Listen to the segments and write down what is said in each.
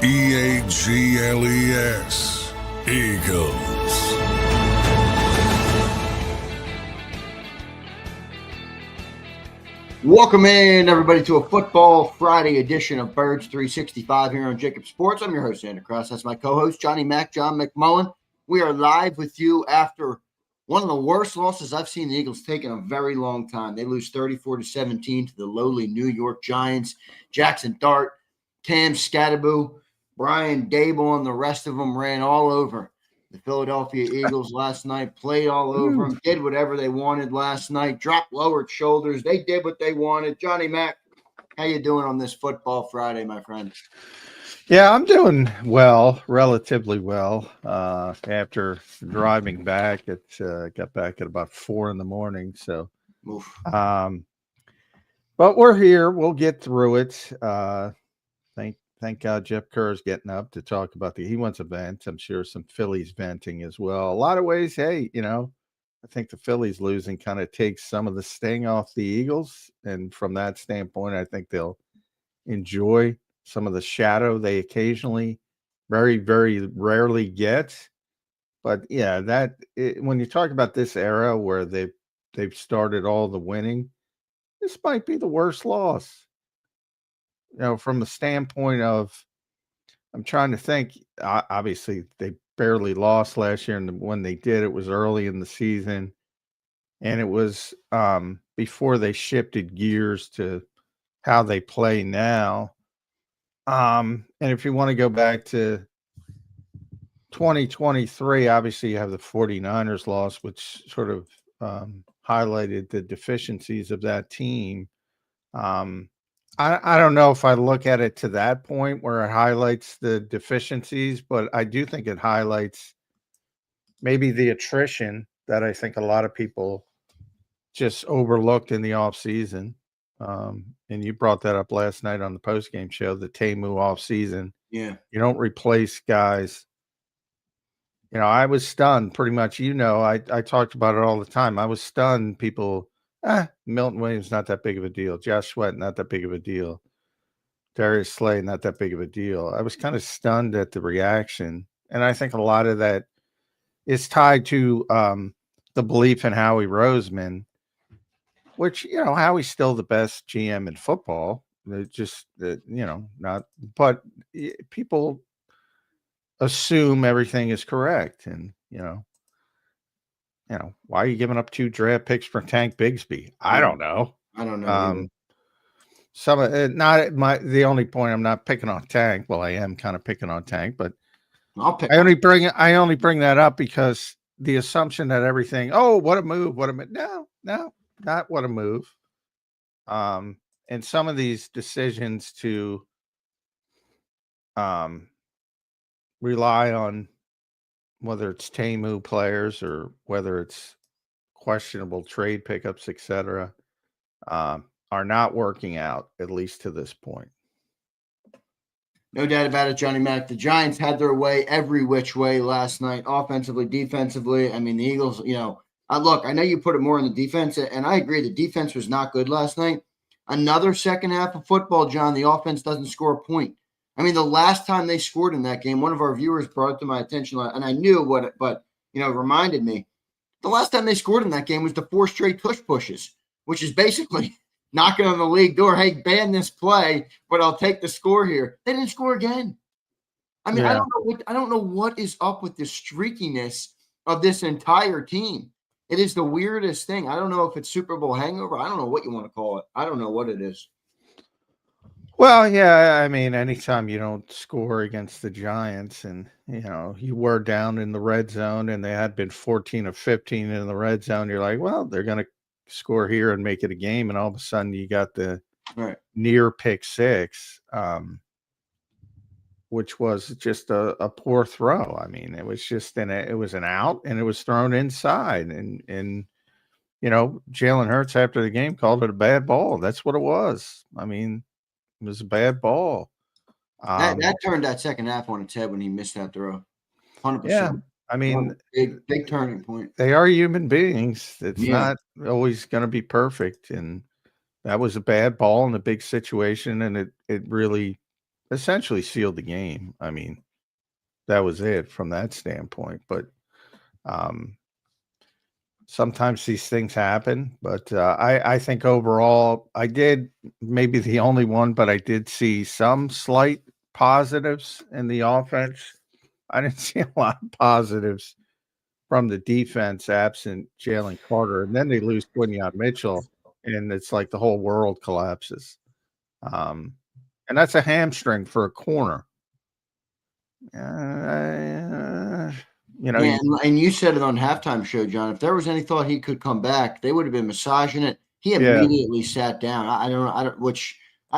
Eagles. Eagles. Welcome in, everybody, to a Football Friday edition of Birds 365 here on JAKIB Sports. I'm your host, Zander Krause. That's my co-host, John McMullen. We are live with you after one of the worst losses I've seen the Eagles take in a very long time. They lose 34-17 to the lowly New York Giants. Jackson Dart, Cam Scatabo, Brian Dable, and the rest of them ran all over the Philadelphia Eagles last night, played all over them, did whatever they wanted last night, dropped lowered shoulders. They did what they wanted. Johnny Mac, how you doing on this Football Friday, my friend? Yeah, I'm doing well, relatively well. After driving back, got back at about 4 a.m. So, but we're here. We'll get through it. Thank God Jeff Kerr's getting up to talk about he wants a vent. I'm sure some Phillies venting as well. A lot of ways, hey, I think the Phillies losing kind of takes some of the sting off the Eagles. And from that standpoint, I think they'll enjoy some of the shadow they occasionally, very, very rarely get. But yeah, when you talk about this era where they've started all the winning, this might be the worst loss. From the standpoint of, I'm trying to think, obviously they barely lost last year. And when they did, it was early in the season. And it was before they shifted gears to how they play now. And if you want to go back to 2023, obviously you have the 49ers loss, which sort of highlighted the deficiencies of that team. I don't know if I look at it to that point where it highlights the deficiencies, but I do think it highlights maybe the attrition that I think a lot of people just overlooked in the offseason. And you brought that up last night on the postgame show, the Temu offseason. Yeah. You don't replace guys. I was stunned pretty much. I talked about it all the time. I was stunned. People, Milton Williams, not that big of a deal. Josh Sweat, not that big of a deal. Darius Slay, not that big of a deal. I was kind of stunned at the reaction. And I think a lot of that is tied to the belief in Howie Roseman, which, Howie's still the best GM in football. Not, but people assume everything is correct. And, why are you giving up 2 draft picks for Tank Bigsby? I don't know. The only point, I'm not picking on Tank. Well, I am kind of picking on Tank, but I only bring that up because the assumption that everything, what a move. No, not what a move. And some of these decisions to rely on whether it's Temu players or whether it's questionable trade pickups, etc., are not working out, at least to this point. No doubt about it, Johnny Mac. The Giants had their way every which way last night, offensively, defensively. I mean, the Eagles, look, I know you put it more on the defense, and I agree the defense was not good last night. Another second half of football, John, the offense doesn't score a point. I mean, the last time they scored in that game, one of our viewers brought it to my attention, and I knew but reminded me. The last time they scored in that game was the 4 straight tush pushes, which is basically knocking on the league door. Hey, ban this play, but I'll take the score here. They didn't score again. I mean, yeah. I don't know what is up with the streakiness of this entire team. It is the weirdest thing. I don't know if it's Super Bowl hangover. I don't know what you want to call it. I don't know what it is. Well, yeah, I mean, anytime you don't score against the Giants and, you were down in the red zone and they had been 14 of 15 in the red zone, you're like, well, they're going to score here and make it a game. And all of a sudden you got the near pick 6, which was just a poor throw. I mean, it was just it was an out and it was thrown inside and Jaylen Hurts after the game called it a bad ball. That's what it was. I mean, it was a bad ball. That turned that second half on its head when he missed that throw. 100%. Yeah, I mean, big turning point. They are human beings. It's not always going to be perfect. And that was a bad ball in a big situation. And it really essentially sealed the game. I mean, that was it from that standpoint. But sometimes these things happen. But I think overall, I did maybe the only one, but I did see some slight positives in the offense. I didn't see a lot of positives from the defense absent Jalen Carter. And then they lose Quinyon Mitchell, and it's like the whole world collapses. And that's a hamstring for a corner. You know, Yeah, and you said it on halftime show, John. If there was any thought he could come back, they would have been massaging it. He Yeah. immediately sat down. I don't know. I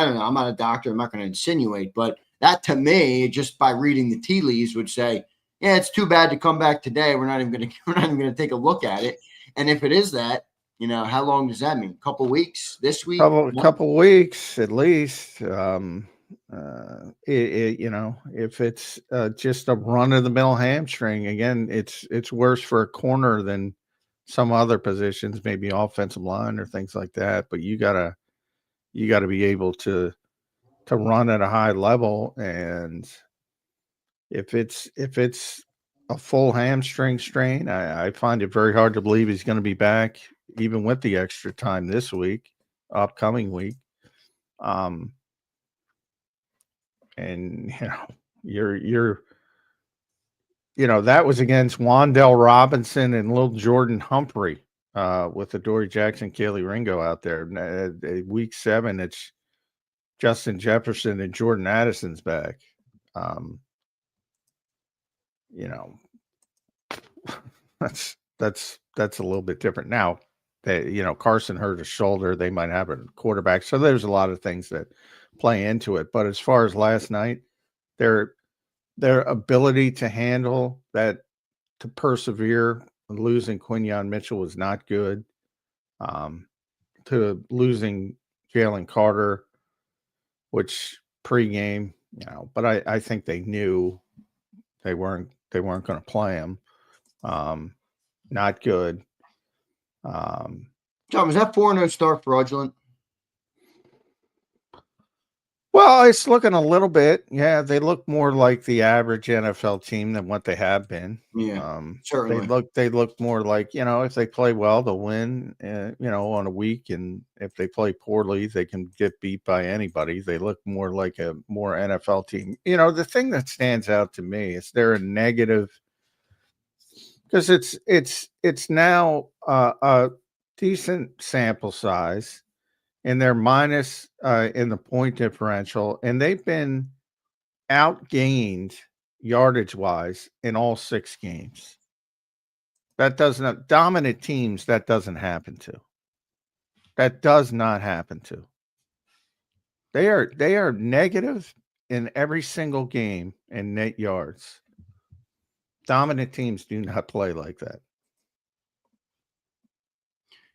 don't know. I'm not a doctor. I'm not going to insinuate, but that to me, just by reading the tea leaves, would say, yeah, it's too bad to come back today. We're not even going to take a look at it. And if it is that, you know, how long does that mean? A couple weeks? This week? Couple weeks at least. You know, if it's just a run of the mill hamstring, again, it's worse for a corner than some other positions, maybe offensive line or things like that. But you gotta be able to run at a high level, and if it's a full hamstring strain, I find it very hard to believe he's going to be back, even with the extra time this week, upcoming week. And you're that was against Wandell Robinson and little Jordan Humphrey with Adoree Jackson, Kaylee Ringo out there. Week 7, it's Justin Jefferson and Jordan Addison's back. That's a little bit different. Now, Carson hurt his shoulder. They might have a quarterback. So there's a lot of things that play into it. But as far as last night, their ability to handle that, to persevere, losing Quinyon Mitchell was not good. To losing Jalen Carter, which pregame, but I think they knew they weren't going to play him. Not good. John, was that 4-0 start fraudulent? Well, it's looking a little bit. Yeah, they look more like the average NFL team than what they have been. Yeah, certainly. They look more like, if they play well, they'll win, on a week. And if they play poorly, they can get beat by anybody. They look more like a more NFL team. The thing that stands out to me is they're a negative, because it's now a decent sample size, and they're minus in the point differential, and they've been outgained yardage wise in all 6 games. That doesn't dominant teams. That doesn't happen to. That does not happen to. They are negative in every single game in net yards. Dominant teams do not play like that.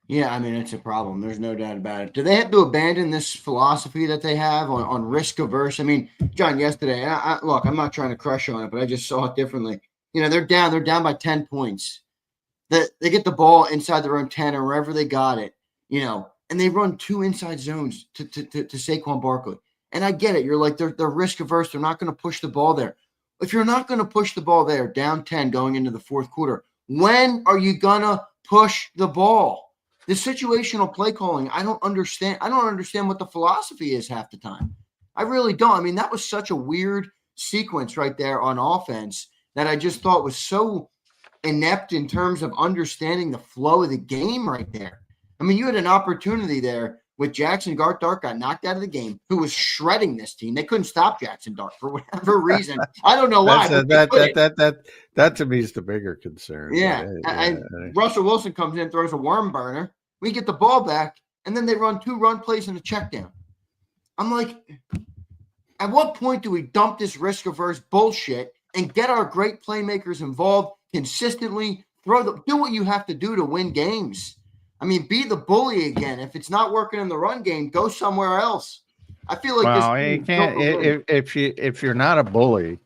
Yeah, I mean, it's a problem. There's no doubt about it. Do they have to abandon this philosophy that they have on risk averse? I mean, John, yesterday, look, I'm not trying to crush on it, but I just saw it differently. They're down by 10 points. They get the ball inside their own 10 or wherever they got it, and they run 2 inside zones to Saquon Barkley. And I get it. You're like, they're risk averse. They're not going to push the ball there. If you're not going to push the ball there, down 10 going into the fourth quarter, when are you going to push the ball? The situational play calling, I don't understand. I don't understand what the philosophy is half the time. I really don't. I mean, that was such a weird sequence right there on offense that I just thought was so inept in terms of understanding the flow of the game right there. I mean, you had an opportunity there with Jackson Dart got knocked out of the game, who was shredding this team. They couldn't stop Jackson Dart for whatever reason. I don't know why. That to me is the bigger concern. Yeah. And Russell Wilson comes in, throws a worm burner. We get the ball back, and then they run 2 run plays and a check down. I'm like, at what point do we dump this risk-averse bullshit and get our great playmakers involved consistently? Do what you have to do to win games. I mean, be the bully again. If it's not working in the run game, go somewhere else. I feel like you can't. If you're not a bully,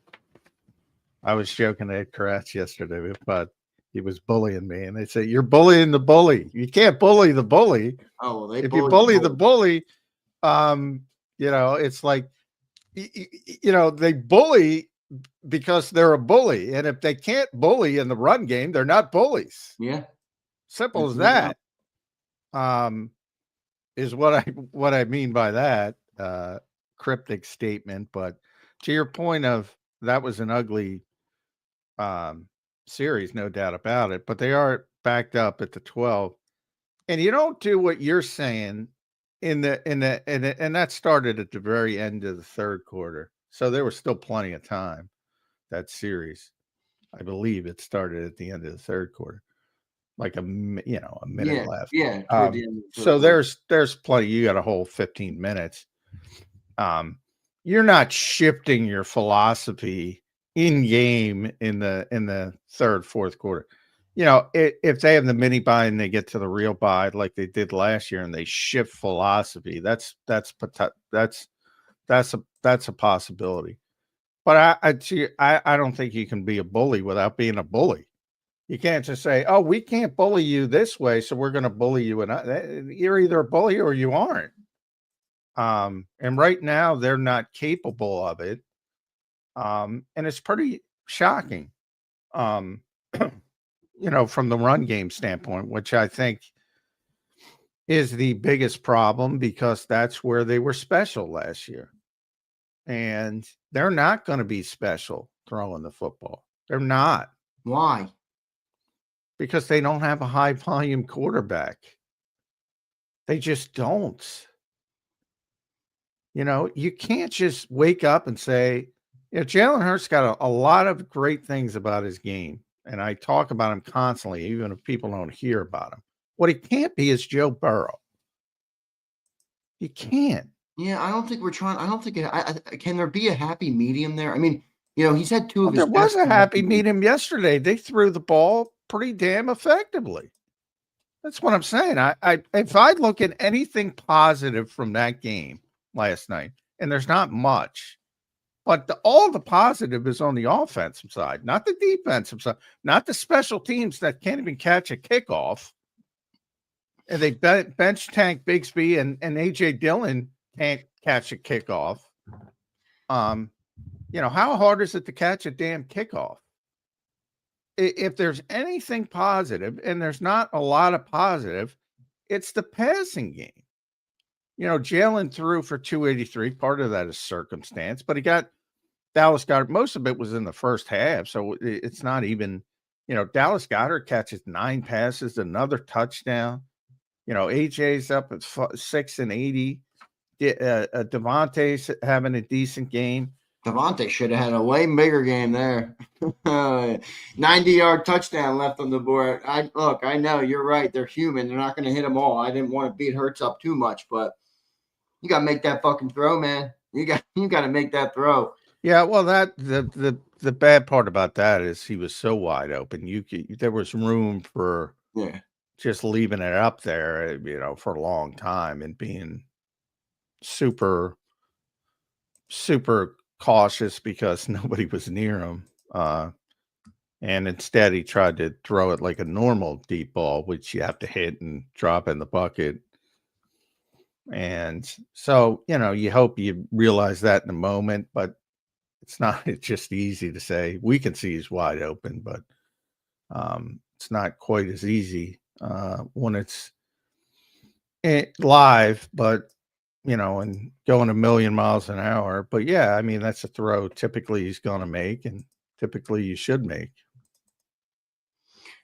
I was joking to Ed Karatz yesterday, but he was bullying me, and they say, you're bullying the bully. You can't bully the bully. Oh, well, if you bully the bully, it's like they bully because they're a bully. And if they can't bully in the run game, they're not bullies. Yeah. Simple as that. Is what I mean by that cryptic statement. But to your point of that was an ugly series, no doubt about it. But they are backed up at the 12. And you don't do what you're saying and that started at the very end of the third quarter. So there was still plenty of time, that series. I believe it started at the end of the third quarter, like a minute left. Yeah. Toward the end so there's plenty. You got a whole 15 minutes. You're not shifting your philosophy in game in the third, fourth quarter. If they have the mini buy and they get to the real buy like they did last year and they shift philosophy, that's a possibility. But I don't think you can be a bully without being a bully. You can't just say, "Oh, we can't bully you this way, so we're going to bully you." And you're either a bully or you aren't. And right now they're not capable of it. And it's pretty shocking. From the run game standpoint, which I think is the biggest problem because that's where they were special last year. And they're not going to be special throwing the football. They're not. Why? Because they don't have a high volume quarterback. They just don't. You can't just wake up and say, Jalen Hurts got a lot of great things about his game. And I talk about him constantly, even if people don't hear about him. What he can't be is Joe Burrow. He can't. Yeah, I don't think we're trying. I don't think can there be a happy medium there? I mean, he's had two of his. There was a happy medium yesterday. They threw the ball pretty damn effectively. That's what I'm saying. If I look at anything positive from that game last night, and there's not much. But all the positive is on the offensive side, not the defensive side, not the special teams that can't even catch a kickoff. And they bench tank Bigsby and A.J. Dillon can't catch a kickoff. How hard is it to catch a damn kickoff? If there's anything positive, and there's not a lot of positive, it's the passing game. Jalen threw for 283. Part of that is circumstance, but Dallas Goedert. Most of it was in the first half, so it's not even, Dallas Goedert catches 9 passes, another touchdown. AJ's up at 680. Devontae's having a decent game. Devontae should have had a way bigger game there. 90-yard touchdown left on the board. I know you're right. They're human. They're not going to hit them all. I didn't want to beat Hurts up too much, but you got to make that fucking throw, man. You got to make that throw. Yeah, well, that the bad part about that is he was so wide open. There was room for just leaving it up there, for a long time and being super, super cautious because nobody was near him. And instead he tried to throw it like a normal deep ball, which you have to hit and drop in the bucket. And so, you hope you realize that in the moment, but it's just easy to say. We can see he's wide open, but it's not quite as easy when it's live, but and going a million miles an hour. But yeah, I mean, that's a throw typically he's going to make and typically you should make.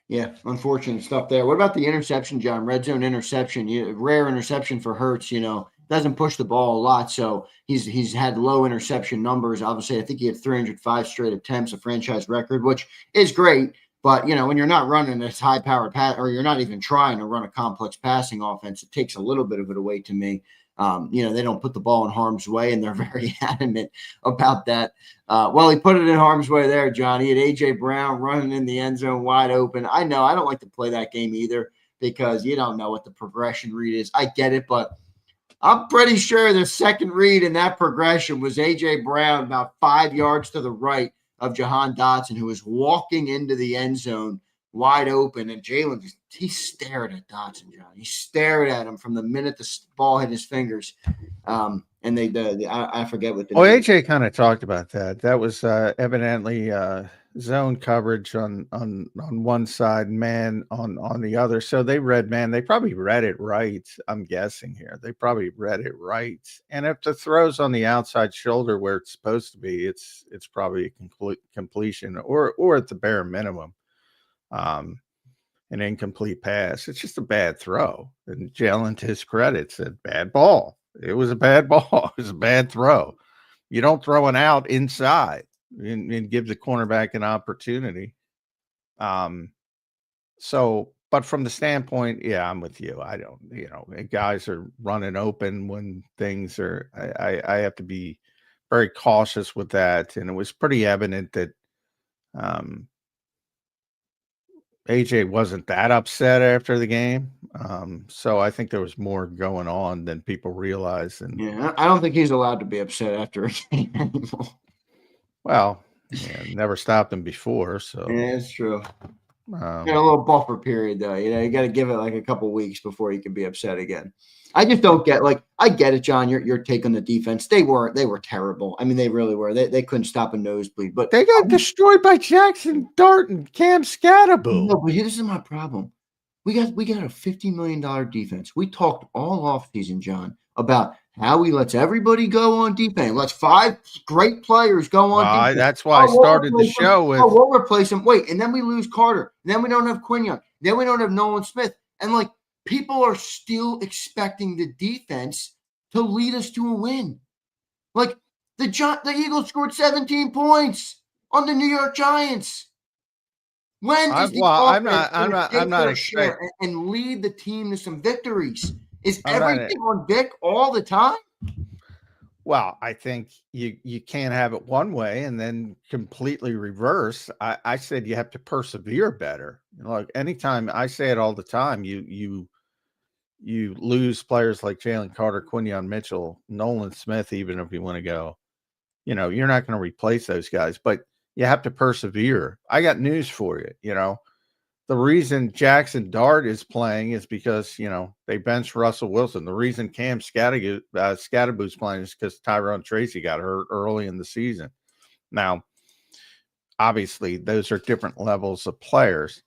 Yeah, unfortunate stuff there. What about the interception, John? Red zone interception, rare interception for Hurts, doesn't push the ball a lot. So he's had low interception numbers. Obviously, I think he had 305 straight attempts, a franchise record, which is great. But, when you're not running this high-powered pass, or you're not even trying to run a complex passing offense, it takes a little bit of it away to me. They don't put the ball in harm's way, and they're very adamant about that. Well, he put it in harm's way there, John. He had A.J. Brown running in the end zone wide open. I know I don't like to play that game either because you don't know what the progression read is. I get it, but I'm pretty sure the second read in that progression was A.J. Brown about 5 yards to the right of Jahan Dotson, who was walking into the end zone wide open, and Jalen he stared at Dotson, John. He stared at him from the minute the ball hit his fingers. And I forget what the name. AJ kind of talked about that. That was evidently zone coverage on one side, man on the other. So they read man. They probably read it right. I'm guessing here. They probably read it right. And if the throw's on the outside shoulder where it's supposed to be, it's probably a completion or at the bare minimum, an incomplete pass. It's just a bad throw. And Jalen, to his credit, said bad ball. It was a bad ball. It was a bad throw. You don't throw an out inside and give the cornerback an opportunity. So, but from the standpoint, yeah, I'm with you. I don't, guys are running open when things are, I have to be very cautious with that. And it was pretty evident that, AJ wasn't that upset after the game. So I think there was more going on than people realize. And yeah, I don't think he's allowed to be upset after a game anymore. Well, yeah, never stopped him before. So yeah, it's true. Got a little buffer period though. You got to give it like a couple weeks before you can be upset again. I just don't get I get it, John. Your take on the defense. They were terrible. I mean, they really were. They couldn't stop a nosebleed, but they got destroyed by Jackson Dart and Cam Scatabo. No, but this is my problem. We got a $50 million defense. We talked all offseason, John, about how he lets everybody go on defense. Let's 5 great players go on defense. That's why I started the show with. We'll replace him. Wait, and then we lose Carter. Then we don't have Quinion. Then we don't have Nolan Smith. And people are still expecting the defense to lead us to a win. The Eagles scored 17 points on the New York Giants. When is I'm not expecting and lead the team to some victories? Is everything on Vic all the time? Well, I think you can't have it one way and then completely reverse. I said you have to persevere better. Anytime, I say it all the time, you lose players like Jalen Carter, Quinion Mitchell, Nolan Smith, even if you want to go, you're not going to replace those guys, but you have to persevere. I got news for you. The reason Jackson Dart is playing is because, they benched Russell Wilson. The reason Cam Scatabo's playing is because Tyrone Tracy got hurt early in the season. Now, obviously, those are different levels of players.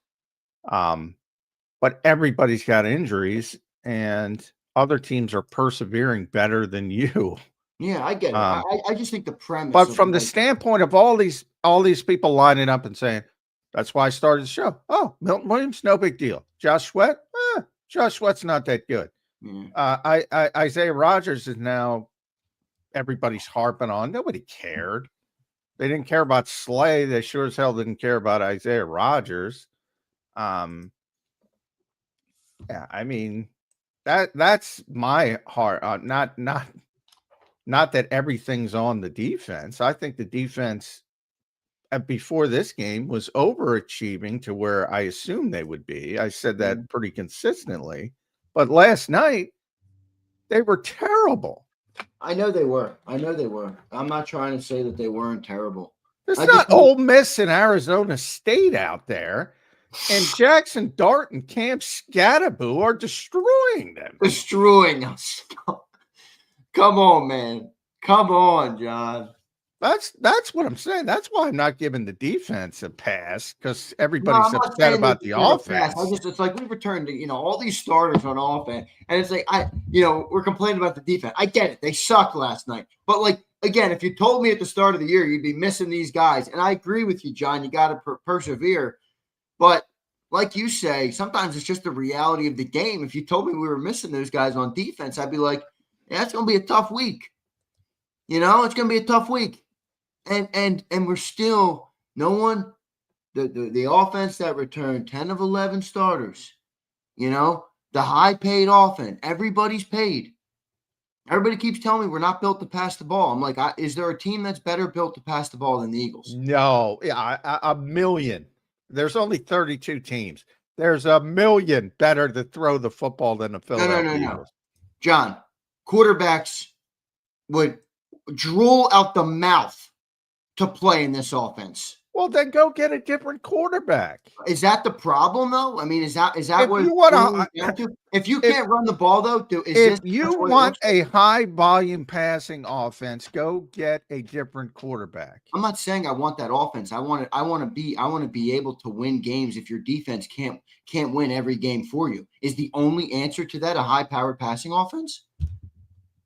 But everybody's got injuries, and other teams are persevering better than you. Yeah, I get it. I just think the premise. But from the standpoint of all these people lining up and saying, that's why I started the show. Oh, Milton Williams, no big deal. Josh Sweat, Josh Sweat's not that good. Isaiah Rodgers is now everybody's harping on. Nobody cared. They didn't care about Slay. They sure as hell didn't care about Isaiah Rodgers. Yeah, I mean, that's my heart. Not that everything's on the defense. I think the defense before this game was overachieving to where I assumed they would be. I said that pretty consistently, but last night they were terrible. I know they were. I'm not trying to say that they weren't terrible. There's not Ole Miss and Arizona State out there, and Jackson Dart and Cam Scatabo are destroying them. Destroying us. Come on, man. Come on, John. That's what I'm saying. That's why I'm not giving the defense a pass, because everybody's upset about the offense. It's like we returned to, all these starters on offense, and it's like we're complaining about the defense. I get it. They sucked last night. But again, if you told me at the start of the year you'd be missing these guys, and I agree with you, John, you got to persevere. But like you say, sometimes it's just the reality of the game. If you told me we were missing those guys on defense, I'd be like, yeah, it's going to be a tough week. It's going to be a tough week. And we're still no one, the offense that returned 10 of 11 starters, the high paid offense, everybody's paid. Everybody keeps telling me we're not built to pass the ball. I'm like, is there a team that's better built to pass the ball than the Eagles? No, a million. There's only 32 teams. There's a million better to throw the football than the Philadelphia Eagles. No. John, quarterbacks would drool out the mouth to play in this offense. Well, then go get a different quarterback. Is that the problem, though? I mean, is that If what you it's want boiling down to? If you if can't run the ball, though, if that's you what it want looks like? a high volume passing offense, go get a different quarterback. I'm not saying I want that offense. I want to be able to win games if your defense can't win every game for you. Is the only answer to that a high-powered passing offense?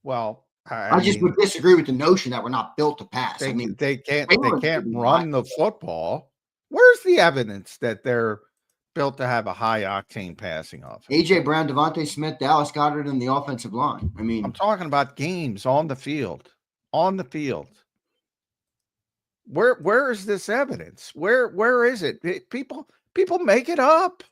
Well, I I just mean, would disagree with the notion that we're not built to pass. I they mean, they can't Jalen should be high. run the football. Where's the evidence that they're built to have a high octane passing offense? A.J. Brown, Devontae Smith, Dallas Goedert, and the offensive line. I I'm mean, talking about games on the field. On the field. Where is this evidence? Where is it? People make it up.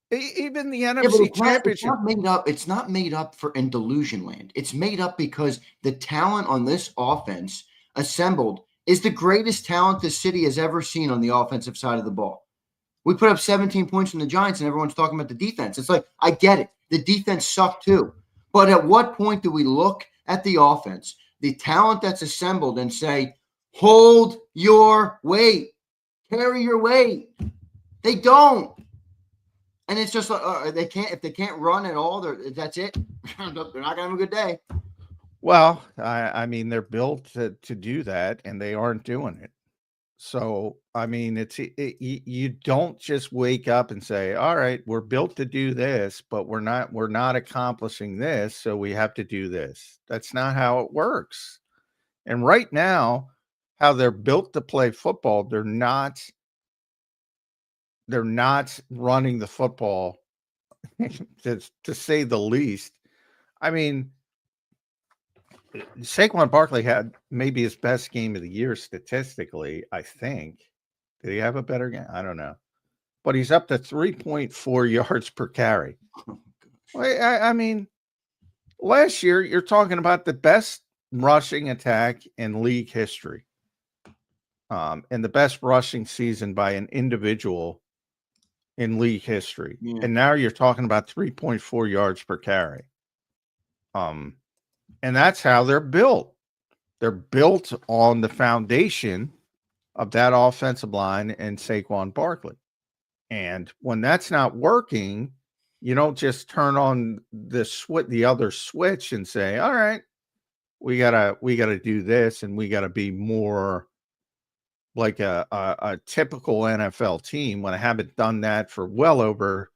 Even the yeah, but NFC it's Championship. not made up. It's not made up for in delusion land. It's made up because the talent on this offense assembled is the greatest talent the city has ever seen on the offensive side of the ball. We put up 17 points from the Giants, and everyone's talking about the defense. It's like, I get it. The defense sucked too. But at what point do we look at the offense, the talent that's assembled, and say, hold your weight, carry your weight? They don't. And it's just like if they can't run at all, that's it. They're not going to have a good day. Well, I mean, they're built to do that, and they aren't doing it. So, I mean, you don't just wake up and say, "All right, we're built to do this, but we're not accomplishing this, so we have to do this." That's not how it works. And right now, how they're built to play football, they're not running the football to say the least. I mean, Saquon Barkley had maybe his best game of the year statistically, I think. Did he have a better game? I don't know. But he's up to 3.4 yards per carry. I mean, last year, you're talking about the best rushing attack in league history. And the best rushing season by an individual in league history. Yeah. And now you're talking about 3.4 yards per carry. And that's how they're built. They're built on the foundation of that offensive line and Saquon Barkley. And when that's not working, you don't just turn on the other switch and say, "All right, we gotta do this, and we gotta be more like a typical NFL team," when I haven't done that for well over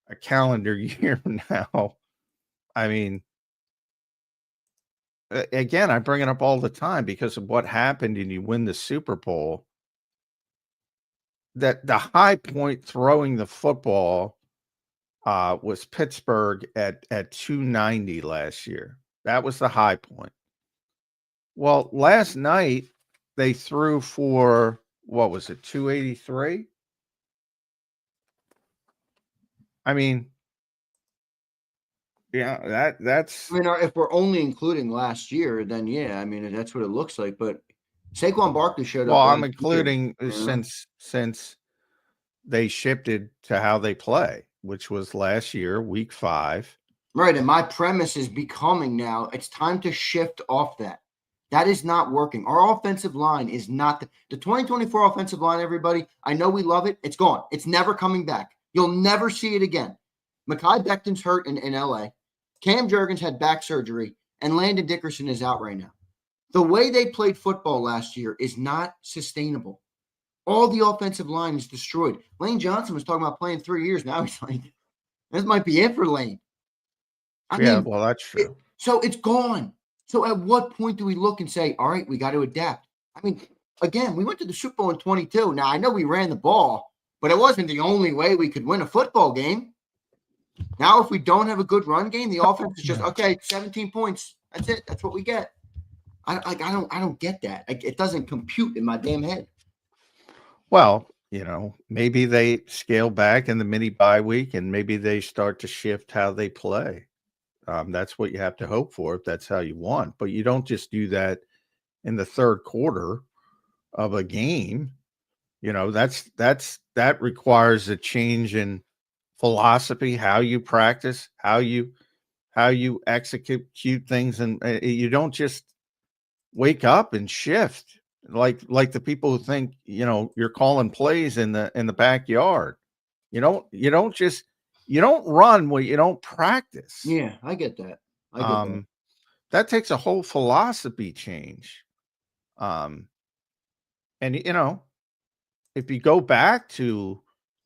a calendar year now. I mean, again, I bring it up all the time because of what happened and you win the Super Bowl. That the high point throwing the football was Pittsburgh at 290 last year. That was the high point. Well, last night they threw for, what was it, 283? I mean, yeah, that's. I mean, if we're only including last year, then yeah, I mean, that's what it looks like. But Saquon Barkley showed Well, up I'm last including year, since they shifted to how they play, which was last year, week 5. Right. And my premise is becoming now, it's time to shift off that. That is not working. Our offensive line is not the 2024 offensive line, everybody. I know we love it. It's gone. It's never coming back. You'll never see it again. Mekhi Becton's hurt in LA. Cam Jurgens had back surgery, and Landon Dickerson is out right now. The way they played football last year is not sustainable. All the offensive line is destroyed. Lane Johnson was talking about playing 3 years. Now he's like, this might be it for Lane. I mean, Well, that's true. So it's gone. So at what point do we look and say, all right, we got to adapt? I mean, again, we went to the Super Bowl in 22. Now, I know we ran the ball, but it wasn't the only way we could win a football game. Now, if we don't have a good run game, the offense is just, okay, 17 points. That's it. That's what we get. I don't get that. It doesn't compute in my damn head. Well, maybe they scale back in the mini bye week and maybe they start to shift how they play. That's what you have to hope for if that's how you want. But you don't just do that in the third quarter of a game. That requires a change in philosophy, how you practice, how you execute things, and you don't just wake up and shift. like the people who think, you're calling plays in the backyard. You don't run what you don't practice. Yeah, I get that. I get that. That takes a whole philosophy change. And if you go back to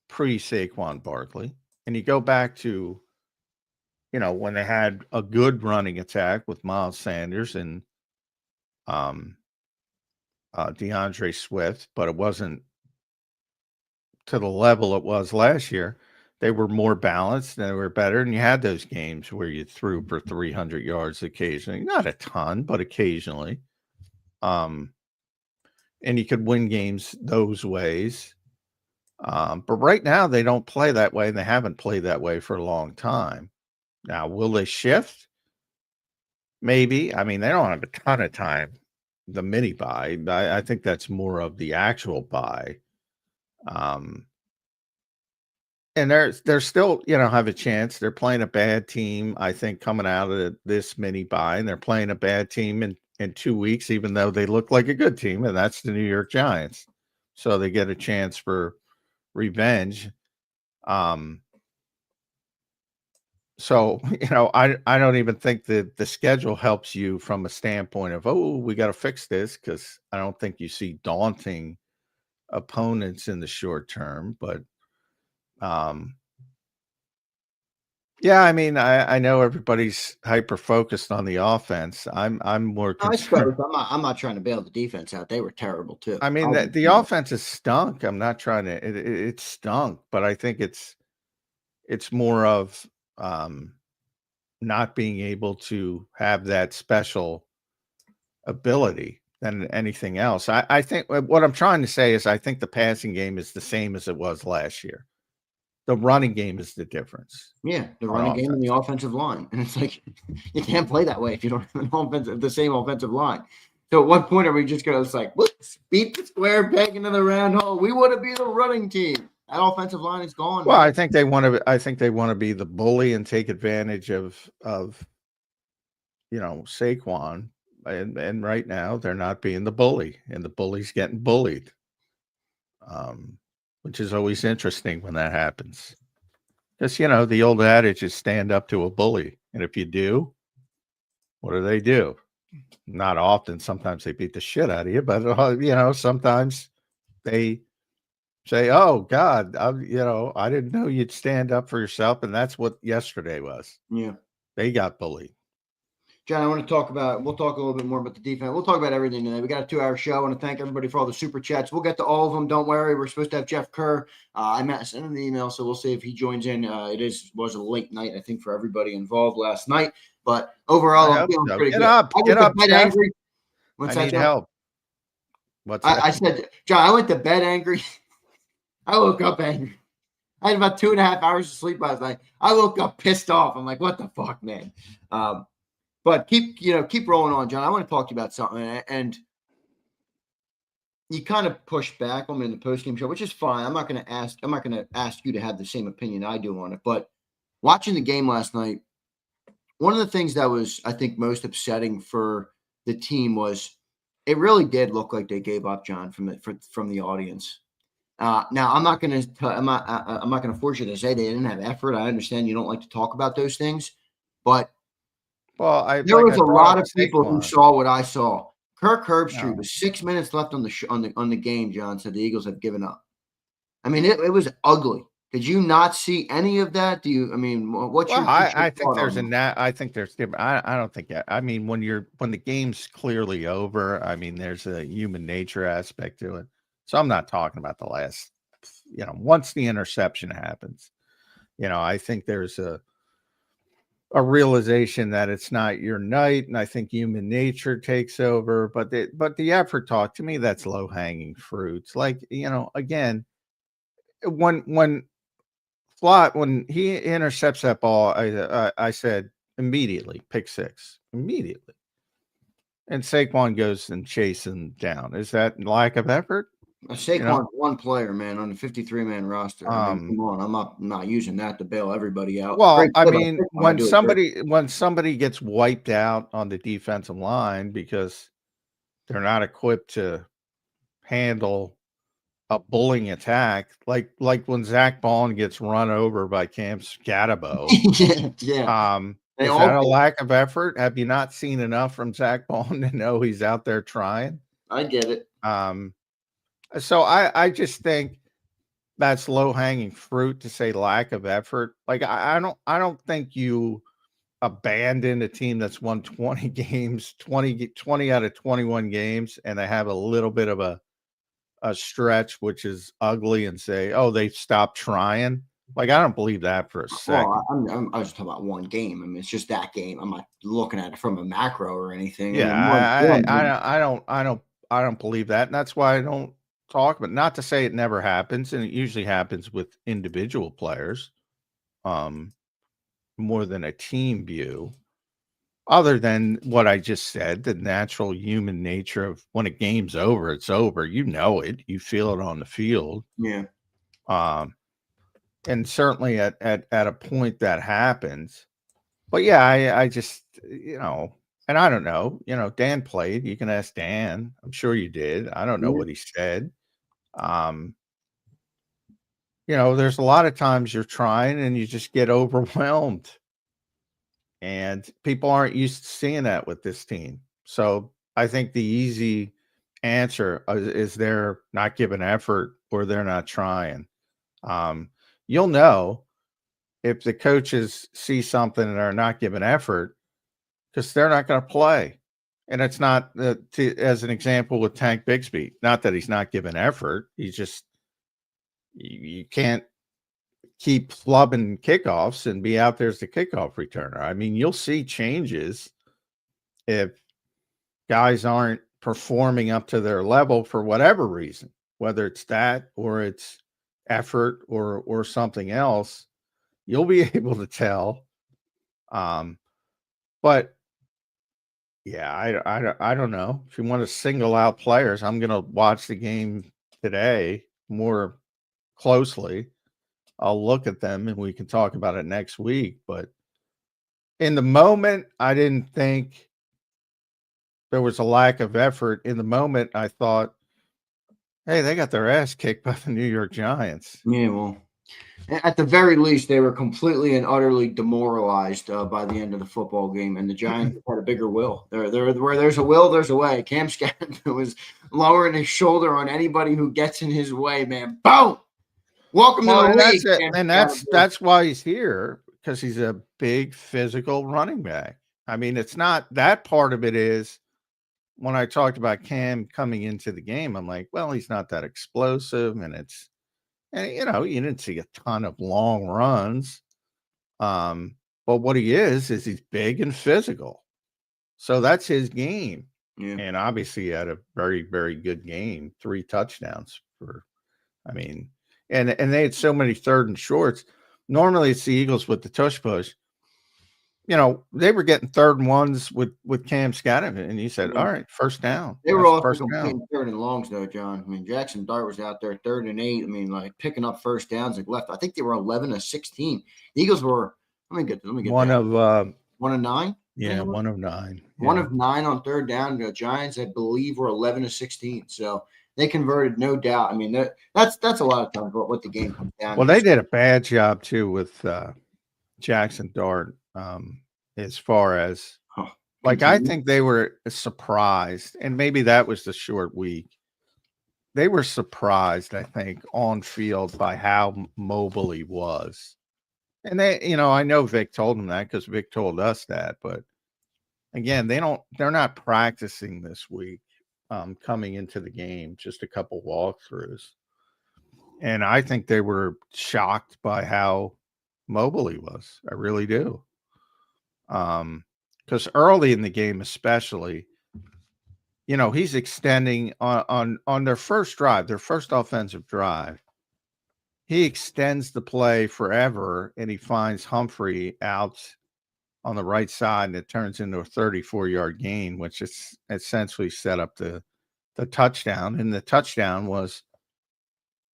pre-Saquon Barkley and you go back to, when they had a good running attack with Miles Sanders and DeAndre Swift, but it wasn't to the level it was last year. They were more balanced, they were better, and you had those games where you threw for 300 yards occasionally. Not a ton, but occasionally. And you could win games those ways. But right now, they don't play that way, and they haven't played that way for a long time. Now, will they shift? Maybe. I mean, they don't have a ton of time, the mini buy. I think that's more of the actual buy. And they're still, have a chance. They're playing a bad team, I think, coming out of this mini buy, and they're playing a bad team in 2 weeks, even though they look like a good team, and that's the New York Giants. So they get a chance for revenge. So, I don't even think that the schedule helps you from a standpoint of, we got to fix this, because I don't think you see daunting opponents in the short term. But yeah, I mean, I know everybody's hyper focused on the offense. I'm more I concerned. suppose I'm not trying to bail the defense out. They were terrible too. I mean, the offense has stunk. I'm not trying to. It stunk, but I think it's more of not being able to have that special ability than anything else. I think what I'm trying to say is I think the passing game is the same as it was last year. The running game is the difference. Yeah, the running game and the offensive line. And it's like, you can't play that way if you don't have the same offensive line. So at what point are we just going to, let's beat the square peg into the round hole? We want to be the running team. That offensive line is gone. Well, man. I think they want to be the bully and take advantage of Saquon. And right now they're not being the bully, and the bully's getting bullied. Which is always interesting when that happens. Because, the old adage is stand up to a bully. And if you do, what do? Not often. Sometimes they beat the shit out of you. But, sometimes they say, oh, God, I didn't know you'd stand up for yourself. And that's what yesterday was. Yeah. They got bullied. John, we'll talk a little bit more about the defense. We'll talk about everything today. We got a 2-hour show. I want to thank everybody for all the super chats. We'll get to all of them. Don't worry. We're supposed to have Jeff Kerr. I sent him the email, so we'll see if he joins in. It was a late night, I think, for everybody involved last night. But overall, I'm feeling pretty good. Get up, Jeff. Angry. I need help. What's that? I said, John, I went to bed angry. I woke up angry. I had about 2.5 hours of sleep last night. I woke up pissed off. I'm like, what the fuck, man? But keep rolling on, John. I want to talk to you about something, and you kind of pushed back on me in the postgame show, which is fine. I'm not going to ask you to have the same opinion I do on it. But watching the game last night, one of the things that was, I think, most upsetting for the team was it really did look like they gave up, John, from the audience. Now I'm not going to force you to say they didn't have effort. I understand you don't like to talk about those things, but. Well, there was a lot of people who saw what I saw. Kirk Herbstreit with 6 minutes left on the game. John said the Eagles have given up. I mean, it was ugly. Did you not see any of that? What's your? I think there's I think there's different. I don't think that. I mean, when the game's clearly over, I mean, there's a human nature aspect to it. So I'm not talking about the last. Once the interception happens, I think there's a realization that it's not your night, and I think human nature takes over. But the effort talk, to me, that's low hanging fruits. Like, again, when he intercepts that ball, I said immediately pick six immediately, and Saquon goes and chases him down. Is that lack of effort? Saquon's one player, man, on a 53-man roster. Come on, I'm not using that to bail everybody out. Well, I mean, when somebody gets wiped out on the defensive line because they're not equipped to handle a bullying attack, like when Zach Bond gets run over by Cam Scatabo. Yeah. Is that a lack of effort? Have you not seen enough from Zach Bond to know he's out there trying? I get it. So I just think that's low hanging fruit to say lack of effort. Like I don't think you abandon a team that's won 20 games, 20 out of 21 games, and they have a little bit of a stretch which is ugly and say, oh, they've stopped trying. Like, I don't believe that for a second. Well, I was just talking about one game. I mean, it's just that game. I'm not looking at it from a macro or anything. Yeah, I don't believe that, and that's why I don't talk. But not to say it never happens, and it usually happens with individual players, more than a team view. Other than what I just said, the natural human nature of when a game's over, it's over. You know it. You feel it on the field. Yeah. And certainly at a point that happens. But yeah, I just, and I don't know, Dan played. You can ask Dan. I'm sure you did. I don't know what he said. There's a lot of times you're trying and you just get overwhelmed. And people aren't used to seeing that with this team. So I think the easy answer is they're not giving effort or they're not trying. You'll know if the coaches see something and are not giving effort because they're not going to play. And it's not, as an example with Tank Bigsby, not that he's not giving effort. He's just, you can't keep flubbing kickoffs and be out there as the kickoff returner. I mean, you'll see changes if guys aren't performing up to their level for whatever reason, whether it's that or it's effort or something else. You'll be able to tell. But yeah, I don't know. If you want to single out players, I'm going to watch the game today more closely. I'll look at them and we can talk about it next week. But in the moment, I didn't think there was a lack of effort. In the moment, I thought, hey, they got their ass kicked by the New York Giants. Yeah, well, at the very least, they were completely and utterly demoralized by the end of the football game, and the Giants had a bigger will. Where there's a will, there's a way. Cam Scatabo was lowering his shoulder on anybody who gets in his way, man. Boom! Welcome to the league. And that's why he's here, because he's a big physical running back. I mean, it's not that part of it is when I talked about Cam coming into the game, I'm like, well, he's not that explosive, and you didn't see a ton of long runs. But what he is he's big and physical. So that's his game. Yeah. And obviously he had a very, very good game, 3 touchdowns and they had so many third and shorts. Normally it's the Eagles with the tush push. They were getting third and ones with Cam Scatabo, and he said, all right, first down. They were all playing third and longs, though, John. I mean, Jackson Dart was out there 3rd and 8. I mean, like picking up first downs and left. I think they were 11 of 16. The Eagles were. Let me get one that. of 1 of 9. Yeah, 1 of 9. Yeah. 1 of 9 on third down. The Giants, I believe, were 11 of 16. So they converted, no doubt. I mean, that's a lot of times what the game comes down. Well, they did a bad job too with Jackson Dart. As far as I think they were surprised, and maybe that was the short week. They were surprised, I think, on field by how mobile he was. And they, I know Vic told them that because Vic told us that, but again, they're not practicing this week coming into the game, just a couple walkthroughs. And I think they were shocked by how mobile he was. I really do. Because early in the game, especially, he's extending on their first drive, their first offensive drive. He extends the play forever, and he finds Humphrey out on the right side, and it turns into a 34-yard gain, which is essentially set up the touchdown. And the touchdown was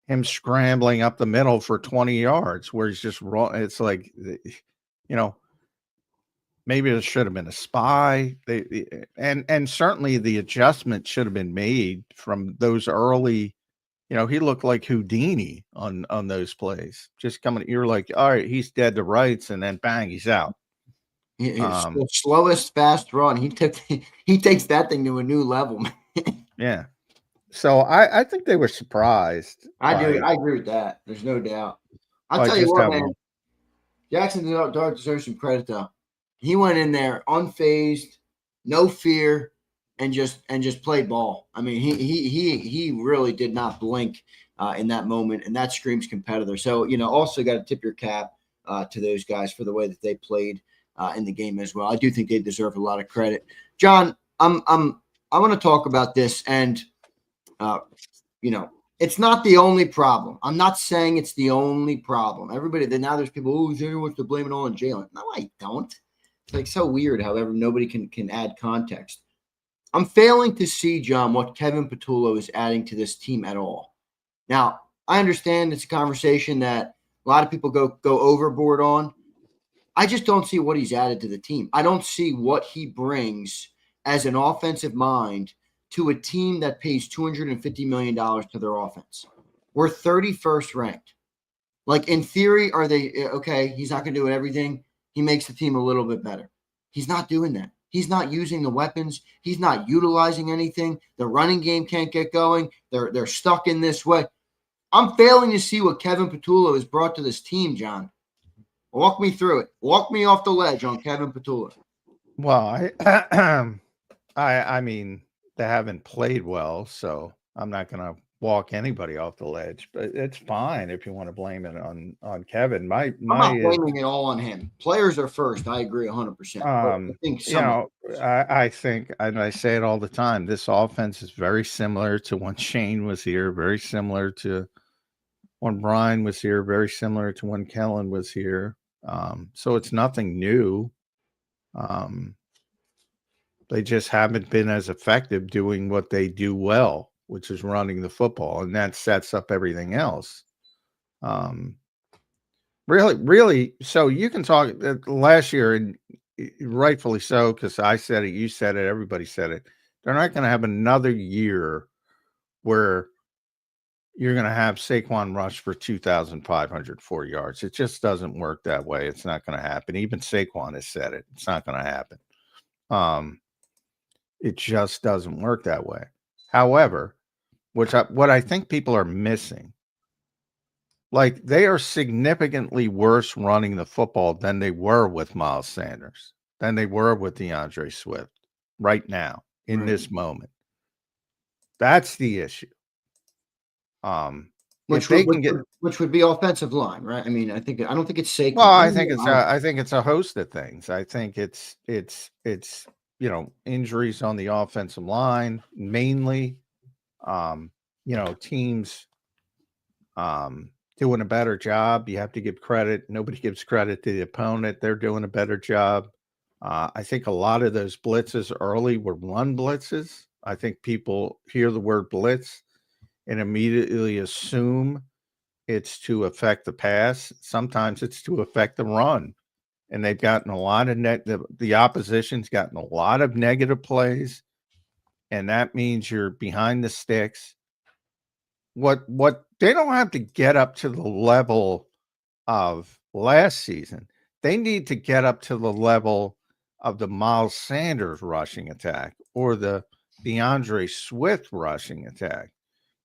him scrambling up the middle for 20 yards, where he's just it's like, maybe there should have been a spy. And certainly the adjustment should have been made from those early. He looked like Houdini on those plays. Just coming, you're like, all right, he's dead to rights, and then bang, he's out. The slowest fast run. He takes that thing to a new level, man. Yeah. So I think they were surprised. I do. I agree with that. There's no doubt. I'll Like, tell you just what, how- man. Jackson Dart deserves some credit though. He went in there unfazed, no fear, and just played ball. I mean, he really did not blink in that moment, and that screams competitor. So also got to tip your cap to those guys for the way that they played in the game as well. I do think they deserve a lot of credit. John, I want to talk about this, and it's not the only problem. I'm not saying it's the only problem. Now there's people, Jalen wants to blame it all on Jalen. No, I don't. It's like so weird how nobody can add context. I'm failing to see, John, what Kevin Patulo is adding to this team at all. Now, I understand it's a conversation that a lot of people go overboard on. I just don't see what he's added to the team. I don't see what he brings as an offensive mind to a team that pays $250 million to their offense. We're 31st ranked. Like, in theory, are they okay? He's not going to do everything. He makes the team a little bit better. He's not doing that. He's not using the weapons. He's not utilizing anything. The running game can't get going. They're stuck in this way. I'm failing to see what Kevin Patulo has brought to this team, John. Walk me through it. Walk me off the ledge on Kevin Patulo. Well, I mean, they haven't played well, so I'm not going to walk anybody off the ledge. But it's fine if you want to blame it on Kevin. I'm not blaming it all on him. Players are first. I agree 100%. I think, and I say it all the time, this offense is very similar to when Shane was here, very similar to when Brian was here, very similar to when Kellen was here. So it's nothing new. They just haven't been as effective doing what they do well, which is running the football, and that sets up everything else. Really. So you can talk last year, and rightfully so, because I said it, you said it, everybody said it. They're not going to have another year where you're going to have Saquon rush for 2,504 yards. It just doesn't work that way. It's not going to happen. Even Saquon has said it. It's not going to happen. It just doesn't work that way. However, what I think people are missing, like, they are significantly worse running the football than they were with Miles Sanders, than they were with DeAndre Swift right now in this moment. That's the issue. Which would be offensive line, right? I mean, I don't think it's Saquon. Well, I think it's a host of things. I think it's injuries on the offensive line mainly. Teams doing a better job. You have to give credit. Nobody gives credit to the opponent. They're doing a better job. I think a lot of those blitzes early were run blitzes. I think people hear the word blitz and immediately assume it's to affect the pass. Sometimes it's to affect the run. And they've gotten a lot of the opposition's gotten a lot of negative plays. And that means you're behind the sticks. What they don't have to get up to the level of last season. They need to get up to the level of the Miles Sanders rushing attack or the DeAndre Swift rushing attack.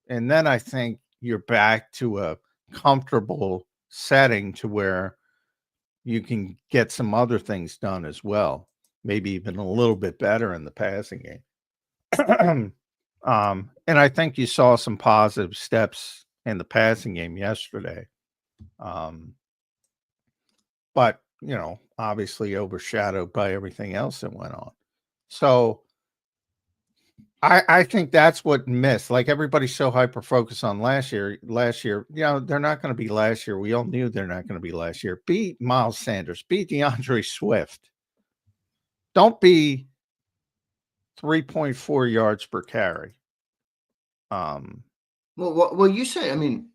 And then I think you're back to a comfortable setting to where you can get some other things done as well. Maybe even a little bit better in the passing game. And I think you saw some positive steps in the passing game yesterday. But, obviously overshadowed by everything else that went on. So I think that's what missed. Like, everybody's so hyper-focused on last year. They're not going to be last year. We all knew they're not going to be last year. Beat Miles Sanders. Beat DeAndre Swift. Don't be 3.4 yards per carry. Well, you say, I mean,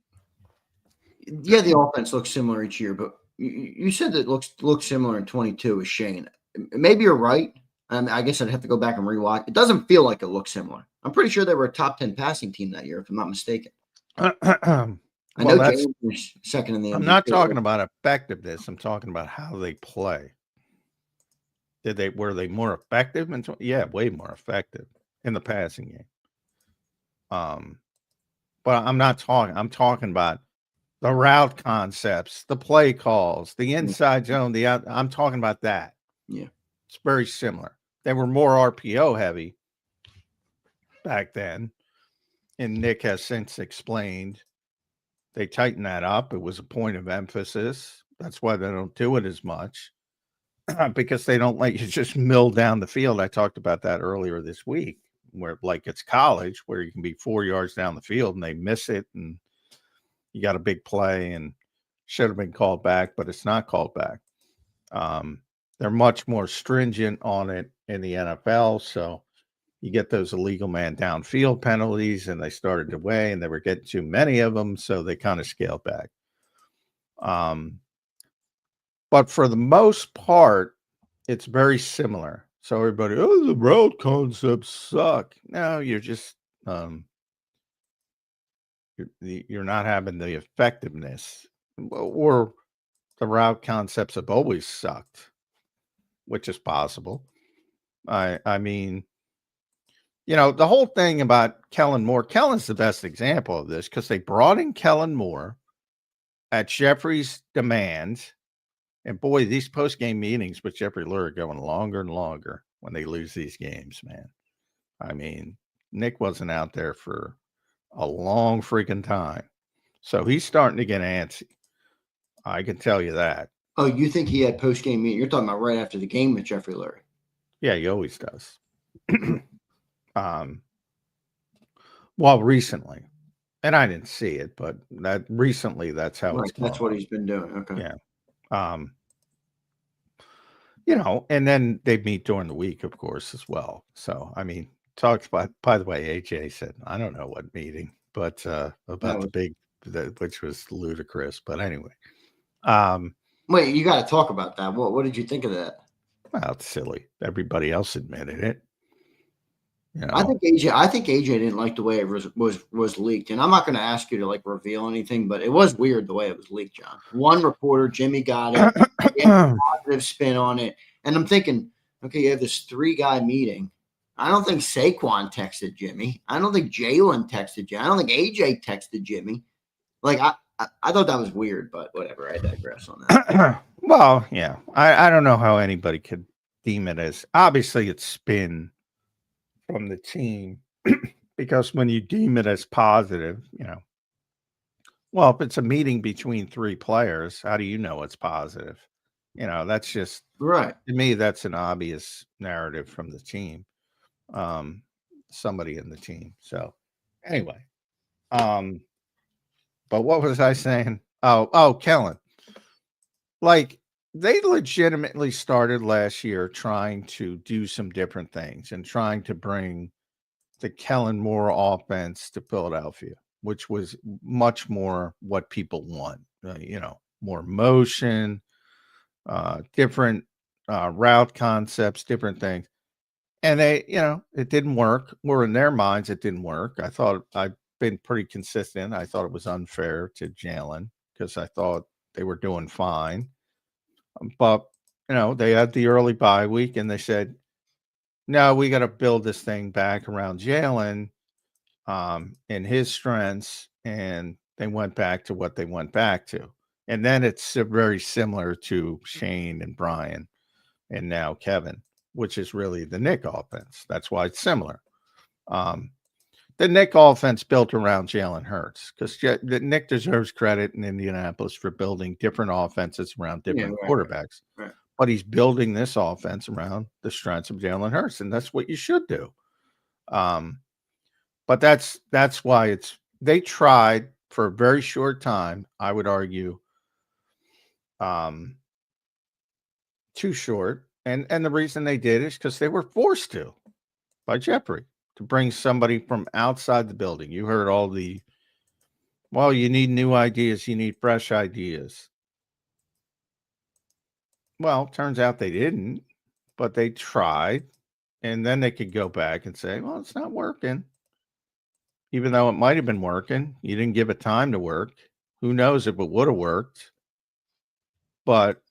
yeah, the offense looks similar each year, but you said that it looks similar in 22 with Shane. maybe you're right. I guess I'd have to go back and rewatch. It doesn't feel like it looks similar. I'm pretty sure they were a top 10 passing team that year, if I'm not mistaken. I know Jalen was second in the MVP. I'm not talking about effectiveness. I'm talking about how they play. Were they more effective? Yeah, way more effective in the passing game. But I'm talking about the route concepts, the play calls, the inside zone, I'm talking about that. Yeah. It's very similar. They were more RPO heavy back then. And Nick has since explained they tightened that up. It was a point of emphasis. That's why they don't do it as much, because they don't let you just mill down the field. I talked about that earlier this week, where like it's college, where you can be 4 yards down the field and they miss it, and you got a big play and should have been called back, but it's not called back. They're much more stringent on it in the NFL. So you get those illegal man downfield penalties, and they started to weigh, and they were getting too many of them. So they kind of scaled back. But for the most part, it's very similar. So everybody, the route concepts suck. No, you're just, you're not having the effectiveness, or the route concepts have always sucked, which is possible. I mean, the whole thing about Kellen Moore, Kellen's the best example of this, because they brought in Kellen Moore at Jeffrey's demand. And boy, these post-game meetings with Jeffrey Lurie are going longer and longer when they lose these games, man. I mean, Nick wasn't out there for a long freaking time. So he's starting to get antsy. I can tell you that. Oh, you think he had post-game meeting? You're talking about right after the game with Jeffrey Lurie. Yeah, he always does. Well, recently, and I didn't see it, but recently that's how it's going. That's what he's been doing. Okay. Yeah. And then they meet during the week, of course, as well. So, I mean, talks about, by the way, AJ said, I don't know what meeting, but about the big, which was ludicrous. But anyway. Wait, you got to talk about that. What did you think of that? Well, it's silly. Everybody else admitted it. I think AJ didn't like the way it was leaked, and I'm not going to ask you to like reveal anything, but it was weird the way it was leaked, John. One reporter, Jimmy, got it, positive spin on it, and I'm thinking, okay, you have this 3-guy meeting. I don't think Saquon texted Jimmy. I don't think Jalen texted Jimmy. I don't think AJ texted Jimmy. Like I thought that was weird, but whatever. I digress on that. Well, yeah, I don't know how anybody could deem it as, obviously it's spin from the team, because when you deem it as positive, well, if it's a meeting between 3 players, how do you know it's positive? That's just right. To me, that's an obvious narrative from the team, somebody in the team. So anyway, but what was I saying? Oh, Kellen, like, they legitimately started last year trying to do some different things and trying to bring the Kellen Moore offense to Philadelphia, which was much more what people want, more motion, different route concepts, different things. And they, it didn't work. Or in their minds, it didn't work. I thought I've been pretty consistent. I thought it was unfair to Jalen, because I thought they were doing fine. But, they had the early bye week, and they said, no, we got to build this thing back around Jalen and his strengths. And they went back to what they went back to. And then it's very similar to Shane and Brian and now Kevin, which is really the Nick offense. That's why it's similar. The Nick offense built around Jalen Hurts, because Nick deserves credit in Indianapolis for building different offenses around different quarterbacks. Right. But he's building this offense around the strengths of Jalen Hurts, and that's what you should do. But that's why they tried for a very short time, I would argue, too short. And the reason they did is because they were forced to by Jeffrey to bring somebody from outside the building. You heard all you need new ideas. You need fresh ideas. Well, turns out they didn't. but they tried, and then they could go back and say, well, it's not working. Even though it might have been working, you didn't give it time to work. Who knows if it would have worked? But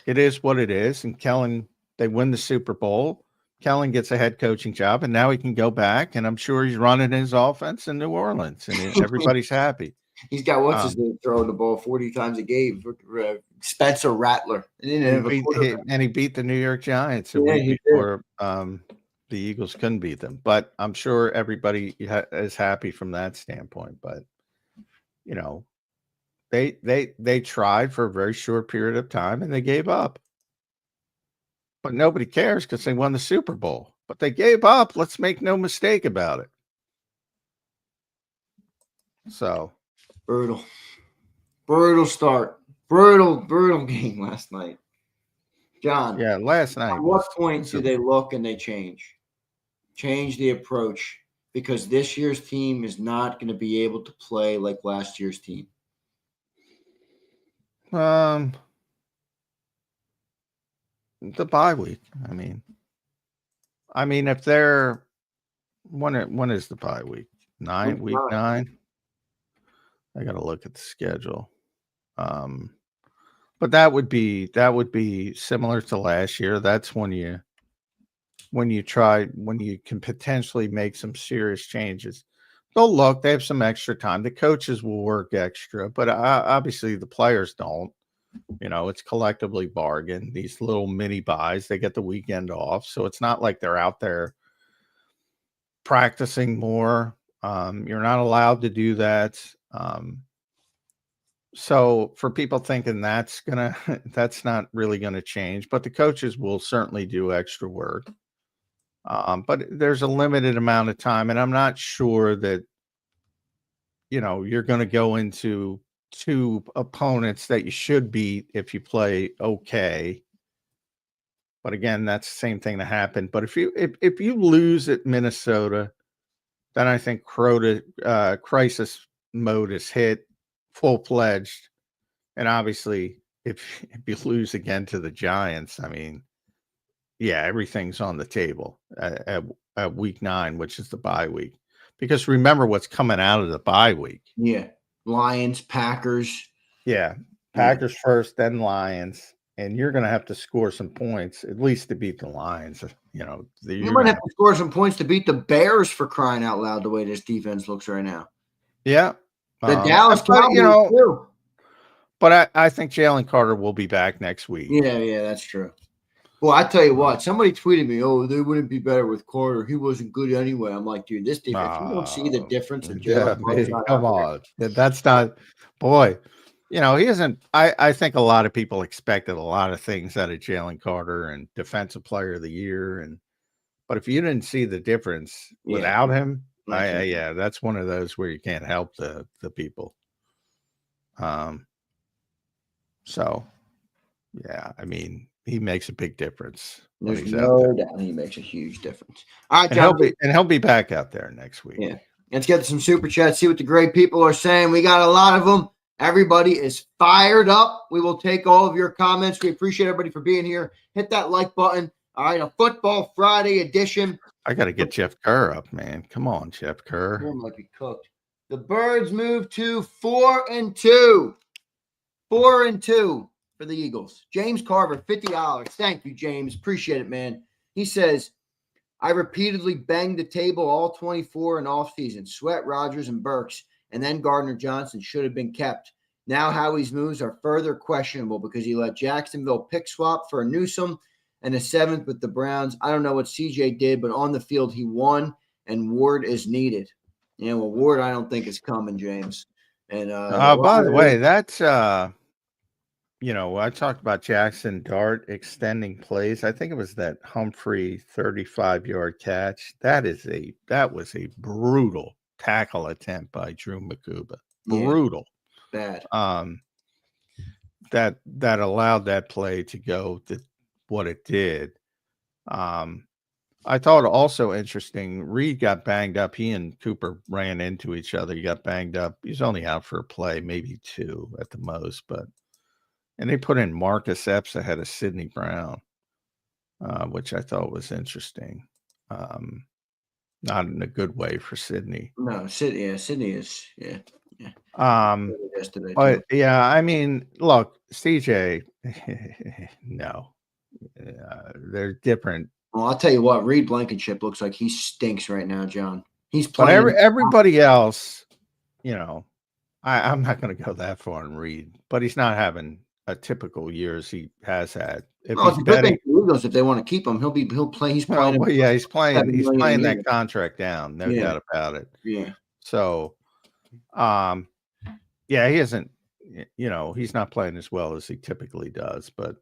it is what it is. And Kellen, they win the Super Bowl. Kellen gets a head coaching job, and now he can go back, and I'm sure he's running his offense in New Orleans, and everybody's happy. He's got what's his name throwing the ball 40 times a game. Spencer Rattler. And he beat the New York Giants a week before the Eagles couldn't beat them. But I'm sure everybody is happy from that standpoint. But you know, they tried for a very short period of time and they gave up. But nobody cares because they won the Super Bowl. But they gave up. Let's make no mistake about it. So brutal start. Brutal game last night. John. Yeah, last night. At what point do they look and they change the approach? Because this year's team is not going to be able to play like last year's team. The bye week. I mean, if they're when is the bye week? Week 9. I got to look at the schedule. But that would be similar to last year. That's when you can potentially make some serious changes. They'll look, they have some extra time. The coaches will work extra, but obviously the players don't. It's collectively bargained. These little mini buys, they get the weekend off. So it's not like they're out there practicing more. You're not allowed to do that. So for people thinking that's not really gonna change, but the coaches will certainly do extra work. But there's a limited amount of time, and I'm not sure that you're going to go into 2 opponents that you should beat if you play okay. But again, that's the same thing that happened. But if you lose at Minnesota, then I think crisis mode is hit full-fledged. And obviously, if you lose again to the Giants, yeah, everything's on the table at week 9, which is the bye week. Because remember what's coming out of the bye week. Yeah. Lions, Packers. Yeah. Packers first, then Lions. And you're going to have to score some points, at least to beat the Lions. You might have to score some points to beat the Bears, for crying out loud, the way this defense looks right now. Yeah. The Dallas Cowboys, too. But I think Jalen Carter will be back next week. Yeah, that's true. Well, I tell you what, somebody tweeted me, they wouldn't be better with Carter. He wasn't good anyway. I'm like, dude, this defense, you don't see the difference in Jalen Carter. Come on. That's not, boy, he isn't. I think a lot of people expected a lot of things out of Jalen Carter and Defensive Player of the Year. But if you didn't see the difference without him, that's one of those where you can't help the people. So, yeah, he makes a big difference. There's no doubt he makes a huge difference. All right, John. And he'll be back out there next week. Yeah. Let's get to some super chats, see what the great people are saying. We got a lot of them. Everybody is fired up. We will take all of your comments. We appreciate everybody for being here. Hit that like button. All right, a Football Friday edition. I got to get Jeff Kerr up, man. Come on, Jeff Kerr. He might be cooked. The Birds move to 4-2. 4-2 for the Eagles. James Carver, $50. Thank you, James. Appreciate it, man. He says, I repeatedly banged the table all 24 in offseason. Sweat, Rodgers, and Burks, and then Gardner Johnson should have been kept. Now Howie's moves are further questionable because he let Jacksonville pick swap for a Newsome and a 7th with the Browns. I don't know what CJ did, but on the field he won, and Ward is needed. Yeah, well, Ward I don't think is coming, James. And by the way, that's I talked about Jackson Dart extending plays. I think it was that Humphrey 35-yard catch. That was a brutal tackle attempt by Drew Makuba. Brutal. Bad. That allowed that play to go to what it did. I thought also interesting, Reed got banged up. He and Cooper ran into each other. He got banged up. He's only out for a play, maybe 2 at the most, and they put in Marcus Epps ahead of Sidney Brown. which I thought was interesting. Not in a good way for Sydney. No, Sydney is yeah. Yesterday too. But yeah, I mean, look, CJ, no, they're different. Well, I'll tell you what, Reed Blankenship looks like he stinks right now, John. He's But playing. everybody else, I'm not going to go that far and read, but he's not having a typical year as he has had. If Well, he's it's a good thing betting, for the Eagles if they want to keep him. He'll play. He's playing. well, yeah, he's playing $7 million a that year. contract down, no doubt about it. Yeah. So, yeah, he isn't. He's not playing as well as he typically does, but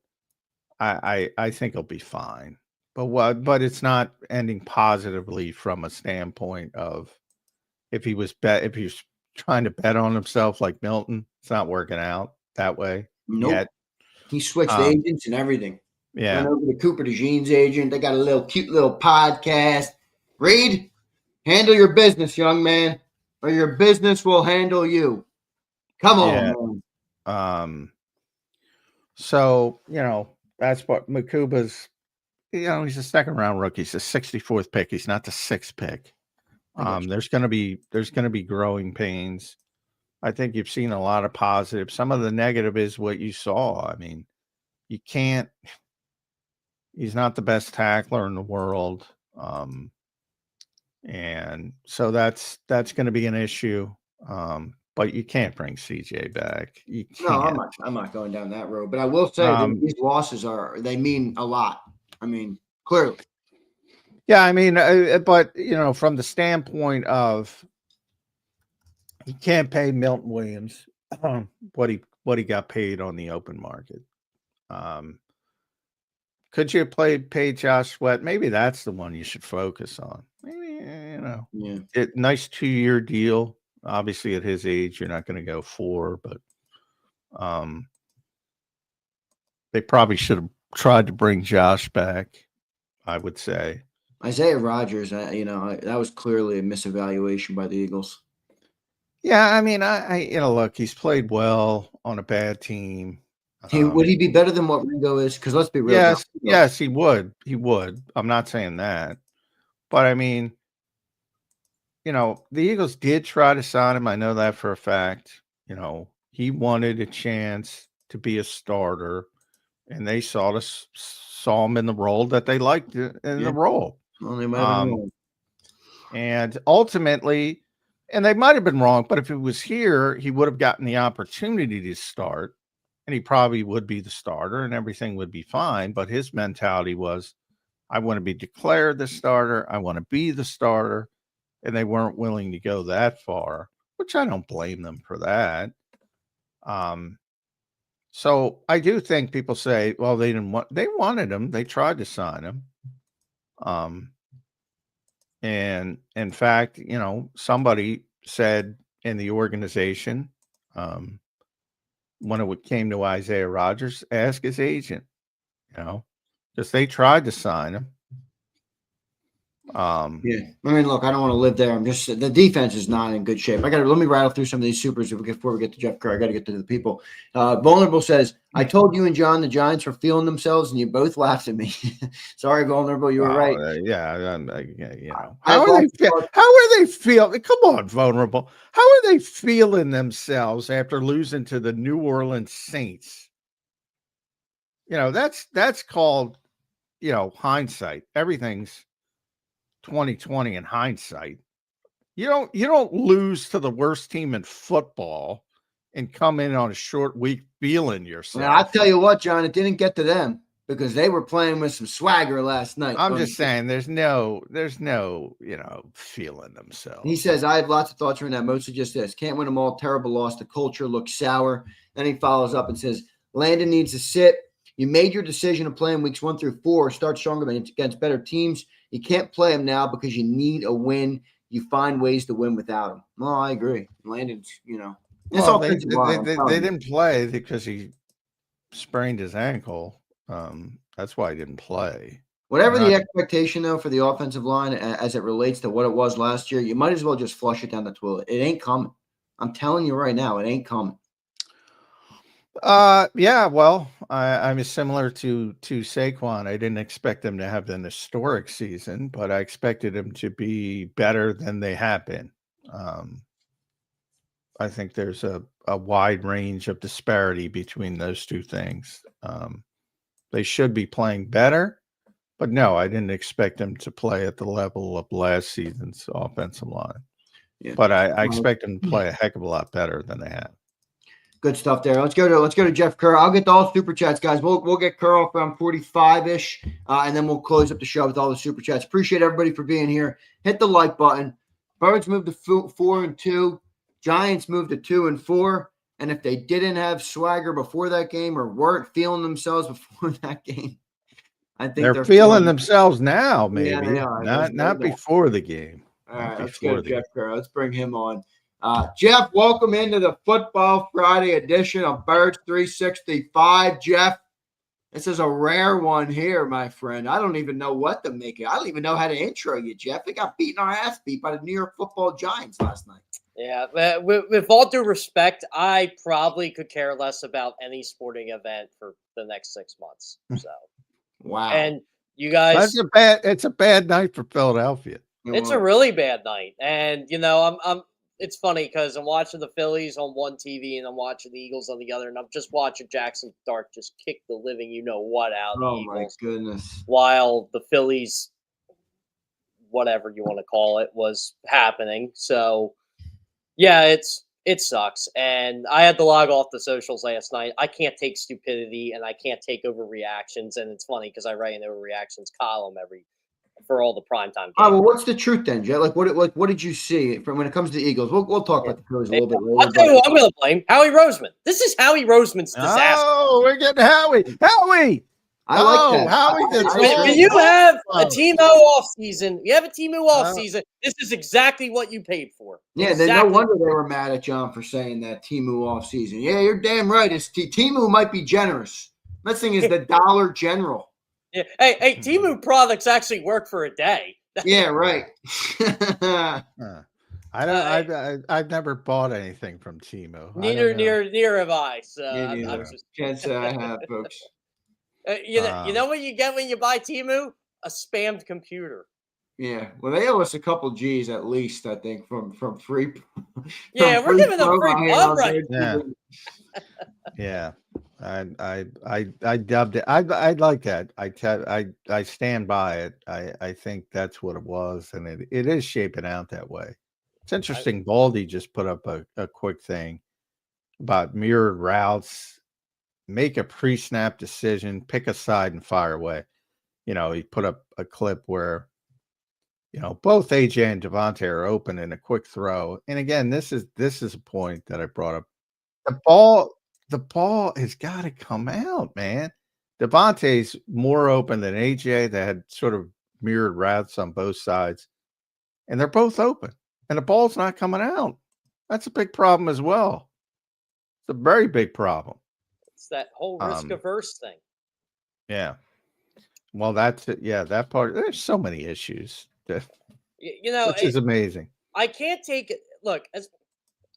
I think he'll be fine. But it's not ending positively from a standpoint of if he was trying to bet on himself like Milton, it's not working out that way yet. He switched agents and everything. Yeah. Went over to Cooper DeJean's agent. They got a cute little podcast. Reed, handle your business, young man, or your business will handle you. Come on, man. So, that's what Makuba's, he's a second round rookie. He's the 64th pick. He's not the 6th pick. There's going to be growing pains. I think you've seen a lot of positives. Some of the negative is what you saw. I mean, he's not the best tackler in the world. And so that's going to be an issue. But you can't bring CJ back. No, I'm not going down that road. But I will say that these losses they mean a lot. I mean, clearly. Yeah, I mean, but from the standpoint of you can't pay Milton Williams what he got paid on the open market. Could you pay Josh Sweat? Maybe that's the one you should focus on. Maybe nice 2-year deal. Obviously, at his age, you're not going to go 4, but they probably should have tried to bring Josh back, I would say. Isaiah Rodgers, that was clearly a misevaluation by the Eagles. Yeah, I mean, look, he's played well on a bad team. Would he be better than what Ringo is? Because let's be real. Yes, he would. He would. I'm not saying that, but I mean, the Eagles did try to sign him. I know that for a fact. He wanted a chance to be a starter, and they saw him in the role that they liked in the role. Well, they might have been wrong. And ultimately, and they might have been wrong, but if he was here, he would have gotten the opportunity to start, and he probably would be the starter, and everything would be fine. But his mentality was, I want to be declared the starter. I want to be the starter. And they weren't willing to go that far, which I don't blame them for that. So I do think people say, well, they wanted him. They tried to sign him. And in fact, somebody said in the organization, when it came to Isaiah Rodgers, ask his agent, because they tried to sign him. I mean, look, I don't want to live there. The defense is not in good shape. Let me rattle through some of these supers before we get to Jeff Kerr. I got to get to the people. Vulnerable says, I told you and John the Giants were feeling themselves, and you both laughed at me. Sorry, Vulnerable, you were right. How are they feeling? Come on, Vulnerable. How are they feeling themselves after losing to the New Orleans Saints? That's called, hindsight. Everything's 2020 in hindsight. You don't lose to the worst team in football and come in on a short week feeling yourself. Now, I'll tell you what, John, it didn't get to them because they were playing with some swagger last night. I'm just saying there's no, feeling themselves. He says, I have lots of thoughts around that. Mostly just this. Can't win them all. Terrible loss. The culture looks sour. Then he follows up and says, Landon needs to sit. You made your decision of playing weeks 1 through 4. Start stronger against better teams. You can't play him now because you need a win. You find ways to win without him. Well, I agree. Landon's, they didn't play because he sprained his ankle. That's why he didn't play. Whatever the expectation, though, for the offensive line as it relates to what it was last year, you might as well just flush it down the toilet. It ain't coming. I'm telling you right now, it ain't coming. Yeah, well, I'm similar to Saquon. I didn't expect them to have an historic season, but I expected them to be better than they have been. I think there's a wide range of disparity between those two things. They should be playing better, but no, I didn't expect them to play at the level of last season's offensive line. Yeah. But I expect them to play a heck of a lot better than they have. Good stuff there. Let's go to Jeff Kerr. I'll get to all super chats, guys. We'll get Kerr off around 45-ish, and then we'll close up the show with all the super chats. Appreciate everybody for being here. Hit the like button. Birds moved to 4-2. Giants moved to 2-4. And if they didn't have swagger before that game or weren't feeling themselves before that game, I think they're feeling themselves now. Maybe yeah, they are. Not before the game. All right, let's go to Jeff Kerr. Let's bring him on. Jeff, welcome into the Football Friday edition of Birds 365. Jeff, this is a rare one here, my friend. I don't even know what to make it. I don't even know how to intro you, Jeff. We got beaten our ass beat by the New York Football Giants last night. Yeah, with all due respect, I probably could care less about any sporting event for the next 6 months. So, wow. And you guys, it's a bad night for Philadelphia. It's a really bad night, and I'm. It's funny because I'm watching the Phillies on one TV and I'm watching the Eagles on the other, and I'm just watching Jackson Dart just kick the living you-know-what out of the Eagles. Oh, my goodness. While the Phillies, whatever you want to call it, was happening. So, yeah, it sucks. And I had to log off the socials last night. I can't take stupidity, and I can't take overreactions. And it's funny because I write an overreactions column for all the primetime games. Oh, well, what's the truth then, Jet? Like, what did you see from when it comes to the Eagles? We'll talk about the Phillies a little bit later. I'll tell you who I'm going to blame. Howie Roseman. This is Howie Roseman's disaster. Oh, we're getting Howie. I like that. Howie. When you have a Timo offseason, this is exactly what you paid for. Yeah, then no wonder they were mad at John for saying that Timo offseason. Yeah, you're damn right. Timo might be generous. That thing is the Dollar General. Yeah. Hey, Temu products actually work for a day. Yeah, right. I've never bought anything from Temu. Neither have I. So Can't say I have, folks. You know what you get when you buy Temu? A spammed computer. Yeah, well, they owe us a couple G's at least, I think, from free. Yeah, we're giving them free pub right. Yeah. I dubbed it. I like that. I stand by it. I think that's what it was, and it is shaping out that way. It's interesting. Baldy just put up a quick thing about mirrored routes. Make a pre-snap decision, pick a side, and fire away. He put up a clip where both AJ and Devontae are open in a quick throw. And again, this is a point that I brought up. The ball has got to come out, man. Devontae's more open than AJ. They had sort of mirrored routes on both sides, and they're both open, and the ball's not coming out. That's a big problem as well. It's a very big problem. It's that whole risk-averse thing. Yeah. Well, that's it. Yeah, that part. There's so many issues, which is amazing. I can't take it. Look,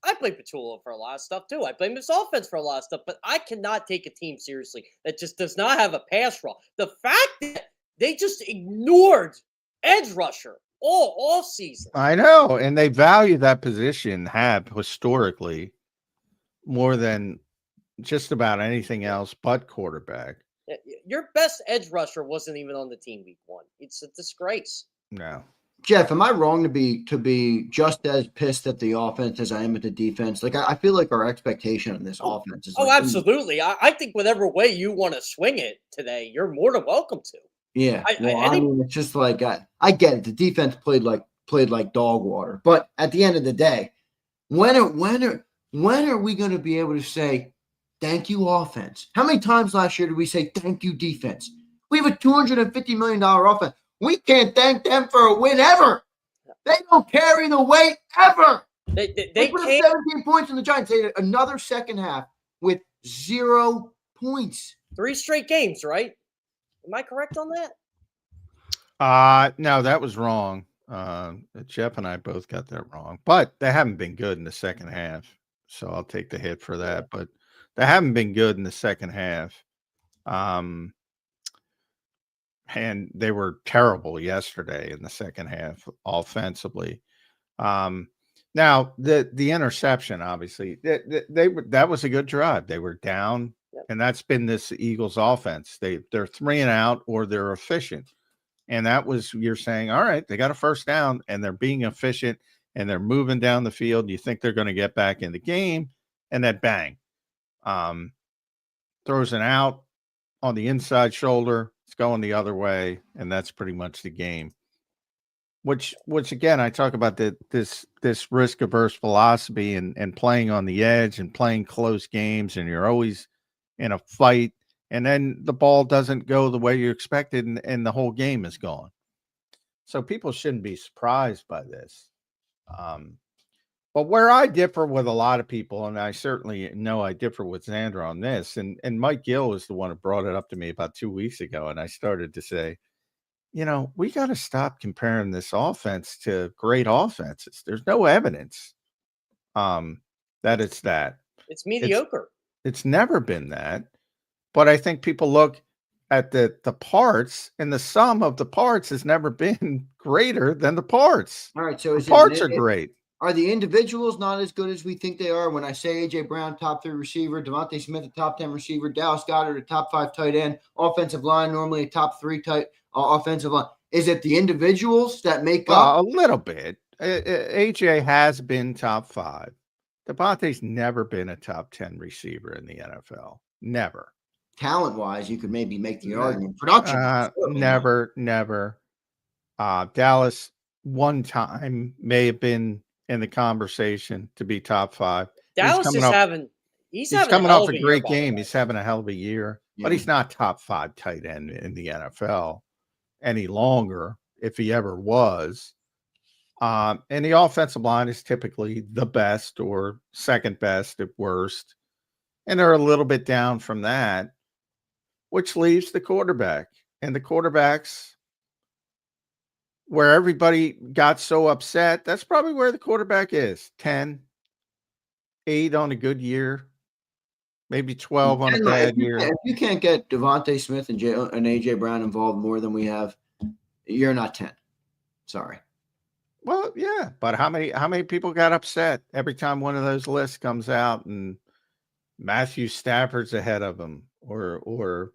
I blame Patulo for a lot of stuff, too. I blame this offense for a lot of stuff, but I cannot take a team seriously that just does not have a pass rush. The fact that they just ignored edge rusher all season. I know, and they value that position, have historically, more than just about anything else but quarterback. Your best edge rusher wasn't even on the team week 1. It's a disgrace. No. Jeff, am I wrong to be just as pissed at the offense as I am at the defense? Like, I feel like our expectation on this offense is. Absolutely. I think whatever way you want to swing it today, you're more than welcome to. Yeah. I mean, it's just like I get it. The defense played like dog water, but at the end of the day, when are we going to be able to say thank you, offense? How many times last year did we say thank you, defense? We have a $250 million offense. We can't thank them for a win ever. They don't carry the weight ever. They put up 17 points in the Giants. They had another second half with 0 points. 3 straight games, right? Am I correct on that? No, that was wrong. Jeff and I both got that wrong. But they haven't been good in the second half. So I'll take the hit for that. But they haven't been good in the second half. And they were terrible yesterday in the second half offensively. Now the interception, obviously, that was a good drive. They were down, and that's been this Eagles offense. They're 3 and out, or they're efficient, and that was, you're saying, all right, they got a first down, and they're being efficient, and they're moving down the field. You think they're going to get back in the game, and then bang, throws an out on the inside shoulder. It's going the other way, and that's pretty much the game. Which again, I talk about this risk averse philosophy and playing on the edge and playing close games, and you're always in a fight, and then the ball doesn't go the way you expected, and the whole game is gone. So people shouldn't be surprised by this. But where I differ with a lot of people, and I certainly know I differ with Zander on this, and Mike Gill is the one who brought it up to me about 2 weeks ago, and I started to say, we got to stop comparing this offense to great offenses. There's no evidence that it's that. It's mediocre. It's never been that. But I think people look at the parts, and the sum of the parts has never been greater than the parts. All right, so the parts are great. Are the individuals not as good as we think they are? When I say A.J. Brown, top 3 receiver, Devontae Smith, a top 10 receiver, Dallas Goedert, a top 5 tight end, offensive line, normally a top 3 offensive line. Is it the individuals that make up? A little bit. A.J. has been top 5. Devontae's never been a top 10 receiver in the NFL. Never. Talent-wise, you could maybe make the argument. Production. Never. Dallas one time may have been in the conversation to be top 5. Dallas is he's coming off a great game. He's having a hell of a year, but he's not top 5 tight end in the NFL any longer, if he ever was. And the offensive line is typically the best or second best at worst. And they're a little bit down from that, which leaves the quarterback. And the quarterbacks, where everybody got so upset, that's probably where the quarterback is. 10, 8 on a good year, maybe 12 on a bad year. If you can't get Devontae Smith and A.J. Brown involved more than we have, you're not 10. Sorry. Well, yeah, but how many people got upset every time one of those lists comes out and Matthew Stafford's ahead of them, or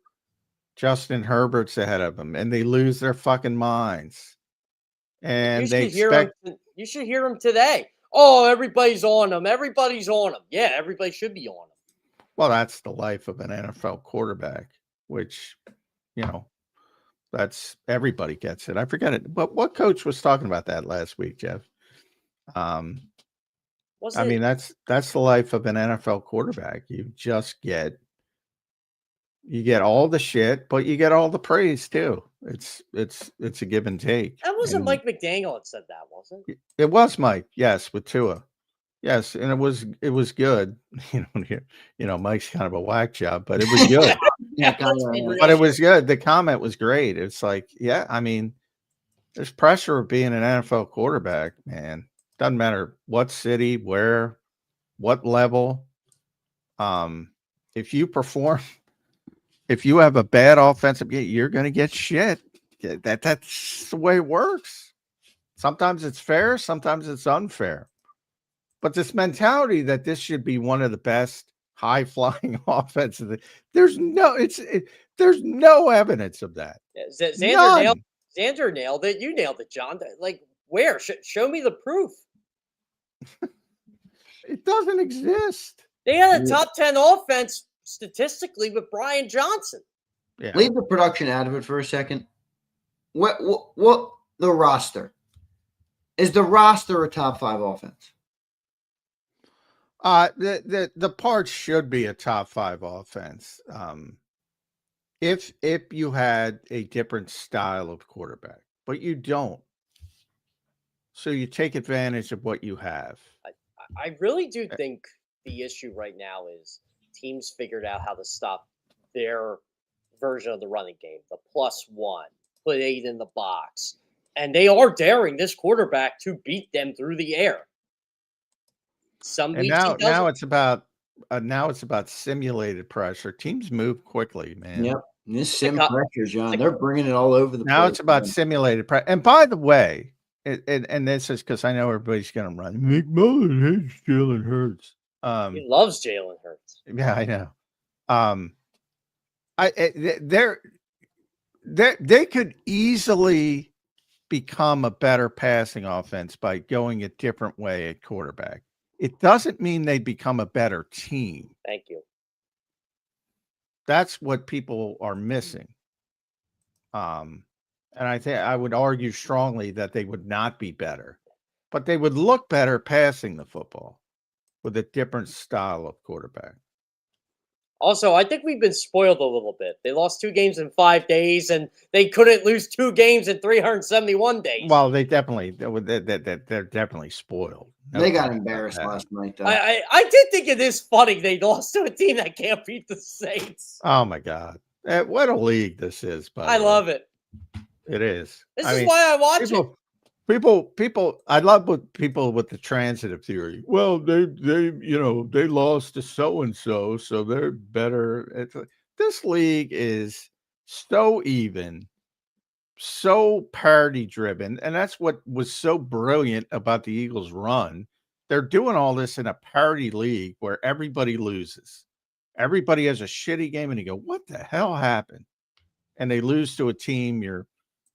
Justin Herbert's ahead of them, and they lose their fucking minds? And you should hear him today. Oh, everybody's on him. Everybody's on him. Yeah, everybody should be on him. Well, that's the life of an NFL quarterback, which, that's everybody gets it. I forget it. But what coach was talking about that last week, Jeff? That's the life of an NFL quarterback. You just get all the shit, but you get all the praise too. It's a give and take. That wasn't Mike McDaniel that said that, wasn't it? It was Mike, yes, with Tua. Yes, and it was good. Mike's kind of a whack job, but it was good. But it was good. The comment was great. It's like, there's pressure of being an NFL quarterback, man. Doesn't matter what city, where, what level. If you perform, if you have a bad offensive game, you're going to get shit. That's the way it works. Sometimes it's fair, sometimes it's unfair. But this mentality that this should be one of the best high-flying offenses, there's no evidence of that. Yeah, Zander nailed it. You nailed it, John. Like, where? Show me the proof. It doesn't exist. They had a top 10 offense statistically with Brian Johnson. Yeah. Leave the production out of it for a second. What the roster? Is the roster a top 5 offense? The parts should be a top 5 offense. If you had a different style of quarterback, but you don't. So you take advantage of what you have. I really do think the issue right now is teams figured out how to stop their version of the running game, the +1, put 8 in the box. And they are daring this quarterback to beat them through the air. Now it's about now it's about simulated pressure. Teams move quickly, man. Yep. This sim pressure, John, they're bringing it all over the place. Now it's about simulated pressure. And by the way, and this is because I know everybody's going to run. McMullen hates Jalen Hurts. He loves Jalen Hurts. Yeah, I know. They could easily become a better passing offense by going a different way at quarterback. It doesn't mean they become a better team. Thank you. That's what people are missing. And I think I would argue strongly that they would not be better, but they would look better passing the football with a different style of quarterback. Also, I think we've been spoiled a little bit. They lost 2 games in 5 days, and they couldn't lose 2 games in 371 days. Well, they're definitely spoiled. No they got doubt about embarrassed that. last night, though. I did think it is funny they lost to a team that can't beat the Saints. Oh my God. What a league this is, by I the way. love it. It is. This is why I watch it. People, I love what people with the transitive theory. Well, they lost to so-and-so, so they're better. This league is so even, so parity driven. And that's what was so brilliant about the Eagles run. They're doing all this in a parity league where everybody loses. Everybody has a shitty game and you go, what the hell happened? And they lose to a team you're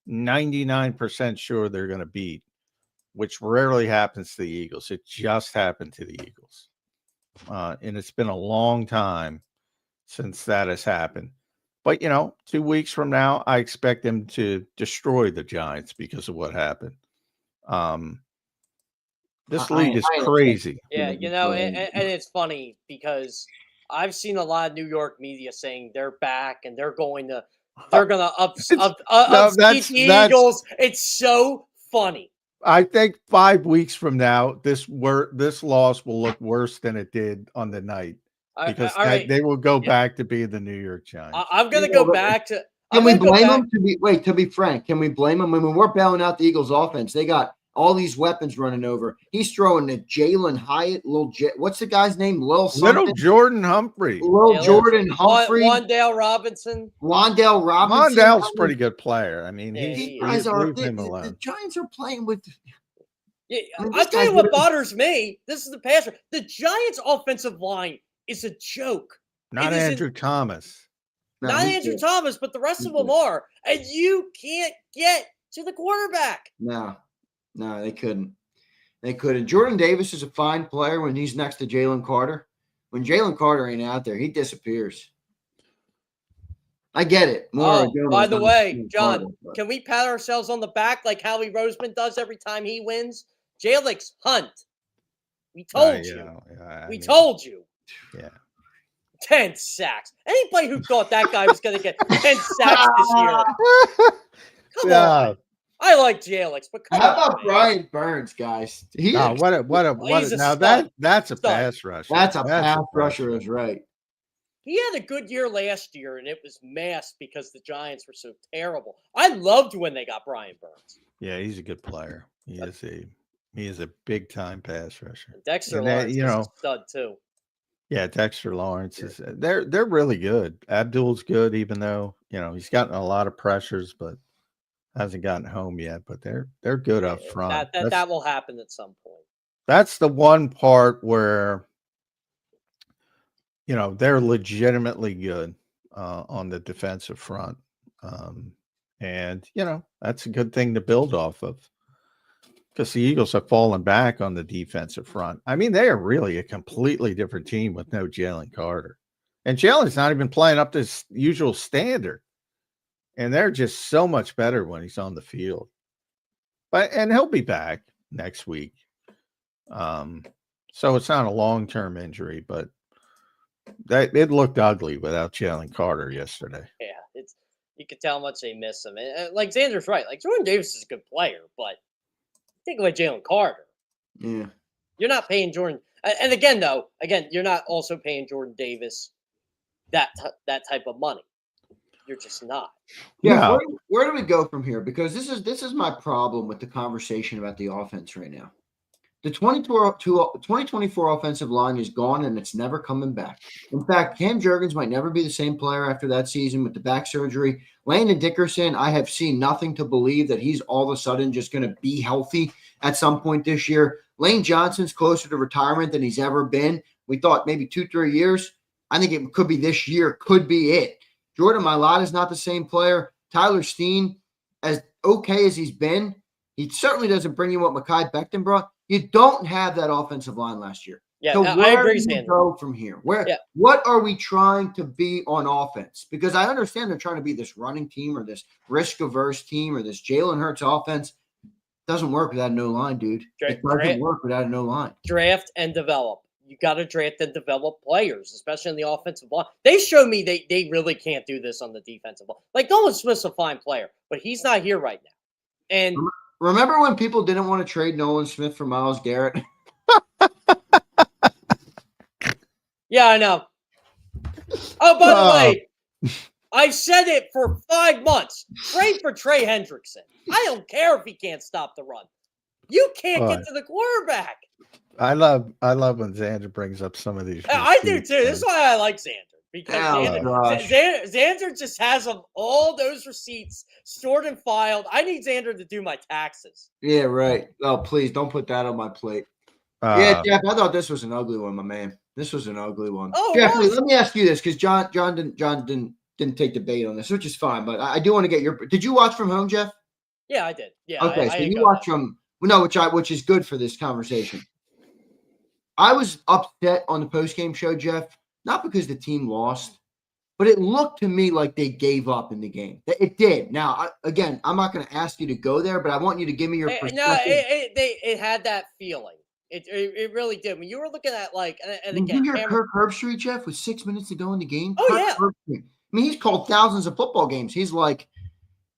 99% sure they're going to beat, which rarely happens to the Eagles. It just happened to the Eagles. And it's been a long time since that has happened. But, 2 weeks from now, I expect them to destroy the Giants because of what happened. This league is crazy. Yeah, and it's funny because I've seen a lot of New York media saying they're back and they're going to upseat the Eagles. It's so funny. I think 5 weeks from now, this loss will look worse than it did on the night because they will go back to being the New York Giants. I'm going to go back to. Can we blame them? To be frank, can we blame them? I mean, we're bailing out the Eagles' offense. They got all these weapons running over. He's throwing to Jalen Hyatt, what's the guy's name? Little Jordan Humphrey. Jordan Humphrey. Wandale Robinson. Wandale's a pretty good player. I mean, the Giants are playing with. Yeah, I'll tell you what bothers me. This is the passer. The Giants' offensive line is a joke. Not Andrew Thomas. Not Andrew Thomas, but the rest of them are. And you can't get to the quarterback. No, they couldn't. Jordan Davis is a fine player when he's next to Jalen Carter. When Jalen Carter ain't out there, he disappears. I get it. By the way, John, can we pat ourselves on the back like Howie Roseman does every time he wins? Jalen's Hunt. We told you. We told you. Yeah. 10 sacks. Anybody who thought that guy was going to get 10 sacks this year. Come on. I like Jalen, but come on. How about Brian Burns, guys? That's a pass rusher. That's a pass rusher, is right. He had a good year last year, and it was masked because the Giants were so terrible. I loved when they got Brian Burns. Yeah, he's a good player. He is a big time pass rusher. And Dexter Lawrence is a stud too. Yeah, Dexter Lawrence is. They're really good. Abdul's good, even though he's gotten a lot of pressures, but hasn't gotten home yet. But they're good up front. That will happen at some point. That's the one part where they're legitimately good on the defensive front, and that's a good thing to build off of. Because the Eagles have fallen back on the defensive front. I mean, they are really a completely different team with no Jalen Carter. And Jalen's not even playing up to his usual standard. And they're just so much better when he's on the field. And he'll be back next week. So it's not a long-term injury, but it looked ugly without Jalen Carter yesterday. Yeah, you could tell how much they miss him. And like Xander's right. Like Jordan Davis is a good player, but think about Jalen Carter. Yeah. You're not paying Jordan. And again, you're not also paying Jordan Davis that type of money. You're just not. Yeah. Where do we go from here? Because this is my problem with the conversation about the offense right now. The 2024 offensive line is gone, and it's never coming back. In fact, Cam Jurgens might never be the same player after that season with the back surgery. Landon Dickerson, I have seen nothing to believe that he's all of a sudden just going to be healthy at some point this year. Lane Johnson's closer to retirement than he's ever been. We thought maybe 2-3 years. I think it could be this year, could be it. Jordan Mailata is not the same player. Tyler Steen, as okay as he's been, he certainly doesn't bring you what Mekhi Becton brought. You don't have that offensive line last year. Yeah, so I agree, do you Zander. go from here? What are we trying to be on offense? Because I understand they're trying to be this running team or this risk-averse team or this Jalen Hurts offense. Doesn't work without a no line, dude. It doesn't work without a no line. Draft and develop. You got to draft and develop players, especially in the offensive line. They show me they really can't do this on the defensive line. Like, Nolan Smith's a fine player, but he's not here right now. And remember when people didn't want to trade Nolan Smith for Myles Garrett? Yeah, I know. Oh, by the way, I said it for 5 months. Trade for Trey Hendrickson. I don't care if he can't stop the run. You can't get to the quarterback. I love when Zander brings up some of these. I do too. This is why I like Zander. Because Zander just has all those receipts stored and filed. I need Zander to do my taxes. Yeah, right. Oh, please don't put that on my plate. Yeah, Jeff, I thought this was an ugly one, my man. This was an ugly one. Oh, Jeff, let me ask you this, because John didn't take the bait on this, which is fine. But I do want to get your. Did you watch from home, Jeff? Yeah, I did. Yeah. Okay, so you watched from which is good for this conversation. I was upset on the postgame show, Jeff, not because the team lost, but it looked to me like they gave up in the game. It did. Now, I'm not going to ask you to go there, but I want you to give me your perspective. No, it had that feeling. It really did. When you were looking at and again, you hear Kirk Herbstreit, Jeff, with 6 minutes to go in the game. Oh, yeah. Herbstreit. I mean, he's called thousands of football games. He's like,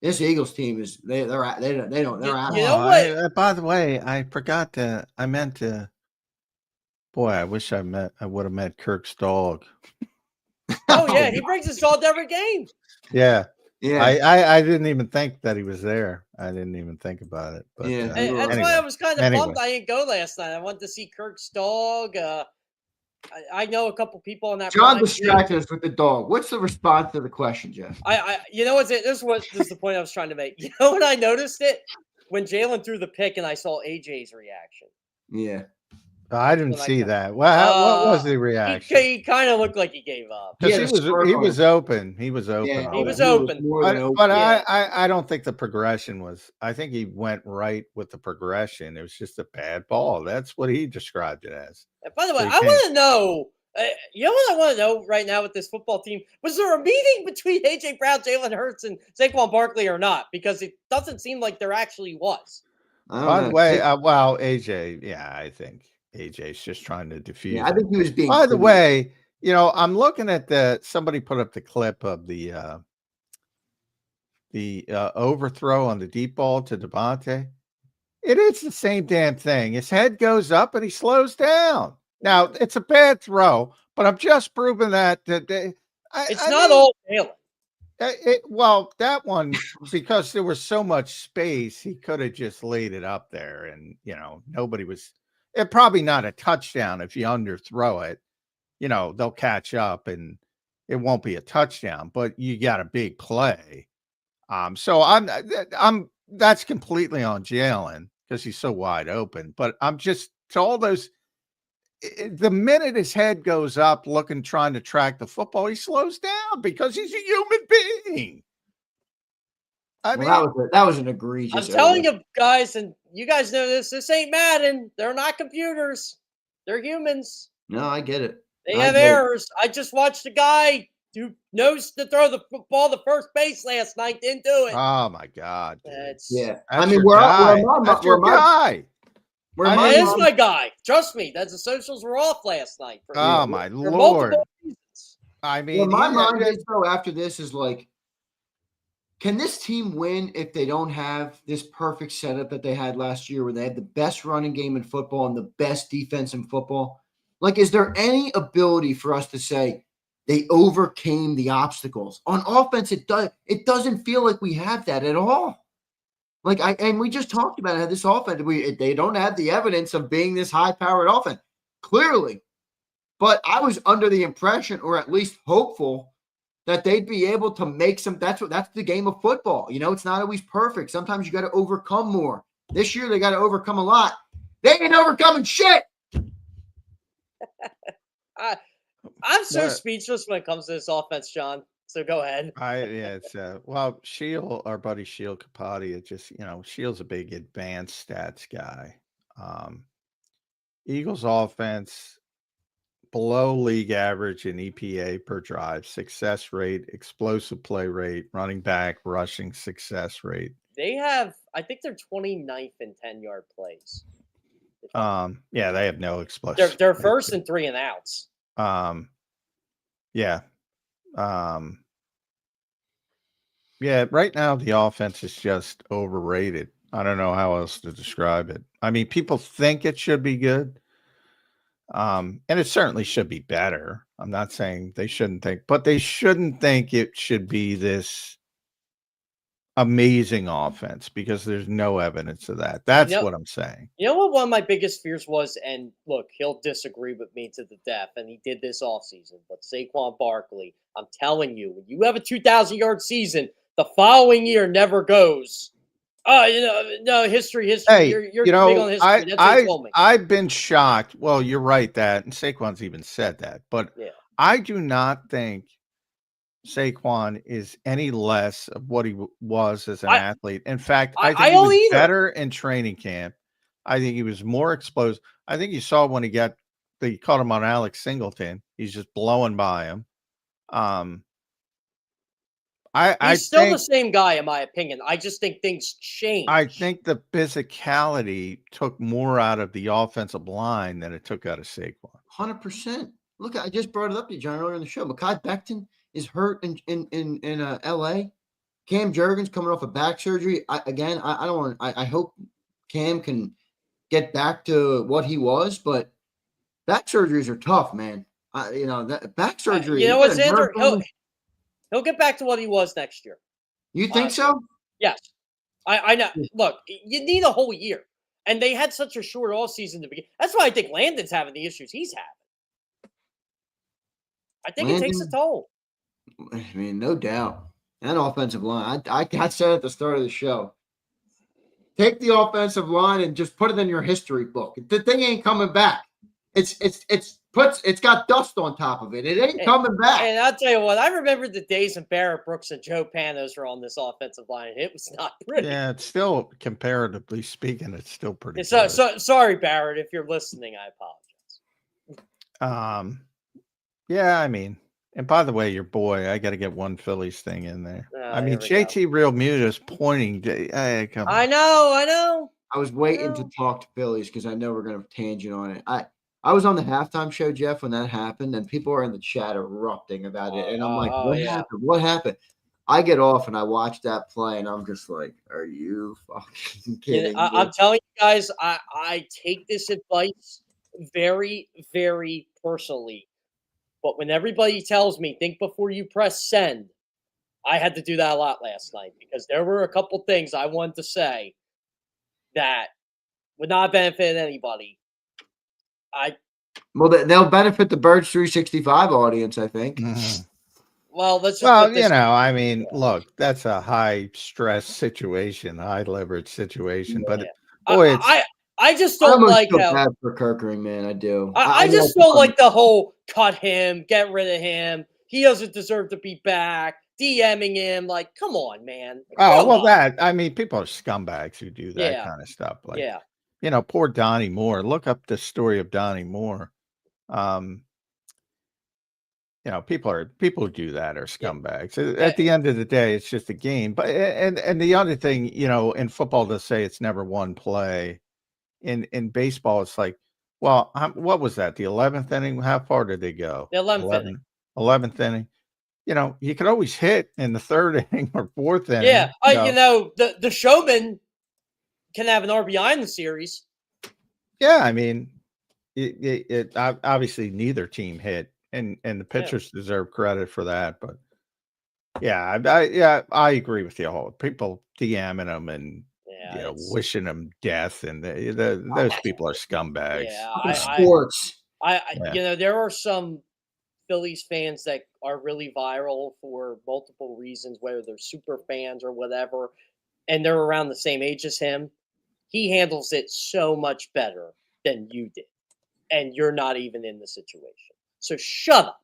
this Eagles team is they're out. You know what? By the way, I forgot to. I meant to. Boy, I wish I would have met Kirk's dog. Oh yeah, he brings his dog to every game. Yeah. Yeah. I didn't even think that he was there. I didn't even think about it. But That's why I was kind of bummed I didn't go last night. I wanted to see Kirk's dog. I know a couple people on that. John distracted us with the dog. What's the response to the question, Jeff? You know what's it? This is the point I was trying to make. You know when I noticed it? When Jalen threw the pick and I saw AJ's reaction. Yeah. I didn't see that. Well, what was the reaction? He kind of looked like he gave up. He was open. He was open. Yeah, he was open. But I don't think the progression was. I think he went right with the progression. It was just a bad ball. That's what he described it as. And by the way, I want to know. You know what I want to know right now with this football team? Was there a meeting between AJ Brown, Jaylen Hurts, and Saquon Barkley or not? Because it doesn't seem like there actually was. By the way, AJ, yeah, I think AJ's just trying to defuse. Yeah, I think he was being. By the way, I'm looking at somebody put up the clip of the overthrow on the deep ball to Devontae. It is the same damn thing. His head goes up and he slows down. Now it's a bad throw, but I'm just proving that it's not all Jalen. Well, that one, because there was so much space, he could have just laid it up there, and nobody was. It's probably not a touchdown if you underthrow it. They'll catch up and it won't be a touchdown, but you got a big play. So that's completely on Jalen because he's so wide open. But I'm just to all those. The minute his head goes up, trying to track the football, he slows down because he's a human being. I mean, that was an egregious. I'm telling you guys, and you guys know this. This ain't Madden. They're not computers. They're humans. No, I get it. They have errors. I just watched a guy who knows to throw the ball to first base last night. Didn't do it. Oh my God! That's your guy. That is my guy. Trust me. The socials were off last night. My Lord! I mean, my mind is though after this is like. Can this team win if they don't have this perfect setup that they had last year where they had the best running game in football and the best defense in football? Like, is there any ability for us to say they overcame the obstacles? On offense, it doesn't feel like we have that at all. And we just talked about it. This offense, they don't have the evidence of being this high-powered offense, clearly. But I was under the impression, or at least hopeful, that they'd be able to make some. That's the game of football. It's not always perfect. Sometimes you got to overcome more. This year they got to overcome a lot. They ain't overcoming shit. I'm so speechless when it comes to this offense, John. So go ahead. It's Shield, our buddy Shield Capati. It just Shield's a big advanced stats guy. Eagles offense below league average in EPA per drive, success rate, explosive play rate, running back rushing success rate. They have, I think they're 29th in 10-yard plays. Yeah, they have no explosive. They're first in 3 and outs. Yeah. Yeah, right now the offense is just overrated. I don't know how else to describe it. I mean, people think it should be good. And it certainly should be better. I'm not saying they shouldn't think, but they shouldn't think it should be this amazing offense because there's no evidence of that. That's what I'm saying. You know what one of my biggest fears was, and look, he'll disagree with me to the death, and he did this offseason, but Saquon Barkley, I'm telling you, when you have a 2,000-yard season, the following year never goes. No, history. Hey, you're big on history. That's what he told me. I've been shocked. Well, you're right that, and Saquon's even said that, but I do not think Saquon is any less of what he was as an athlete. In fact, I think he was better in training camp. I think he was more explosive. I think you saw when he caught him on Alex Singleton. He's just blowing by him. He's still the same guy, in my opinion. I just think things change. I think the physicality took more out of the offensive line than it took out of Saquon. 100%. Look, I just brought it up to you, John, earlier in the show. Mekhi Becton is hurt in L.A. Cam Jurgens coming off of back surgery. I hope Cam can get back to what he was, but back surgeries are tough, man. That back surgery. You know what, Zander? He'll get back to what he was next year. You think so? Yes. I know. Look, you need a whole year. And they had such a short offseason to begin. That's why I think Landon's having the issues he's having. I think it takes a toll. I mean, no doubt. And offensive line. I said at the start of the show, take the offensive line and just put it in your history book. The thing ain't coming back. It's got dust on top of it. It ain't coming back. And I'll tell you what, I remember the days when Barrett Brooks and Joe Panos were on this offensive line. It was not pretty. Yeah, it's still, comparatively speaking, it's still pretty good. So sorry, Barrett, if you're listening, I apologize. Yeah, I mean, and by the way, your boy, I got to get one Phillies thing in there. I mean, JT Real Muta is pointing. Come on. I know. I was waiting to talk to Phillies because I know we're going to tangent on it. I was on the halftime show, Jeff, when that happened, and people are in the chat erupting about it. And I'm like, what happened? What happened? I get off and I watch that play, and I'm just like, are you fucking kidding me? I'm telling you guys, I take this advice very, very personally. But when everybody tells me, think before you press send, I had to do that a lot last night because there were a couple things I wanted to say that would not benefit anybody. Well, they'll benefit the Birds 365 audience, I think. Mm-hmm. Well, let's just I mean, look, that's a high stress situation, high leverage situation. But boy, I just don't like how bad for Kirkering, man. I do. I just don't like the whole cut him, get rid of him. He doesn't deserve to be back. DMing him, like, come on, man. People are scumbags who do that kind of stuff. Like, poor Donnie Moore. Look up the story of Donnie Moore. People who do that are scumbags. At the end of the day, it's just a game. But and the other thing, in football, to say it's never one play. In baseball, it's like, well, what was that? The 11th inning? How far did they go? The 11th inning. 11th inning. You could always hit in the 3rd inning or 4th inning. Yeah, the showman can have an RBI in the series. Yeah, I mean, it obviously neither team hit, and the pitchers deserve credit for that. But I agree with you all. People DMing them and wishing him death, and those people are scumbags. Yeah, Sports. There are some Phillies fans that are really viral for multiple reasons, whether they're super fans or whatever, and they're around the same age as him. He handles it so much better than you did, and you're not even in the situation. So shut up.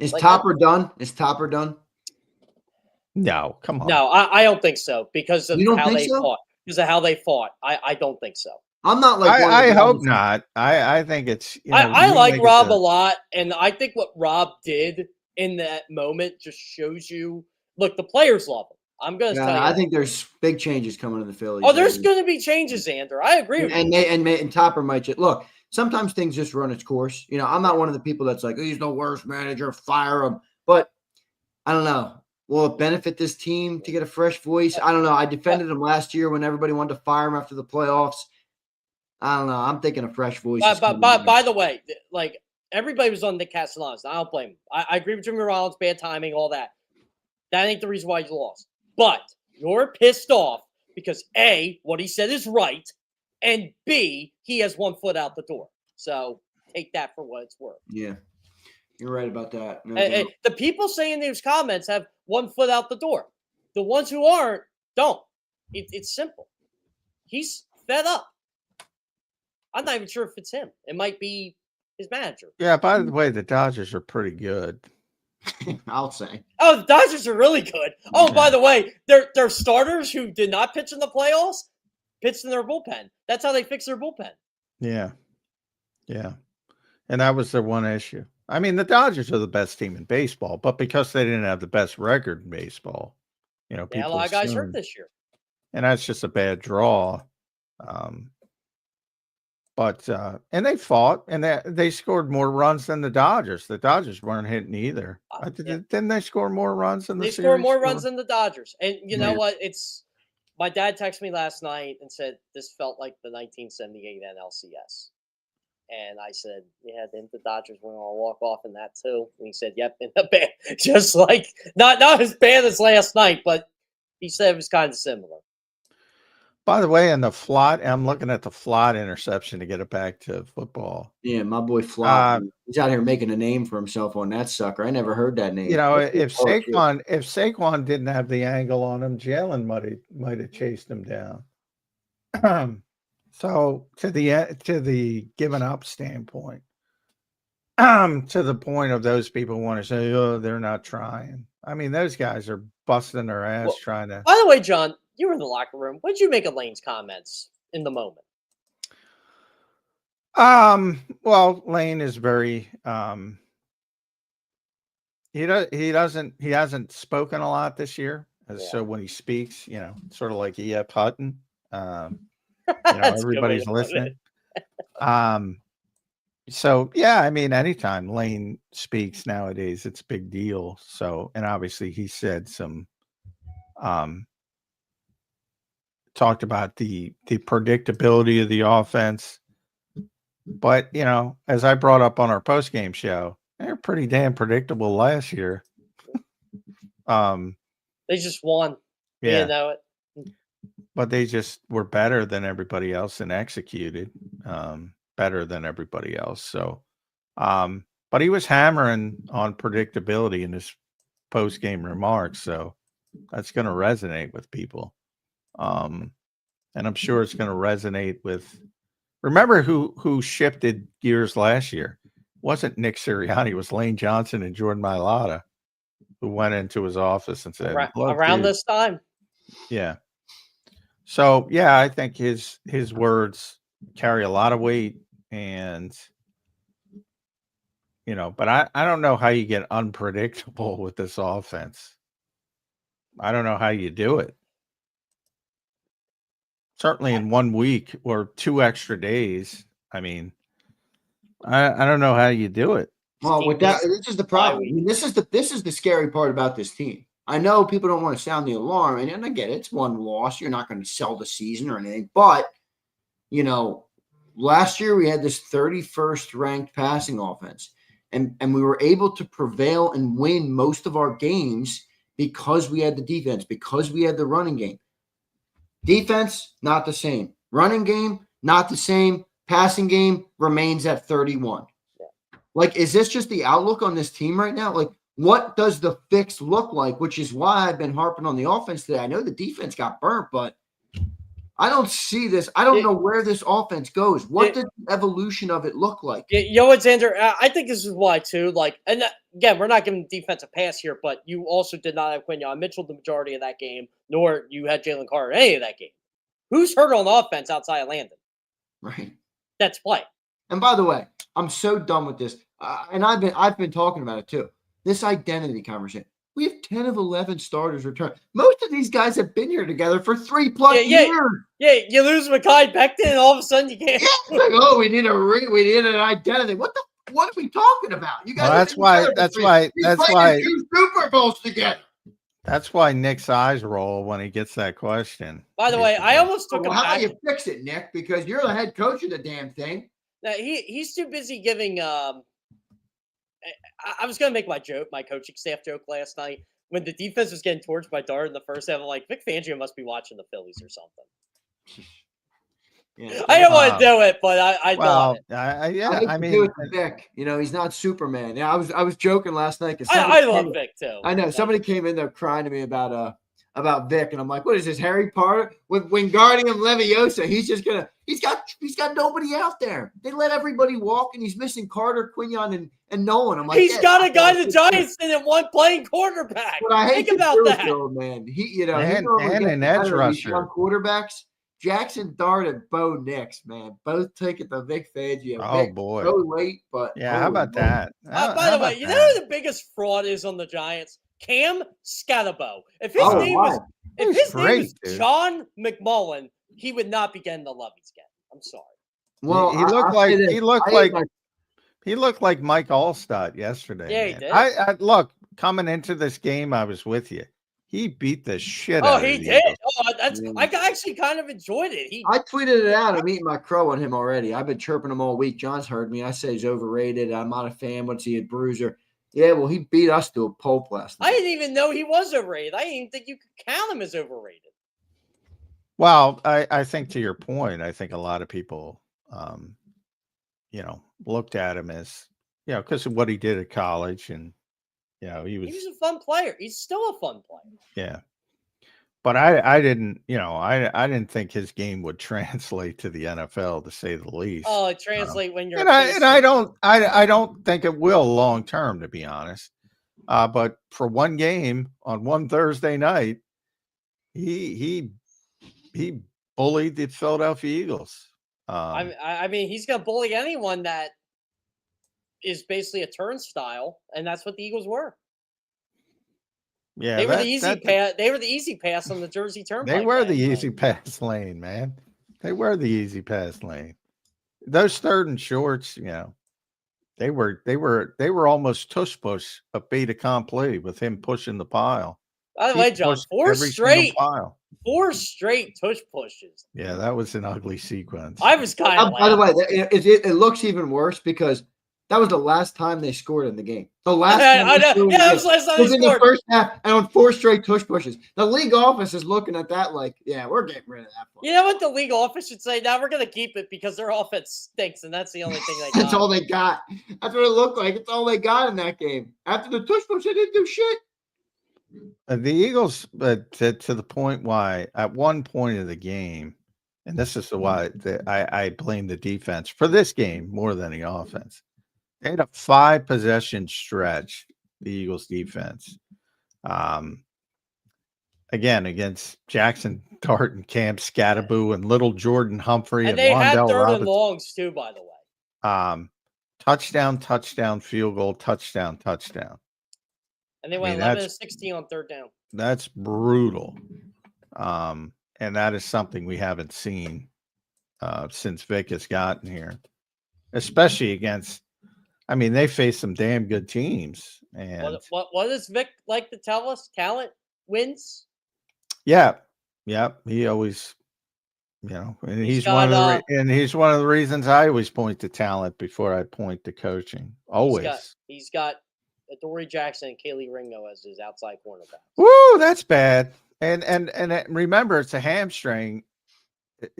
Is Topper done? Is Topper done? No, come on. No, I don't think so because of how they fought. Because of how they fought, I don't think so. I'm not like. I hope not. I think it's. I like Rob a lot, and I think what Rob did in that moment just shows you. Look, the players love him. I'm going to tell you. I think there's big changes coming to the Phillies. Oh, there's going to be changes, Zander. I agree with you. And Topper might just look. Sometimes things just run its course. I'm not one of the people that's like, he's the worst manager, fire him. But I don't know. Will it benefit this team to get a fresh voice? I don't know. I defended him last year when everybody wanted to fire him after the playoffs. I don't know. I'm thinking a fresh voice. By the way, like everybody was on Nick Castellanos. I don't blame him. I agree with Jimmy Rollins, bad timing, all that. That ain't the reason why you lost. But you're pissed off because A, what he said is right, and B, he has 1 foot out the door. So take that for what it's worth. Yeah, you're right about that. No the people saying these comments have 1 foot out the door. The ones who aren't, don't. It's simple. He's fed up. I'm not even sure if it's him. It might be his manager. Yeah, by the way, the Dodgers are pretty good. I'll say. Oh, the Dodgers are really good. Oh, by the way, their starters who did not pitch in the playoffs pitched in their bullpen. That's how they fix their bullpen. Yeah. Yeah. And that was their one issue. I mean, the Dodgers are the best team in baseball, but because they didn't have the best record in baseball, people a lot of guys hurt this year. And that's just a bad draw. But and they fought, and they scored more runs than the Dodgers. The Dodgers weren't hitting either. Didn't they score more runs than the series? They scored more runs than the Dodgers. And you know what? My dad texted me last night and said this felt like the 1978 NLCS. And I said, yeah, didn't the Dodgers win on a walk-off in that too? And he said, yep, in the bad. Just like, not as bad as last night, but he said it was kind of similar. By the way, in the Flott, I'm looking at the Flott interception to get it back to football. Yeah, my boy Flott. He's out here making a name for himself on that sucker. I never heard that name. If Saquon didn't have the angle on him, Jalen might have chased him down. So to the given up standpoint, to the point of those people want to say, oh, they're not trying. I mean, those guys are busting their ass trying to. By the way, John, you were in the locker room. What did you make of Lane's comments in the moment? Well, Lane is very he hasn't spoken a lot this year. So when he speaks, sort of like E.F. Hutton, everybody's listening. So yeah, I mean, anytime Lane speaks nowadays, it's a big deal. So, and obviously he said some talked about the predictability of the offense. But, as I brought up on our post-game show, they're pretty damn predictable last year. They just won. Yeah. You know it. But they just were better than everybody else and executed better than everybody else. So, but he was hammering on predictability in his post-game remarks. So that's going to resonate with people. And I'm sure it's going to resonate with. Remember who shifted gears last year? It wasn't Nick Sirianni. It was Lane Johnson and Jordan Mailata who went into his office and said, around this time. Yeah. So yeah, I think his words carry a lot of weight, and but I don't know how you get unpredictable with this offense. I don't know how you do it. Certainly in 1 week or 2 extra days. I mean, I don't know how you do it. Well, with that, this is the problem. I mean, this is the scary part about this team. I know people don't want to sound the alarm, and I get it. It's one loss. You're not going to sell the season or anything. But, last year we had this 31st ranked passing offense, and we were able to prevail and win most of our games because we had the defense, because we had the running game. Defense, not the same. Running game, not the same. Passing game remains at 31. Like, is this just the outlook on this team right now? Like, what does the fix look like? Which is why I've been harping on the offense today. I know the defense got burnt, but I don't see this. I don't know where this offense goes. What does the evolution of it look like? You know what, Zander? I think this is why, too. Like, and again, we're not giving the defense a pass here, but you also did not have Quinyon Mitchell the majority of that game, nor you had Jalen Carter in any of that game. Who's hurt on offense outside of Landon? Right. That's play. And by the way, I'm so done with this. And I've been talking about it too. This identity conversation. We have 10 of 11 starters return. Most of these guys have been here together for 3+ years. Yeah, you lose Mekhi Becton, and all of a sudden you can't. Yeah, like, oh, we need an identity. What are we talking about? You guys. Well, that's why 2 Super Bowls together. That's why Nick's eyes roll when he gets that question. By the way, I almost took him how back. do you fix it, Nick? Because you're the head coach of the damn thing. Now, he's too busy giving. I was going to make my coaching staff joke last night when the defense was getting torched by Dart in the first half. I'm like, Vic Fangio must be watching the Phillies or something. Yeah. I don't want to do it, but I love it. I mean, Vic, he's not Superman. Yeah, I was joking last night. I love Vic too. I know somebody came in there crying to me about Vic, and I'm like, what is this, Harry Potter with Wingardium Leviosa? He's got nobody out there. They let everybody walk, and he's missing Carter, Quinyon, and Nolan. I'm like, he's got a guy the Giants didn't want playing quarterback. But I hate Think about that, man. And an edge rusher quarterbacks. Jackson Dart and Bo Nix, man, both taking the Vic Fangio. Oh boy, so late, but how about that? By the way, you know who the biggest fraud is on the Giants? Cam Scatabo. If his name was John McMullen, he would not be getting the love he's getting. I'm sorry. Well, he looked like Mike Allstott yesterday. Yeah, man. he did. I look, coming into this game, I was with you. He beat the shit out of he did. I actually kind of enjoyed it. I tweeted it out. I'm eating my crow on him already. I've been chirping him all week. John's heard me. I say he's overrated. I'm not a fan. What's he, a bruiser? Yeah, well, he beat us to a pulp last night. I didn't even know he was overrated. I didn't even think you could count him as overrated. Well, I think to your point, I think a lot of people, looked at him as, because of what he did at college, and he was a fun player. He's still a fun player. Yeah, but I didn't, I didn't think his game would translate to the NFL, to say the least. Oh, it translate when you're. I don't think it will long term, to be honest. But for one game on one Thursday night, he bullied the Philadelphia Eagles. I mean, he's gonna bully anyone that is basically a turnstile, and that's what the Eagles were. Yeah, they were the easy pass. They were the easy pass on the Jersey Turnpike. They were the easy pass lane, man. They were the easy pass lane. Those third and shorts, they were almost tush push, a fait accompli with him pushing the pile. By the way, John, four straight tush pushes. Yeah, that was an ugly sequence. I was kind of. By the way, it looks even worse because that was the last time they scored in the game. The last time I know. Yeah, that was the last time they scored. In the first half, and on 4 straight tush pushes. The league office is looking at that like, yeah, we're getting rid of that one. You know what the league office should say? Now we're going to keep it because their offense stinks, and that's the only thing they got. That's all they got. That's what it looked like. It's all they got in that game. After the tush push, they didn't do shit. The Eagles, to the point why at one point of the game, and this is why I blame the defense for this game more than the offense. They had a 5-possession stretch, the Eagles defense. Again, against Jackson Dart and Cam Scatabo and little Jordan Humphrey. And they had third and longs too, by the way. Touchdown, field goal, touchdown. And they went 11-16 on third down. That's brutal. And that is something we haven't seen since Vic has gotten here, especially against, they face some damn good teams. And what does Vic like to tell us? Talent wins? Yeah. He always, and he's one of the reasons I always point to talent before I point to coaching. Always. He's got Adoree Jackson and Kaylee Ringo as his outside cornerback. Woo, that's bad. And remember, it's a hamstring.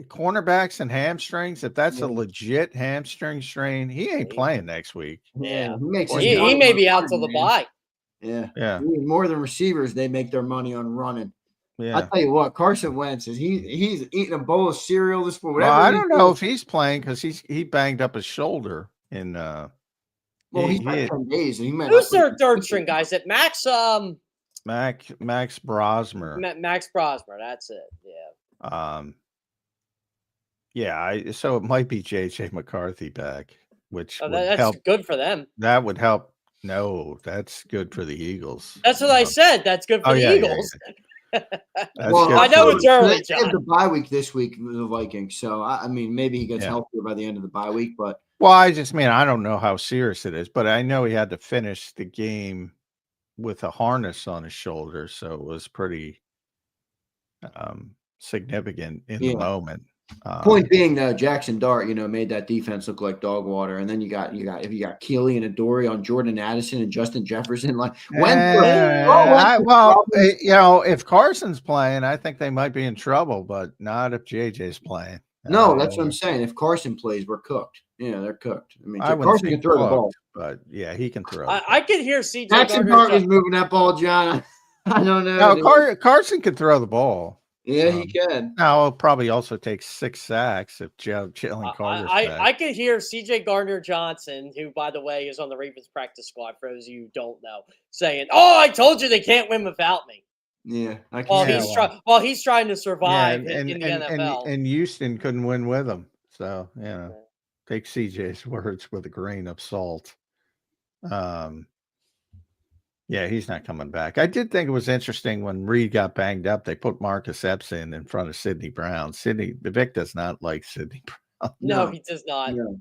Cornerbacks and hamstrings. If that's a legit hamstring strain, he ain't playing next week. Yeah, he makes he may be out till the bye. Yeah. More than receivers, they make their money on running. Yeah. I'll tell you what, Carson Wentz is he's eating a bowl of cereal this morning. Well, I don't know if he's playing because he banged up his shoulder in he's had 10 days and he might. Who's their third string guys? At Max Max Brosmer. Max Brosmer, that's it. Yeah. So it might be JJ McCarthy back, which that's help. Good for them. That would help. No, that's good for the Eagles. That's what I said. That's good for the Eagles. Well, I know it's early, John. They have the bye week this week with the Vikings, so I mean, maybe he gets healthier by the end of the bye week. But I just mean I don't know how serious it is, but I know he had to finish the game with a harness on his shoulder, so it was pretty significant in the moment. Point being, though, Jackson Dart, made that defense look like dog water, and then you got Keely and Adoree on Jordan Addison and Justin Jefferson. Like if Carson's playing, I think they might be in trouble, but not if JJ's playing. No, that's what I'm saying. If Carson plays, we're cooked. Yeah, they're cooked. I mean, Carson can throw the ball, but he can throw. I can hear CJ. Jackson Dart is moving that ball, John. I don't know. No, Carson can throw the ball. Yeah, he can. Now it'll probably also take 6 sacks if Jalen Carter's back. I could hear CJ Gardner-Johnson, who, by the way, is on the Ravens practice squad, for those of you who don't know, saying, I told you they can't win without me. Yeah. While he's trying to survive in the NFL. And Houston couldn't win with him. So, take CJ's words with a grain of salt. Yeah, he's not coming back. I did think it was interesting when Reed got banged up, they put Marcus Epps in front of Sidney Brown. Vic does not like Sidney Brown. No, he does not. No.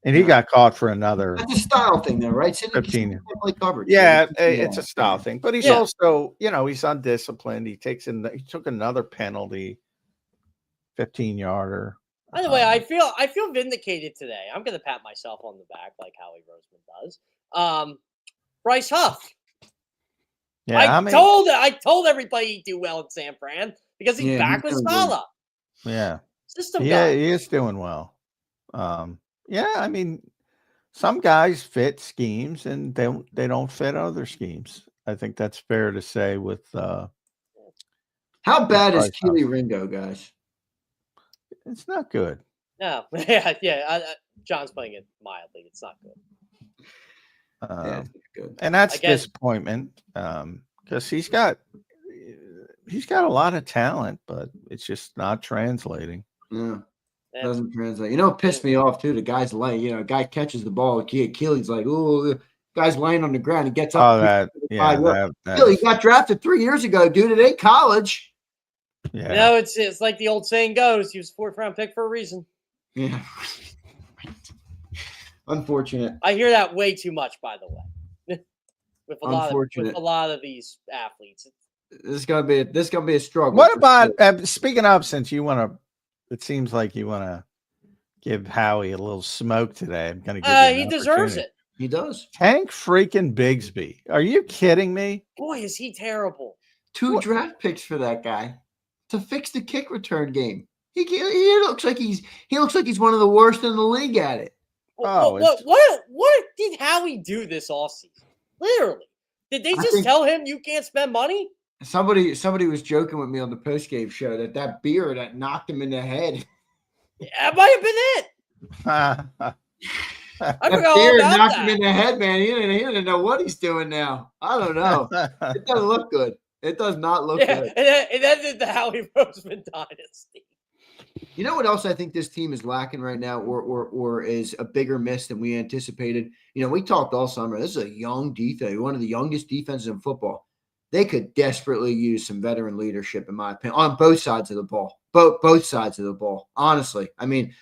And he got caught for another. That's a style thing, though, right? Sidney 15. Play coverage. Yeah, it's a style thing. But he's also, he's undisciplined. He took another penalty, 15-yarder. By the way, I feel vindicated today. I'm going to pat myself on the back like Howie Roseman does. Bryce Huff. Yeah, I told everybody he'd do well in San Fran because he's back with Scala. Yeah. System guy. He is doing well. I mean, some guys fit schemes and they don't fit other schemes. I think that's fair to say with how bad is Keely Ringo, guys? It's not good. No. John's playing it mildly. It's not good. Good. And that's disappointment because he's got a lot of talent, but it's just not translating. Yeah, it doesn't translate. It pissed me off too. The guy's laying. A guy catches the ball. Keely's like, "Oh, guy's laying on the ground. He gets up. He got drafted 3 years ago, dude. It ain't college. Yeah, it's like the old saying goes. He was a 4th-round pick for a reason. Yeah. Unfortunate. I hear that way too much, by the way. with a lot of these athletes. This is gonna be a struggle. What about speaking of, since you want to? It seems like you want to give Howie a little smoke today. I'm gonna give he deserves it. He does. Tank freaking Bigsby. Are you kidding me? Boy, is he terrible. 2 draft picks for that guy to fix the kick return game. He looks like he's one of the worst in the league at it. What did Howie do this offseason? Literally. Did they just tell him you can't spend money? Somebody was joking with me on the postgame show that beer that knocked him in the head. Yeah, it might have been it. I forgot all about knocked him in the head, man. He didn't know what he's doing now. I don't know. It doesn't look good. It does not look good. It ended the Howie Roseman dynasty. You know what else I think this team is lacking right now, or is a bigger miss than we anticipated? We talked all summer. This is a young defense, one of the youngest defenses in football. They could desperately use some veteran leadership, in my opinion, on both sides of the ball. Both sides of the ball. Honestly, I mean,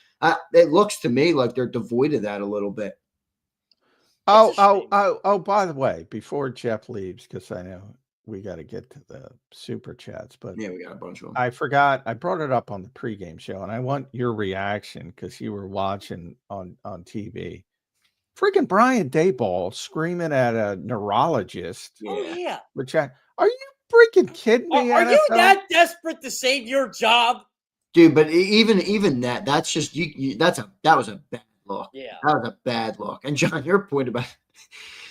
it looks to me like they're devoid of that a little bit. Oh! By the way, before Jeff leaves, because I know we got to get to the super chats, but yeah, we got a bunch of them. I forgot. I brought it up on the pregame show, and I want your reaction because you were watching on TV. Freaking Brian Daboll screaming at a neurologist. Oh yeah. Which are you freaking kidding me? Are you NFL? that desperate to save your job? Dude, but even that's just you that was a bad look. Yeah. That was a bad look. And John, your point about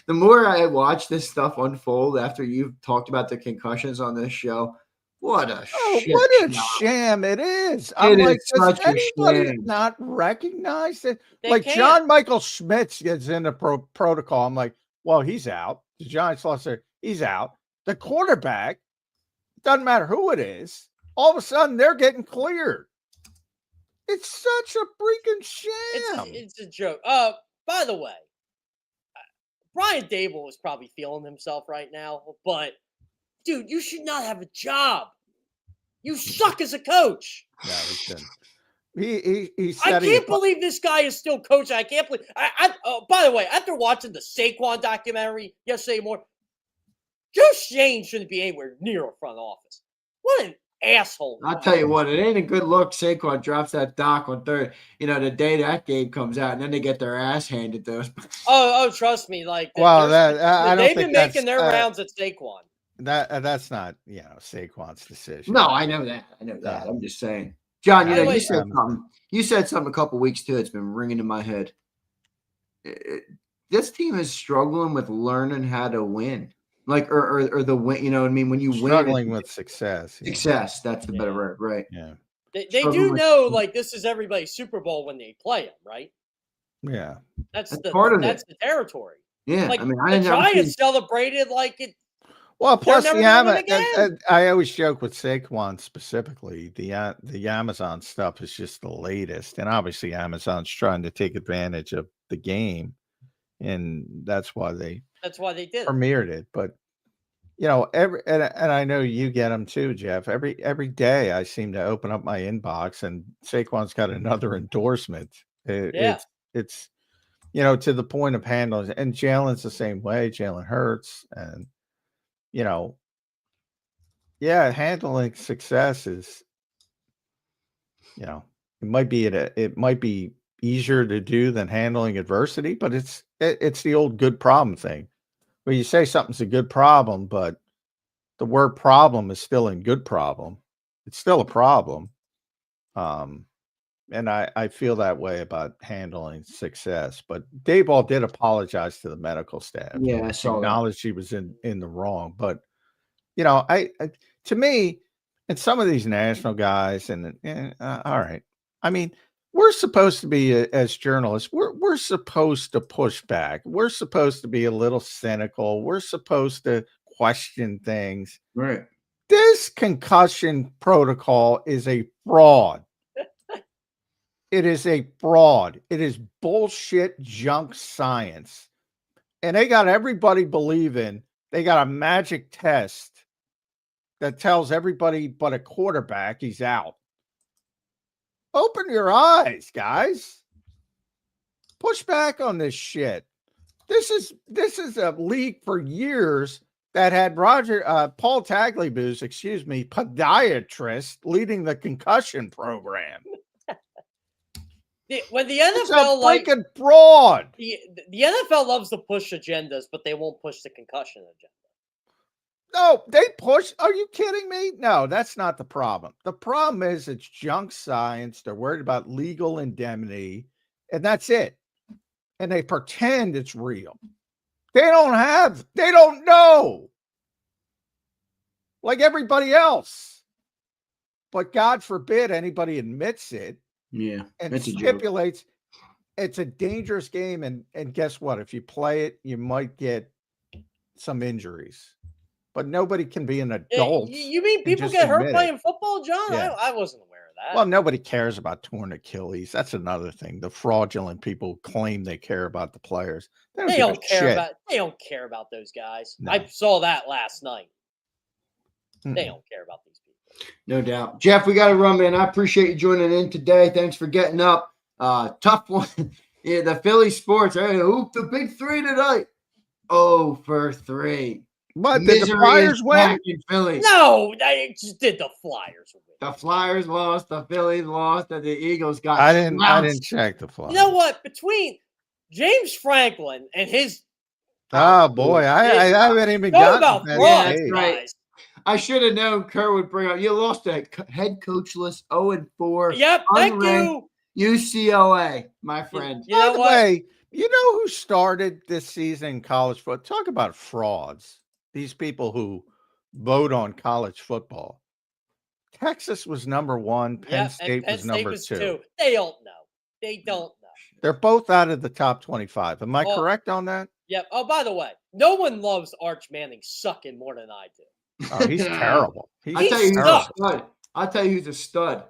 the more I watch this stuff unfold after you've talked about the concussions on this show, what a shit what a show. sham it is. I'm It like, is does such a anybody sham. not recognize it? They Like can't. John Michael Schmitz gets in the protocol. I'm like, well, he's out. The Giants lost their, he's out. The quarterback, doesn't matter who it is, all of a sudden they're getting cleared. It's such a freaking sham. It's a joke. By the way, Brian Dable is probably feeling himself right now, but dude, you should not have a job. You suck as a coach. No, he shouldn't. He I said can't believe this guy is still coaching. I can't believe. By the way, after watching the Saquon documentary yesterday morning, Joe Shane shouldn't be anywhere near a front office. What an asshole! I'll tell you what, it ain't a good look. Saquon drops that doc on third. The day that game comes out, and then they get their ass handed to us. Oh, trust me. Like, well, I don't they've think been making their rounds at Saquon. That's not Saquon's decision. No, I know that. I'm just saying, John. You said something a couple weeks too. It's been ringing in my head. This team is struggling with learning how to win, like or the win. You know what I mean? When you struggling win, with success. Success. That's the better word, right? Yeah. They do know like this is everybody's Super Bowl when they play them, right? Yeah. That's the territory. Yeah, like, I mean, the Giants celebrated like it. Well, plus the I always joke with Saquon specifically. The Amazon stuff is just the latest, and obviously Amazon's trying to take advantage of the game, and that's why they did premiered it. But and I know you get them too, Jeff. Every day I seem to open up my inbox, and Saquon's got another endorsement. It's to the point of handling, and Jalen's the same way. Jalen Hurts, and handling success is, it might be easier to do than handling adversity, but it's the old good problem thing. Where you say something's a good problem, but the word problem is still in good problem. It's still a problem. And I feel that way about handling success. But Dayball did apologize to the medical staff. Yeah, I saw acknowledged he was in the wrong. But I to me, and some of these national guys, and all right. I mean, we're supposed to be as journalists. We're supposed to push back. We're supposed to be a little cynical. We're supposed to question things. Right. This concussion protocol is a fraud. It is a fraud. It is bullshit junk science. And they got everybody believing they got a magic test that tells everybody but a quarterback he's out. Open your eyes, guys. Push back on this shit. This is a league for years that had Paul Tagliabue, podiatrist leading the concussion program. When the It's NFL a freaking fraud. The NFL loves to push agendas, but they won't push the concussion agenda. No, they push. Are you kidding me? No, that's not the problem. The problem is it's junk science. They're worried about legal indemnity, and that's it. And they pretend it's real. They don't know. Like everybody else. But God forbid anybody admits it. Yeah. And stipulates it's a dangerous game. And guess what? If you play it, you might get some injuries. But nobody can be an adult. You mean people get hurt playing football, John? Yeah. I wasn't aware of that. Well, nobody cares about torn Achilles. That's another thing. The fraudulent people claim they care about the players. They don't care about those guys. No. I saw that last night. They don't care about these people. No doubt. Jeff, we got to run, man. I appreciate you joining in today. Thanks for getting up. Tough one. Yeah, the Philly sports. Hey, hoop the big three tonight. 0 for 3. What, did the Flyers win? Philly. No, they just did the Flyers win. The Flyers lost, the Phillies lost, and the Eagles got I didn't check the Flyers. You know what? Between James Franklin and his boy, I haven't even gotten that frauds, stage. guys. I should have known Kerr would bring up. You lost a head coachless 0-4. Yep, thank unranked you. UCLA, my friend. You know By the what? way, you know who started this season in college football? Talk about frauds. These people who vote on college football. Texas was number 1. Penn State was number 2. They don't know. They don't know. They're both out of the top 25. Am I Oh, correct on that? Yep. Oh, by the way, no one loves Arch Manning sucking more than I do. Oh, he's terrible. I tell you, he's a terrible. stud. I tell you, he's a stud.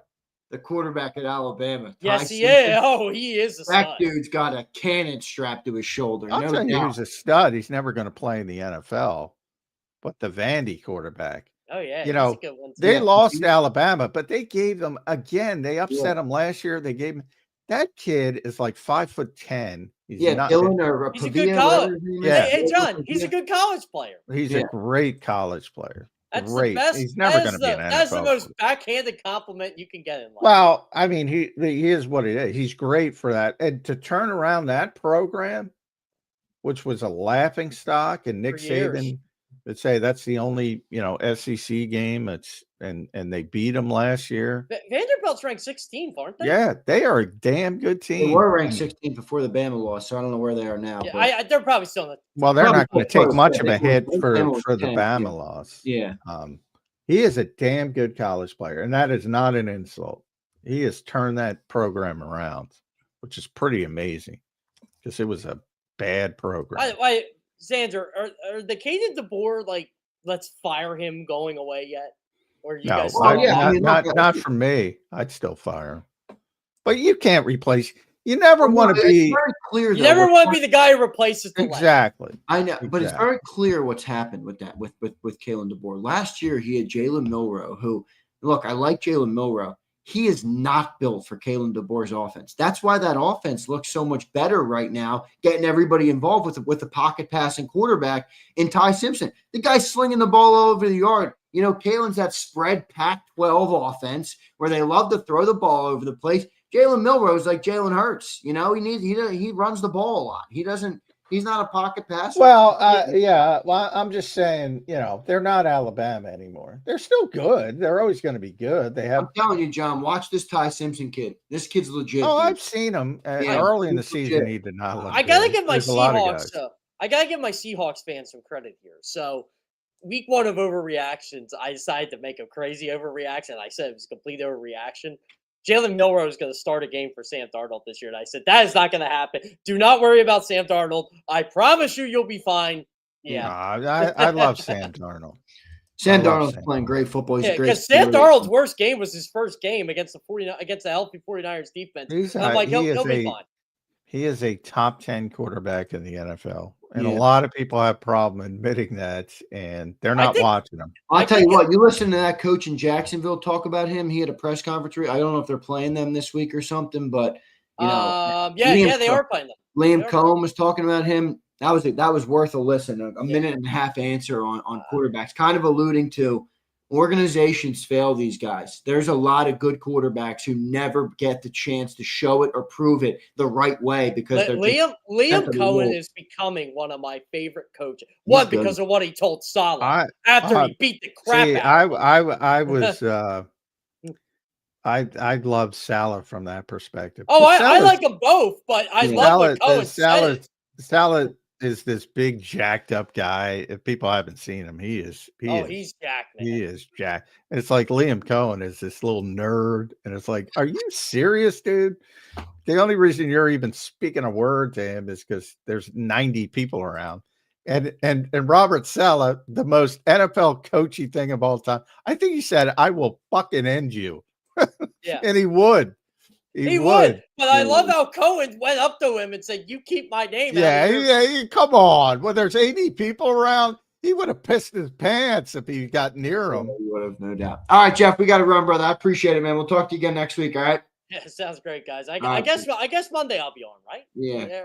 The quarterback at Alabama. Yes, he is. Oh, he is a That stud. dude's got a cannon strapped to his shoulder. I'll tell you who's a stud. He's never going to play in the NFL. But the Vandy quarterback. Oh, yeah. You know, a good one too. they lost to Alabama, but they gave them again. They upset them last year. They gave him that kid is like 5'10". He's not, Dylan or he's a good college. Yeah. Hey, John, he's a good college player. He's a great college player. That's great. the best. He's never going to be an NFL. That's the most backhanded compliment you can get in life. Well, I mean, he is what he is. He's great for that. And to turn around that program, which was a laughing stock, and Nick Saban would say that's the only, SEC game. And they beat them last year. Vanderbilt's ranked 16th, aren't they? Yeah, they are a damn good team. They were ranked 16th before the Bama loss, so I don't know where they are now. Yeah, they're probably still in the. Well, they're not going to take much of a hit for the Bama Bama loss. Yeah. He is a damn good college player, and that is not an insult. He has turned that program around, which is pretty amazing because it was a bad program. Why, Zander, are the Caden DeBoer like, let's fire him going away yet? Or you guys not for me. I'd still fire him. But you can't replace. You never want to be very clear. You never want to be the guy who replaces the exactly. I know, but it's very clear what's happened with that with Kellen DeBoer. Last year he had Jalen Milroe, who look, I like Jalen Milroe. He is not built for Kellen DeBoer's offense. That's why that offense looks so much better right now, getting everybody involved with the pocket passing quarterback in Ty Simpson. The guy's slinging the ball all over the yard. Kalen's that spread Pac-12 offense where they love to throw the ball over the place. Jalen Milroe is like Jalen Hurts. He runs the ball a lot. He's not a pocket passer. Well, Well, I'm just saying, they're not Alabama anymore. They're still good. They're always going to be good. I'm telling you, John, watch this Ty Simpson kid. This kid's legit. Oh, I've seen him early in the season. He did not look. I gotta give my Seahawks. I gotta give my Seahawks fans some credit here. So, week 1 of overreactions, I decided to make a crazy overreaction. I said it was a complete overreaction. Jalen Milroe is going to start a game for Sam Darnold this year. And I said, that is not going to happen. Do not worry about Sam Darnold. I promise you'll be fine. Yeah. I love Sam Darnold. Sam Darnold's playing great football. He's great. Because Sam Darnold's worst game was his first game against the healthy 49ers defense. I'm like, he'll be fine. He is a top 10 quarterback in the NFL. And a lot of people have a problem admitting that, and they're not watching him. I'll tell you what, you listen to that coach in Jacksonville talk about him. He had a press conference. I don't know if they're playing them this week or something, but, they are playing them. Liam Cohen was talking about him. That was worth a listen, a minute and a half answer on quarterbacks, kind of alluding to organizations fail these guys. There's a lot of good quarterbacks who never get the chance to show it or prove it the right way because Liam Cohen is becoming one of my favorite coaches. One, because of what he told Saleh after he beat the crap out of him. I was I love Saleh from that perspective. Oh, I like them both, but I love what Cohen said. Saleh is this big jacked up guy. If people haven't seen him, he's jacked. Man. He is jacked. And it's like Liam Cohen is this little nerd, and it's like, are you serious, dude? The only reason you're even speaking a word to him is because there's 90 people around. And Robert Saleh, the most NFL coachy thing of all time. I think he said, "I will fucking end you." Yeah, and he would. He would. But I love how Cohen went up to him and said, "You keep my name." Yeah. Come on. Well, there's 80 people around. He would have pissed his pants if he got near him. He would have, no doubt. All right, Jeff, we got to run, brother. I appreciate it, man. We'll talk to you again next week. All right. Yeah, sounds great, guys. I guess Monday I'll be on, right? Yeah.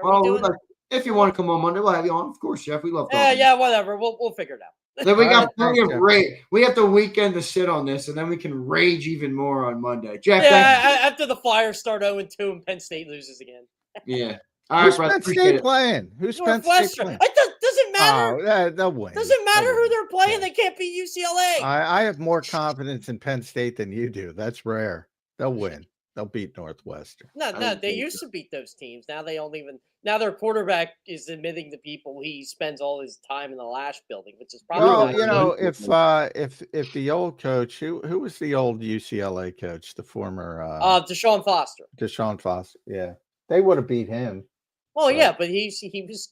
If you want to come on Monday, we'll have you on. Of course, Jeff. We love talking. Yeah, whatever. We'll figure it out. Then we got plenty of rage. We have the weekend to sit on this, and then we can rage even more on Monday. Jeff, after the Flyers start 0-2 and Penn State loses again. Yeah. All Who's right, brother. Penn Appreciate State it. playing? Who's Penn State Northwestern. playing? It doesn't matter. Oh, they'll win. Doesn't matter They'll who win. they're playing. Yeah. They can't beat UCLA. I have more confidence in Penn State than you do. That's rare. They'll win. They'll beat Northwestern. No, they used to beat those teams. Now they don't even. Now their quarterback is admitting to people he spends all his time in the Lash building, which is probably Well, not you good. know, if the old coach, who was the old UCLA coach, the former Deshaun Foster. Deshaun Foster, yeah, they would have beat him. Well, yeah, but he was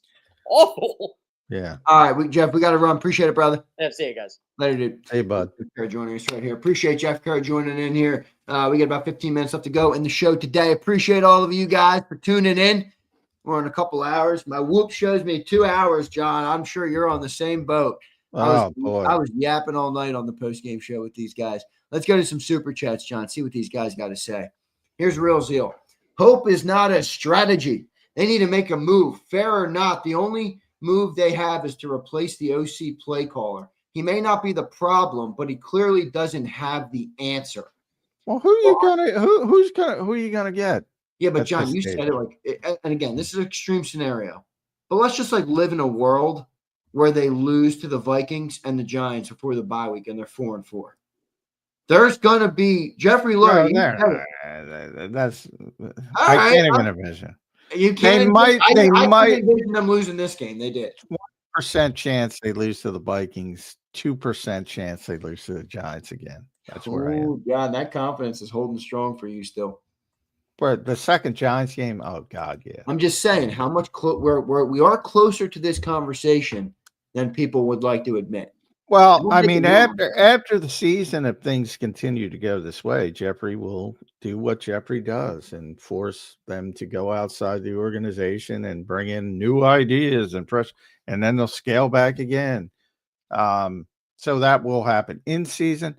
awful. Yeah. All right, Jeff, we got to run. Appreciate it, brother. Yeah, see you guys. Later, dude. Hey, bud. Jeff Kerr joining us right here. Appreciate Jeff Kerr joining in here. We got about 15 minutes left to go in the show today. Appreciate all of you guys for tuning in. We're in a couple hours. My whoop shows me 2 hours, John. I'm sure you're on the same boat. Boy. I was yapping all night on the post-game show with these guys. Let's go to some super chats, John. See what these guys got to say. Here's Real Zeal. Hope is not a strategy. They need to make a move. Fair or not, the only move they have is to replace the OC play caller. He may not be the problem, but he clearly doesn't have the answer. Well, who are you gonna get? Yeah, but That's John, you said it and again, this is an extreme scenario. But let's just live in a world where they lose to the Vikings and the Giants before the bye week and they're 4-4. There's gonna be Jeffrey Lurie. That's I can't even envision. You can't. They might envision them losing this game. They did. 1% chance they lose to the Vikings. 2% chance they lose to the Giants again. That's where I am. God, that confidence is holding strong for you still. But the second Giants game, oh God, yeah. I'm just saying how much we are closer to this conversation than people would like to admit. Well, I mean, after the season, if things continue to go this way, Jeffrey will do what Jeffrey does and force them to go outside the organization and bring in new ideas and fresh, and then they'll scale back again. So that will happen in season.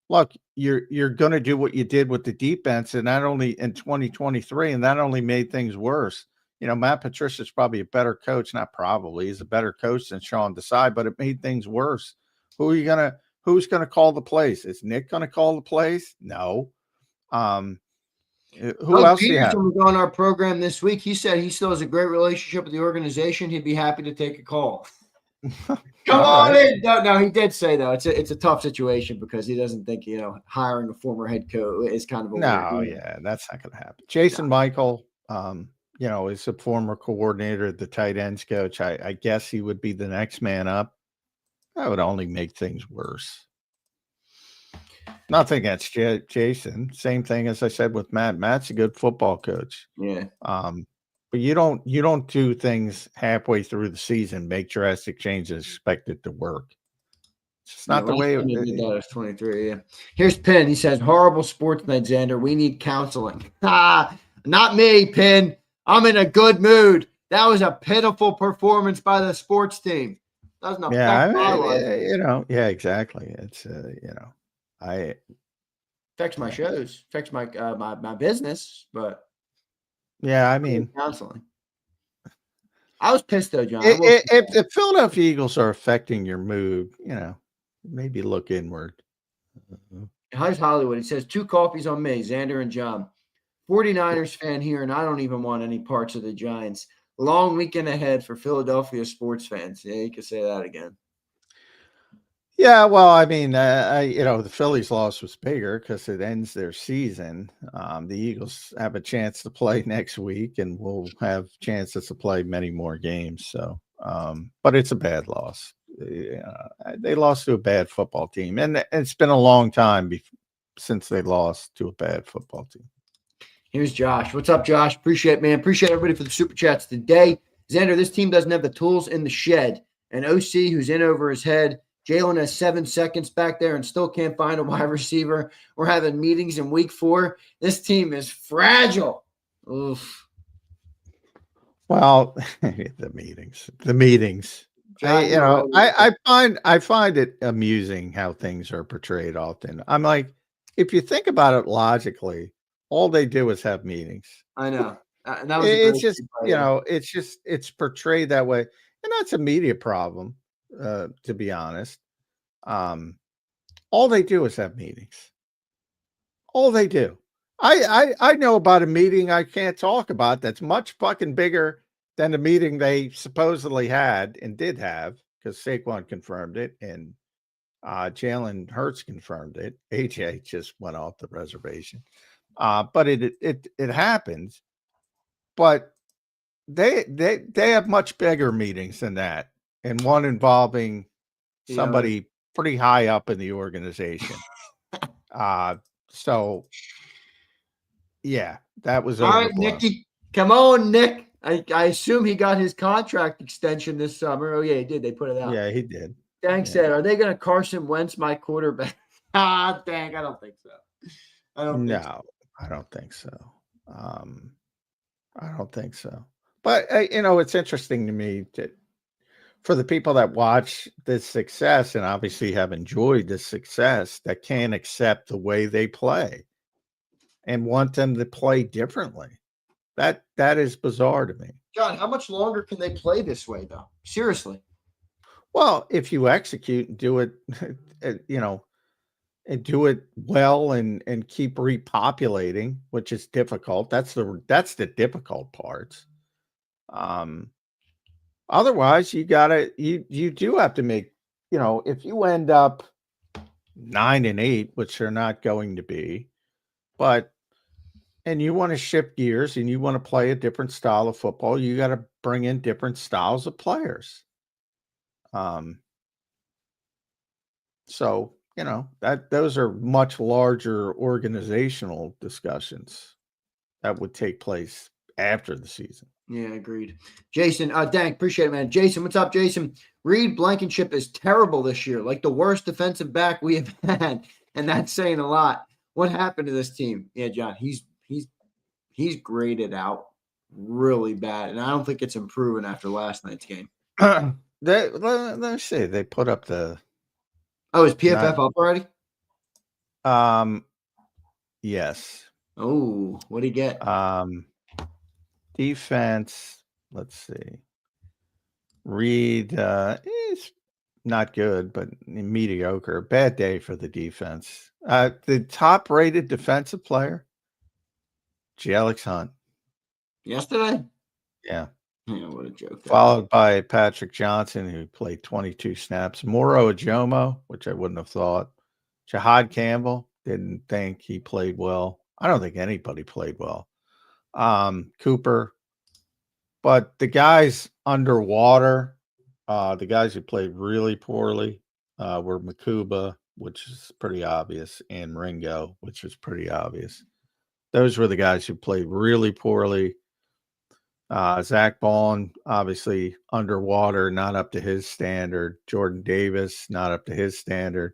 Look, you're going to do what you did with the defense, and not only in 2023, and that only made things worse. You know, Matt Patricia's probably a better coach, not probably, he's a better coach than Sean Desai, but it made things worse. Who's gonna call the plays? Is Nick gonna call the plays? No. Who else do you have? Was on our program this week. He said he still has a great relationship with the organization. He'd be happy to take a call. Come on in. No, he did say though it's a tough situation because he doesn't think hiring a former head coach is kind of a that's not gonna happen. Jason Michael, is a former coordinator, the tight ends coach. I guess he would be the next man up. That would only make things worse. Nothing against Jason. Same thing as I said with Matt. Matt's a good football coach. Yeah. But you don't do things halfway through the season, make drastic changes, expect it to work. It's just not the way it did that. It's 23. Yeah. Here's Penn. He says, "Horrible sports night, Zander. We need counseling." Not me, Penn. I'm in a good mood. That was a pitiful performance by the sports team. Doesn't affect my life. Yeah, exactly. It's I affects my shows, affects my my business, but yeah, I mean counseling. I was pissed though, John. If the Philadelphia Eagles are affecting your mood, maybe look inward. How's Hollywood? He says 2 coffees on me, Zander and John. 49ers fan here, and I don't even want any parts of the Giants. Long weekend ahead for Philadelphia sports fans. Yeah, you could say that again. Yeah, well, I mean, the Phillies loss was bigger because it ends their season. The Eagles have a chance to play next week, and we'll have chances to play many more games. So, but it's a bad loss. They lost to a bad football team, and it's been a long time since they lost to a bad football team. Here's Josh. What's up, Josh? Appreciate it, man. Appreciate everybody for the super chats today. Zander, this team doesn't have the tools in the shed. An OC who's in over his head. Jalen has 7 seconds back there and still can't find a wide receiver. We're having meetings in week 4. This team is fragile. Oof. Well, the meetings. I find it amusing how things are portrayed often. I'm like, if you think about it logically, all they do is have meetings. I know. It's portrayed that way. And that's a media problem, to be honest. All they do is have meetings. All they do. I know about a meeting I can't talk about that's much fucking bigger than the meeting they supposedly had and did have, because Saquon confirmed it and Jalen Hurts confirmed it. AJ just went off the reservation. But it happens. But they have much bigger meetings than that, and one involving somebody pretty high up in the organization. So yeah, that was All right, overblown. Nicky. Come on, Nick. I assume he got his contract extension this summer. Oh, yeah, he did. They put it out. Yeah, he did. Thanks, Yeah. Ed. Are they going to Carson Wentz my quarterback? Dang, I don't think so. I don't think so. I don't think so. I don't think so. But it's interesting to me that for the people that watch this success and obviously have enjoyed this success, that can't accept the way they play and want them to play differently. That is bizarre to me. John, how much longer can they play this way, though? Seriously. Well, if you execute and do it, and do it well and keep repopulating, which is difficult. That's the difficult parts. Otherwise you do have to make, if you end up 9-8, which they're not going to be, and you want to shift gears and you want to play a different style of football, you got to bring in different styles of players. So, those are much larger organizational discussions that would take place after the season. Yeah, agreed. Jason, Dank, appreciate it, man. Jason, what's up, Jason? Reed Blankenship is terrible this year, like the worst defensive back we have had, and that's saying a lot. What happened to this team? Yeah, John, he's graded out really bad, and I don't think it's improving after last night's game. Let's see. They put up the. Oh, is PFF up already? Yes. Oh, what do you get? Defense. Let's see. Reed is not good, but mediocre. Bad day for the defense. The top-rated defensive player, Alex Hunt. Yesterday? Yeah. Yeah, what a joke. Followed by Patrick Johnson, who played 22 snaps. Moro Ajomo, which I wouldn't have thought. Jahad Campbell, didn't think he played well. I don't think anybody played well. Cooper. But the guys underwater, the guys who played really poorly were Makuba, which is pretty obvious, and Ringo, which is pretty obvious. Those were the guys who played really poorly. Zach Bond, obviously underwater, not up to his standard. Jordan Davis, not up to his standard.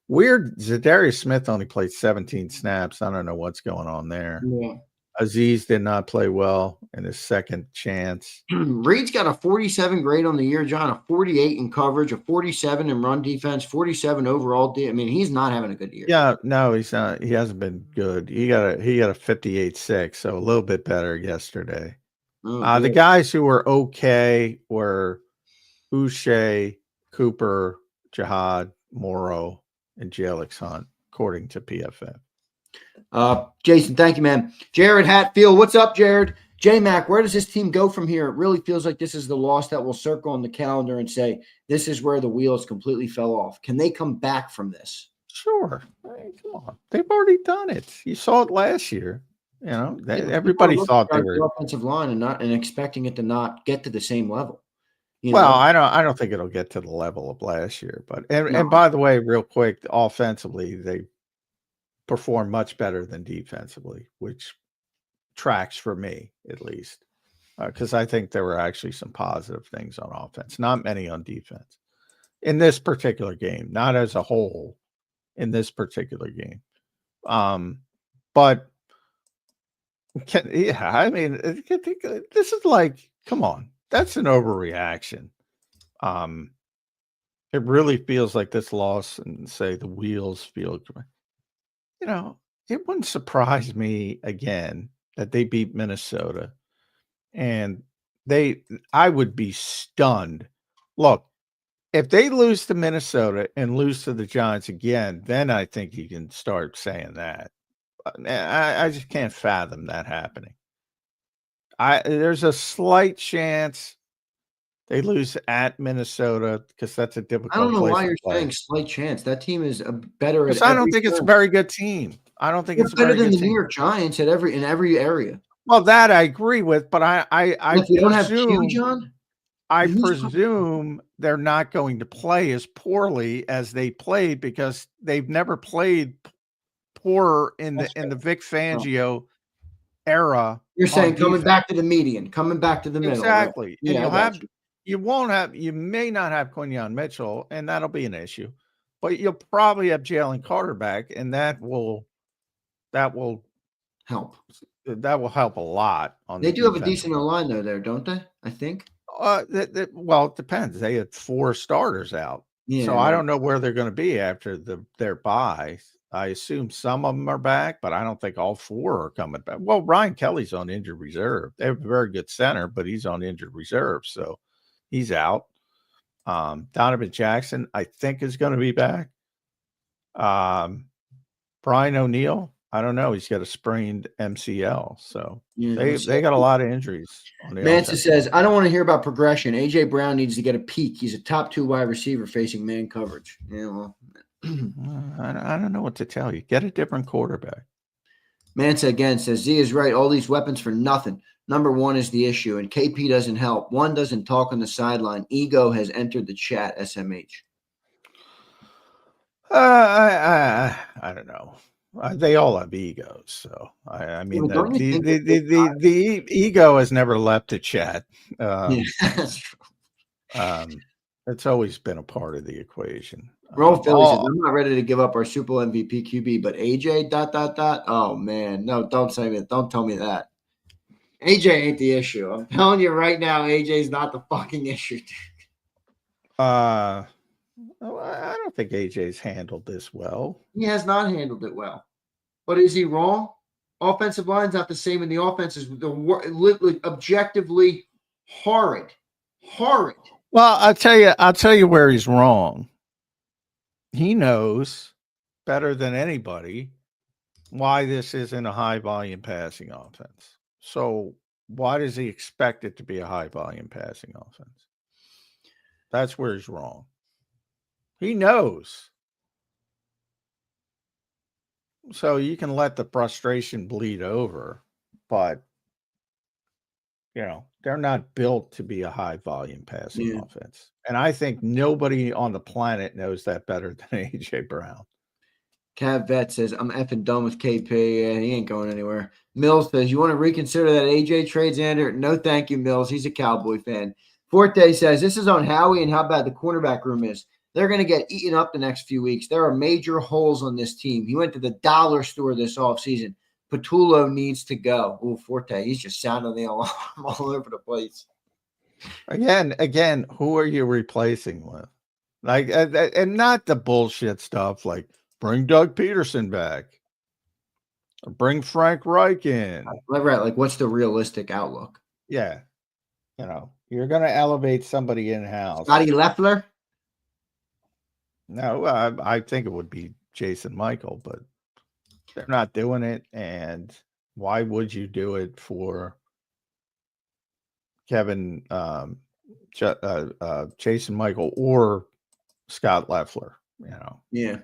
Weird, Zadarius Smith only played 17 snaps. I don't know what's going on there. Yeah. Aziz did not play well in his second chance. Reed's got a 47 grade on the year, John, a 48 in coverage, a 47 in run defense, 47 overall. I mean, he's not having a good year. Yeah, no, he's not. He hasn't been good. He got a 58.6, so a little bit better yesterday. The guys who were okay were Uche, Cooper, Jahad, Morrow, and Alex Hunt, according to PFF. Jason, thank you, man. Jared Hatfield, what's up, Jared? J-Mac, where does this team go from here? It really feels like this is the loss that will circle on the calendar and say, this is where the wheels completely fell off. Can they come back from this? Sure. Hey, come on. They've already done it. You saw it last year. Everybody thought they were the offensive line and expecting it to not get to the same level. I don't think it'll get to the level of last year. But and by the way, real quick, offensively, they perform much better than defensively, which tracks for me at least, because I think there were actually some positive things on offense, not many on defense in this particular game, not as a whole in this particular game. But I mean, this is like, come on, that's an overreaction. It really feels like this loss, and say the wheels feel. It wouldn't surprise me again that they beat Minnesota, and I would be stunned. Look, if they lose to Minnesota and lose to the Giants again, then I think you can start saying that. I just can't fathom that happening. There's a slight chance they lose at Minnesota because that's a difficult I don't know place why to you're play. saying slight chance. That team is better at Because I don't every think it's a turn. very good team. I don't think They're it's a better very than good the New team. York Giants in every area. Well, that I agree with, but I And if you don't have Q, presume John, I then who's presume they're not going to play as poorly as they played because they've never played poorer in That's the Vic Fangio era. You're on saying coming defense. back to the median, coming back to the middle. Right? Exactly. Yeah, And I got you may not have Quinyon Mitchell, and that'll be an issue. But you'll probably have Jalen Carter back, and that will help. help a lot on They the do have a defensive decent line though, there, don't they? I think. well, it depends. They had 4 starters out. Yeah, So I don't know where they're going to be after their bye. I assume some of them are back, but I don't think all 4 are coming back. Well, Ryan Kelly's on injured reserve. They have a very good center, but he's on injured reserve, so he's out. Donovan Jackson, I think, is going to be back. Brian O'Neill, I don't know. He's got a sprained MCL, so they got a lot of injuries on the Mansa offense. says, I don't want to hear about progression. AJ Brown needs to get a peak. He's a top 2 wide receiver facing man coverage. Yeah, well. I don't know what to tell you. Get a different quarterback. Mansa again says, Z is right. All these weapons for nothing. Number 1 is the issue, and KP doesn't help. One doesn't talk on the sideline. Ego has entered the chat, SMH. I don't know. They all have egos, so I mean, the ego has never left the chat. Yeah, that's true. It's always been a part of the equation. Roll Philly says, I'm not ready to give up our Super Bowl MVP QB, but AJ ... Oh man, no, don't say that. Don't tell me that. AJ ain't the issue. I'm telling you right now, AJ's not the fucking issue. I don't think AJ's handled this well. He has not handled it well. But is he wrong? Offensive line's not the same, and the offense is objectively horrid. Horrid. Well, I'll tell you where he's wrong. He knows better than anybody why this isn't a high volume passing offense. So why does he expect it to be a high volume passing offense? That's where he's wrong. He knows. So you can let the frustration bleed over, but they're not built to be a high volume passing offense. And I think nobody on the planet knows that better than AJ Brown. Cav Vet says, I'm effing done with KP. Yeah, he ain't going anywhere. Mills says, you want to reconsider that AJ trade, Zander? No, thank you, Mills. He's a Cowboy fan. Forte says, this is on Howie and how bad the cornerback room is. They're going to get eaten up the next few weeks. There are major holes on this team. He went to the dollar store this offseason. Patulo needs to go. Oh, Forte, he's just sounding the alarm all over the place. Again, who are you replacing with? Like, and not the bullshit stuff like bring Doug Peterson back or bring Frank Reich in. Right. Like, what's the realistic outlook? Yeah. You're going to elevate somebody in-house. Scotty Leffler? No, I think it would be Jason Michael, but they're not doing it. And why would you do it for Jason Michael or Scott Leffler? Yeah.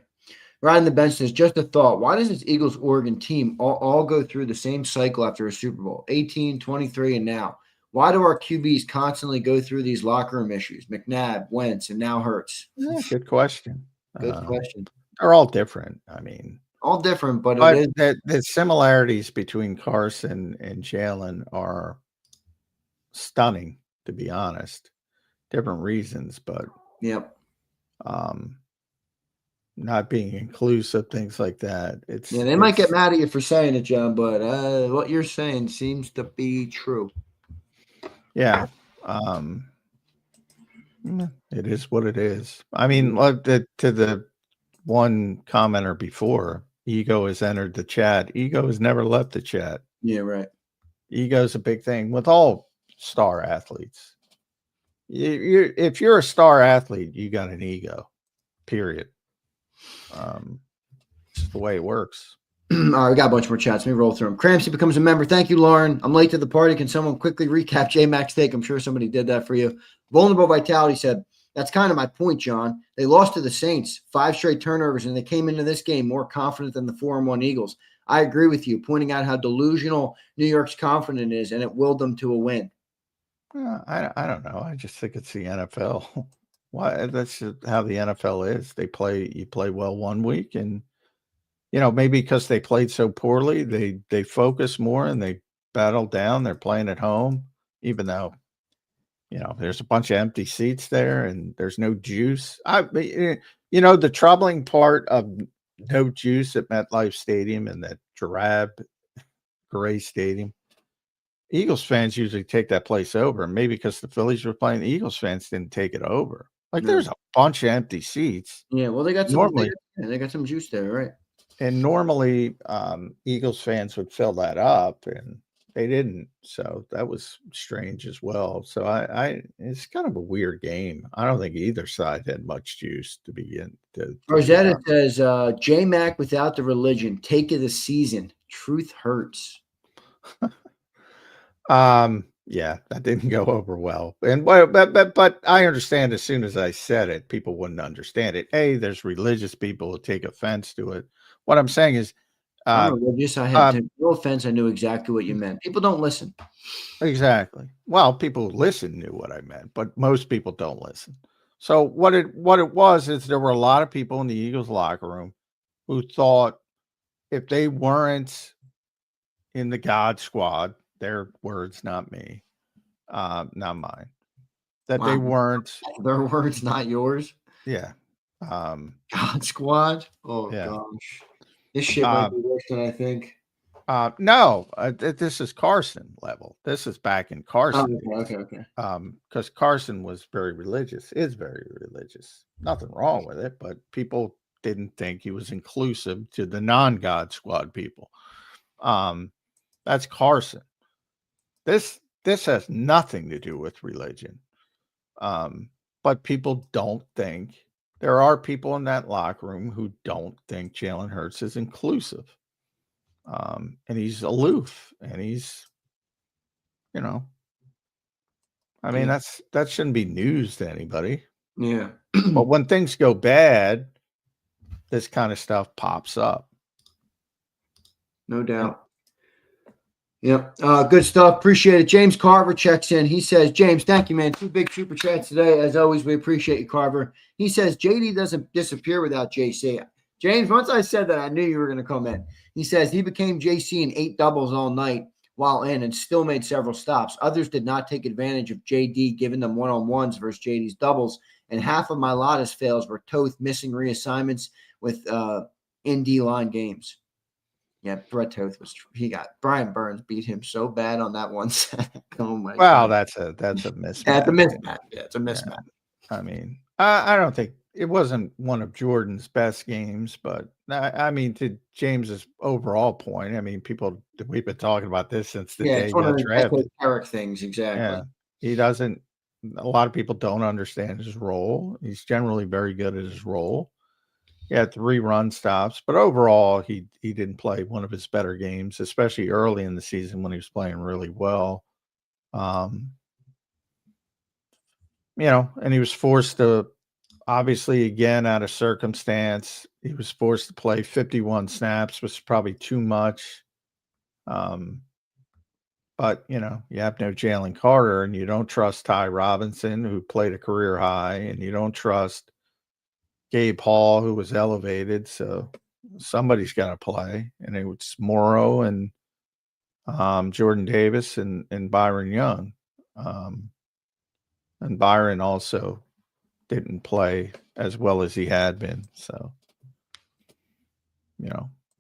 Right on the bench says, just a thought. Why does this Eagles Oregon team all go through the same cycle after a Super Bowl? 18, 23, and now. Why do our QBs constantly go through these locker room issues? McNabb, Wentz, and now Hurts. Yeah, good question. Good question. They're all different. I mean, all different, but the similarities between Carson and Jalen are stunning, to be honest. Different reasons, but not being inclusive, things like that. They might get mad at you for saying it, John, but what you're saying seems to be true. Yeah. It is what it is. I mean, to the one commenter before, ego has entered the chat. Ego has never left the chat. Yeah, right. Ego is a big thing with all star athletes. If you're a star athlete, you got an ego, period. It's the way it works. All right, we got a bunch more chats. Let me roll through them. Cramsey becomes a member. Thank you, Lauren. I'm late to the party. Can someone quickly recap J-Mac's take? I'm sure somebody did that for you. Vulnerable Vitality said, that's kind of my point, John. They lost to the Saints, 5 straight turnovers, and they came into this game more confident than the 4-1 Eagles. I agree with you, pointing out how delusional New York's confident is, and it willed them to a win. I don't know. I just think it's the NFL. Why? That's just how the NFL is. You play well one week, and maybe because they played so poorly, they focus more and they battle down. They're playing at home, even though there's a bunch of empty seats there and there's no juice. The troubling part of no juice at MetLife Stadium and that drab gray stadium. Eagles fans usually take that place over, and maybe because the Phillies were playing, the Eagles fans didn't take it over. There's a bunch of empty seats. Yeah, well, they got some normally, they got some juice there, right? And normally, Eagles fans would fill that up, and they didn't. So that was strange as well. So it's kind of a weird game. I don't think either side had much juice to begin. Rosetta says, J-Mac without the religion, take of the season. Truth hurts. Yeah, that didn't go over well. And but I understand as soon as I said it, people wouldn't understand it. There's religious people who take offense to it. What I'm saying is, I'm religious. I had no offense. I knew exactly what you meant. People don't listen. Exactly. Well, people who listen knew what I meant, but most people don't listen. So what it was is there were a lot of people in the Eagles locker room who thought if they weren't in the God squad, their words, not me, not mine, that they weren't. Their words, not yours. Yeah. God squad. Oh yeah. Gosh, this shit might be worse than I think. No, this is Carson level. This is back in Carson. Okay. Because Carson was very religious, is very religious. Nothing wrong with it, but people didn't think he was inclusive to the non-God squad people. That's Carson. This has nothing to do with religion. But people don't think, there are people in that locker room who don't think Jalen Hurts is inclusive. And he's aloof, and he's, that shouldn't be news to anybody. Yeah. But when things go bad, this kind of stuff pops up. No doubt. Yep. Good stuff. Appreciate it. James Carver checks in. He says, James, thank you, man. 2 big super chats today. As always, we appreciate you, Carver. He says, JD doesn't disappear without JC. James, once I said that, I knew you were going to come in. He says he became JC in 8 doubles all night while in and still made several stops. Others did not take advantage of JD, giving them one-on-ones versus JD's doubles. And half of my Lotus fails were Toth missing reassignments with in D-line games. Yeah, Brett Toth Brian Burns beat him so bad on that one set. Oh my God. That's a mismatch. Yeah, it's a mismatch. Yeah, it's a mismatch. I mean, I don't think it wasn't one of Jordan's best games, but I mean, to James's overall point, I mean, we've been talking about this since the day he got drafted. Eric things, exactly. Yeah, he doesn't. A lot of people don't understand his role. He's generally very good at his role. He had 3 run stops, but overall, he didn't play one of his better games, especially early in the season when he was playing really well. And he was forced to, obviously, again, out of circumstance, he was forced to play 51 snaps, which is probably too much. But, you have no Jalen Carter, and you don't trust Ty Robinson, who played a career high, and you don't trust Gabe Hall, who was elevated. So somebody's got to play. And it was Morrow and Jordan Davis and Byron Young. And Byron also didn't play as well as he had been. So, it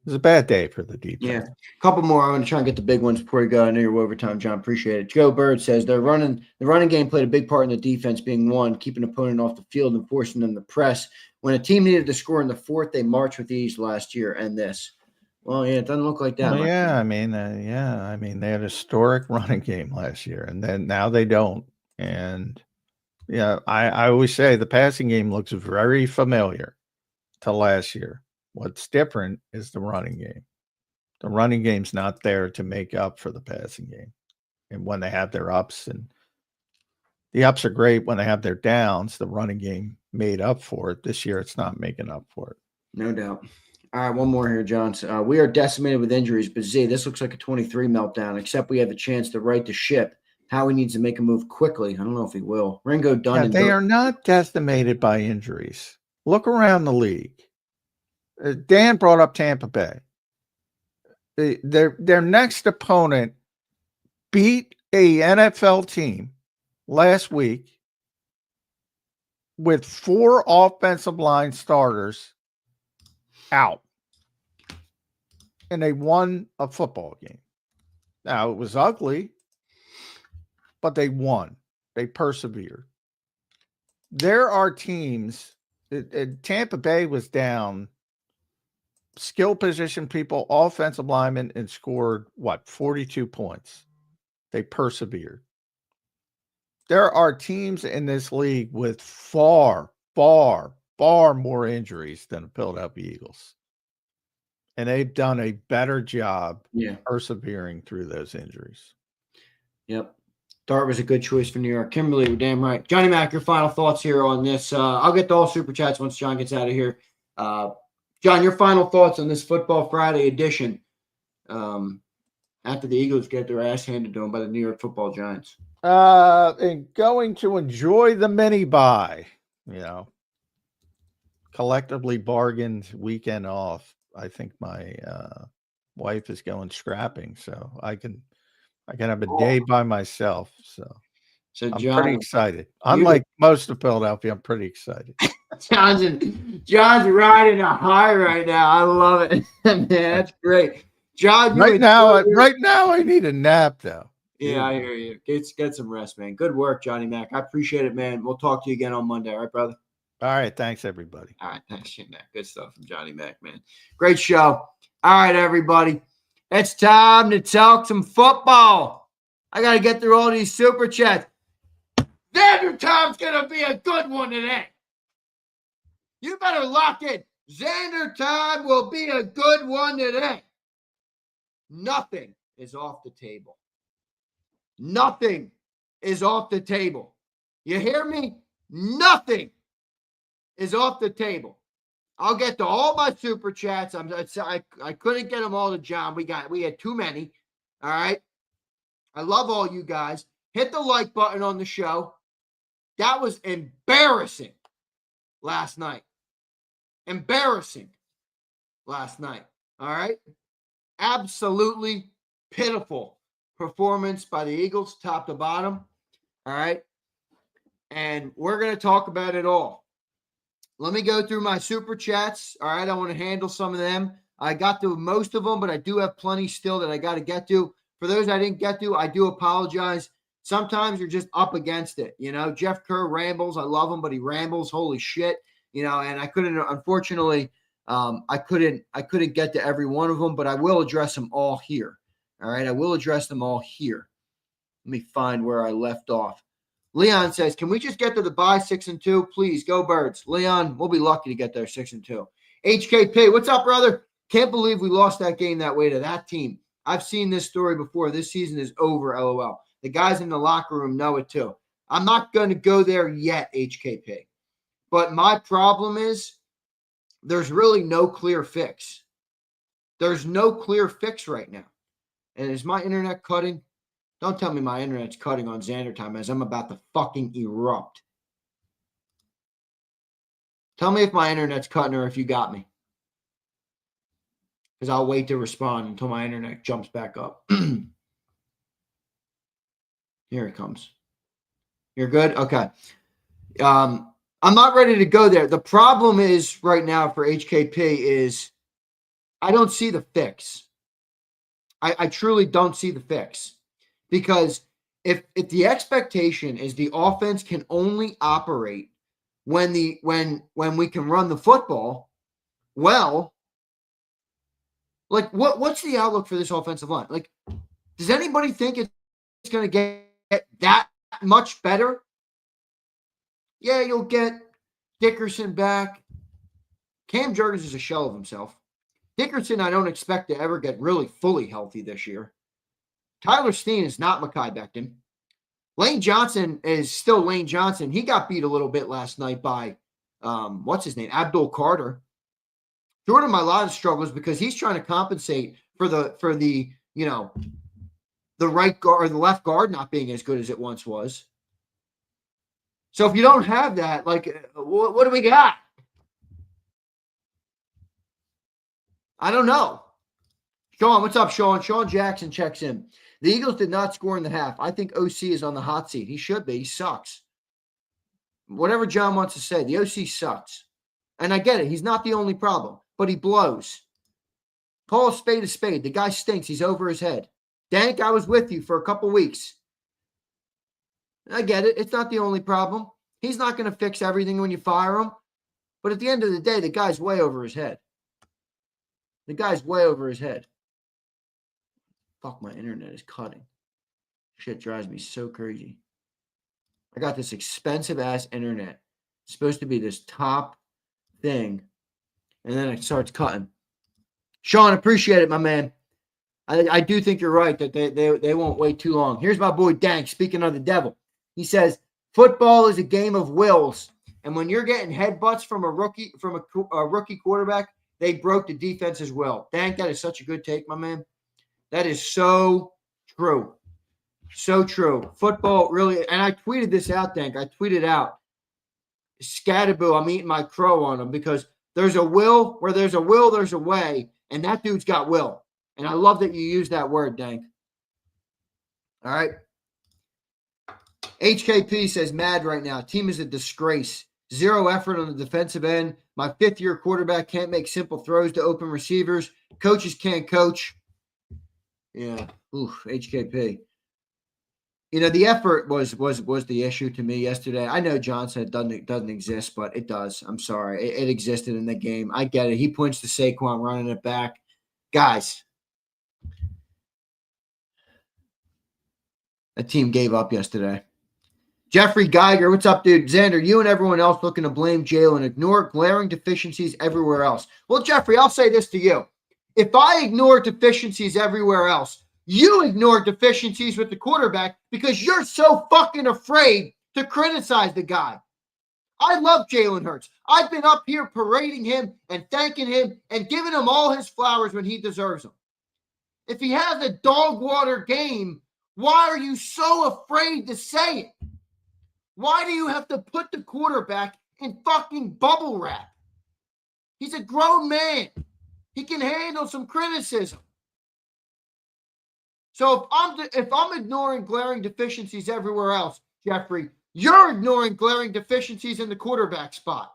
was a bad day for the defense. Yeah. A couple more. I'm going to try and get the big ones before we go. I know you're overtime, John. Appreciate it. Joe Bird says the running game played a big part in the defense being one, keeping an opponent off the field and forcing them to press. When a team needed to score in the 4th, they marched with ease last year. And this. Well, yeah, it doesn't look like that. Well, yeah, I mean, they had a historic running game last year, and then now they don't. And yeah, I always say the passing game looks very familiar to last year. What's different is the running game. The running game's not there to make up for the passing game. And when they have their ups, and the ups are great when they have their downs, the running game made up for it. This year, it's not making up for it. No doubt. All right, one more here, John. We are decimated with injuries, but Z, this looks like a 23 meltdown, except we have a chance to right the ship. Howie needs to make a move quickly. I don't know if he will. Ringo Dunn. Yeah, they are not decimated by injuries. Look around the league. Dan brought up Tampa Bay. Their next opponent beat a NFL team last week with 4 offensive line starters out. And they won a football game. Now, it was ugly, but they won. They persevered. There are teams, Tampa Bay was down skill position people, offensive linemen, and scored, 42 points. They persevered. There are teams in this league with far, far, far more injuries than the Philadelphia Eagles. And they've done a better job persevering through those injuries. Yep. Dart was a good choice for New York. Kimberly, you're damn right. Johnny Mac, your final thoughts here on this. I'll get to all super chats once John gets out of here. John, your final thoughts on this Football Friday edition after the Eagles get their ass handed to them by the New York Football Giants. And going to enjoy the mini bye, collectively bargained weekend off. I think my wife is going scrapping, so I can have a day by myself. So I'm John, pretty excited. Unlike most of Philadelphia, I'm pretty excited. John's riding a high right now. I love it. Man, that's great. John, right now I need a nap though. Yeah, I hear you. Get some rest, man. Good work, Johnny Mac. I appreciate it, man. We'll talk to you again on Monday. All right, brother? All right. Thanks, everybody. All right. Thanks, Mac. Good stuff from Johnny Mac, man. Great show. All right, everybody. It's time to talk some football. I got to get through all these super chats. Xander Time's going to be a good one today. You better lock in. Xander Time will be a good one today. Nothing is off the table. Nothing is off the table. You hear me? Nothing is off the table. I'll get to all my super chats. I couldn't get them all to John. We had too many. All right. I love all you guys. Hit the like button on the show. That was embarrassing last night. Embarrassing last night. All right. Absolutely pitiful performance by the Eagles, top to bottom. All right. And we're going to talk about it all. Let me go through my super chats. All right. I want to handle some of them. I got to most of them, but I do have plenty still that I got to get to. For those I didn't get to, I do apologize. Sometimes you're just up against it. Jeff Kerr rambles. I love him, but he rambles. Holy shit. And I couldn't, unfortunately, I couldn't get to every one of them, but I will address them all here. All right. I will address them all here. Let me find where I left off. Leon says, can we just get to the bye 6-2? Please go Birds. Leon, we'll be lucky to get there 6-2. HKP, what's up, brother? Can't believe we lost that game that way to that team. I've seen this story before. This season is over, LOL. The guys in the locker room know it too. I'm not going to go there yet, HKP. But my problem is there's really no clear fix. There's no clear fix right now. And is my internet cutting? Don't tell me my internet's cutting on Xander Time as I'm about to fucking erupt. Tell me if my internet's cutting or if you got me. Because I'll wait to respond until my internet jumps back up. Here it comes. You're good? Okay. I'm not ready to go there. The problem is right now for HKP is I don't see the fix. I truly don't see the fix. Because if the expectation is the offense can only operate when we can run the football, well, like what's the outlook for this offensive line? Like, does anybody think it's going to get that much better? Yeah, you'll get Dickerson back. Cam Jurgens is a shell of himself. Dickerson, I don't expect to ever get really fully healthy this year. Tyler Steen is not Mekhi Becton. Lane Johnson is still Lane Johnson. He got beat a little bit last night by, what's his name? Abdul Carter. Jordan Mailata struggles because he's trying to compensate for the the right guard or the left guard not being as good as it once was. So if you don't have that, like, what do we got? I don't know. Sean, what's up, Sean? Sean Jackson checks in. The Eagles did not score in the half. I think OC is on the hot seat. He should be. He sucks. Whatever John wants to say, the OC sucks. And I get it. He's not the only problem, but he blows. Call a spade a spade. The guy stinks. He's over his head. Dank, I was with you for a couple weeks. I get it. It's not the only problem. He's not going to fix everything when you fire him. But at the end of the day, the guy's way over his head. The guy's way over his head. Fuck, my internet is cutting. Shit drives me so crazy. I got this expensive-ass internet. It's supposed to be this top thing. And then it starts cutting. Sean, appreciate it, my man. I do think you're right that they won't wait too long. Here's my boy Dank, speaking of the devil. He says, football is a game of wills. And when you're getting headbutts from a rookie quarterback, they broke the defense's will. Dank, that is such a good take, my man. That is so true. So true. Football really, and I tweeted this out, Dank. I tweeted out, Scatabo, I'm eating my crow on him because there's a will. Where there's a will, there's a way. And that dude's got will. And I love that you use that word, Dank. All right. HKP says, mad right now. Team is a disgrace. Zero effort on the defensive end. My fifth-year quarterback can't make simple throws to open receivers. Coaches can't coach. Yeah. Oof, HKP. You know, the effort was the issue to me yesterday. I know John said it doesn't exist, but it does. I'm sorry. It existed in the game. I get it. He points to Saquon running it back. Guys, that team gave up yesterday. Jeffrey Geiger, what's up, dude? Zander, you and everyone else looking to blame Jalen. Ignore glaring deficiencies everywhere else. Well, Jeffrey, I'll say this to you. If I ignore deficiencies everywhere else, you ignore deficiencies with the quarterback because you're so fucking afraid to criticize the guy. I love Jalen Hurts. I've been up here parading him and thanking him and giving him all his flowers when he deserves them. If he has a dog water game, why are you so afraid to say it? Why do you have to put the quarterback in fucking bubble wrap? He's a grown man. He can handle some criticism. So if I'm ignoring glaring deficiencies everywhere else, Jeffrey, you're ignoring glaring deficiencies in the quarterback spot.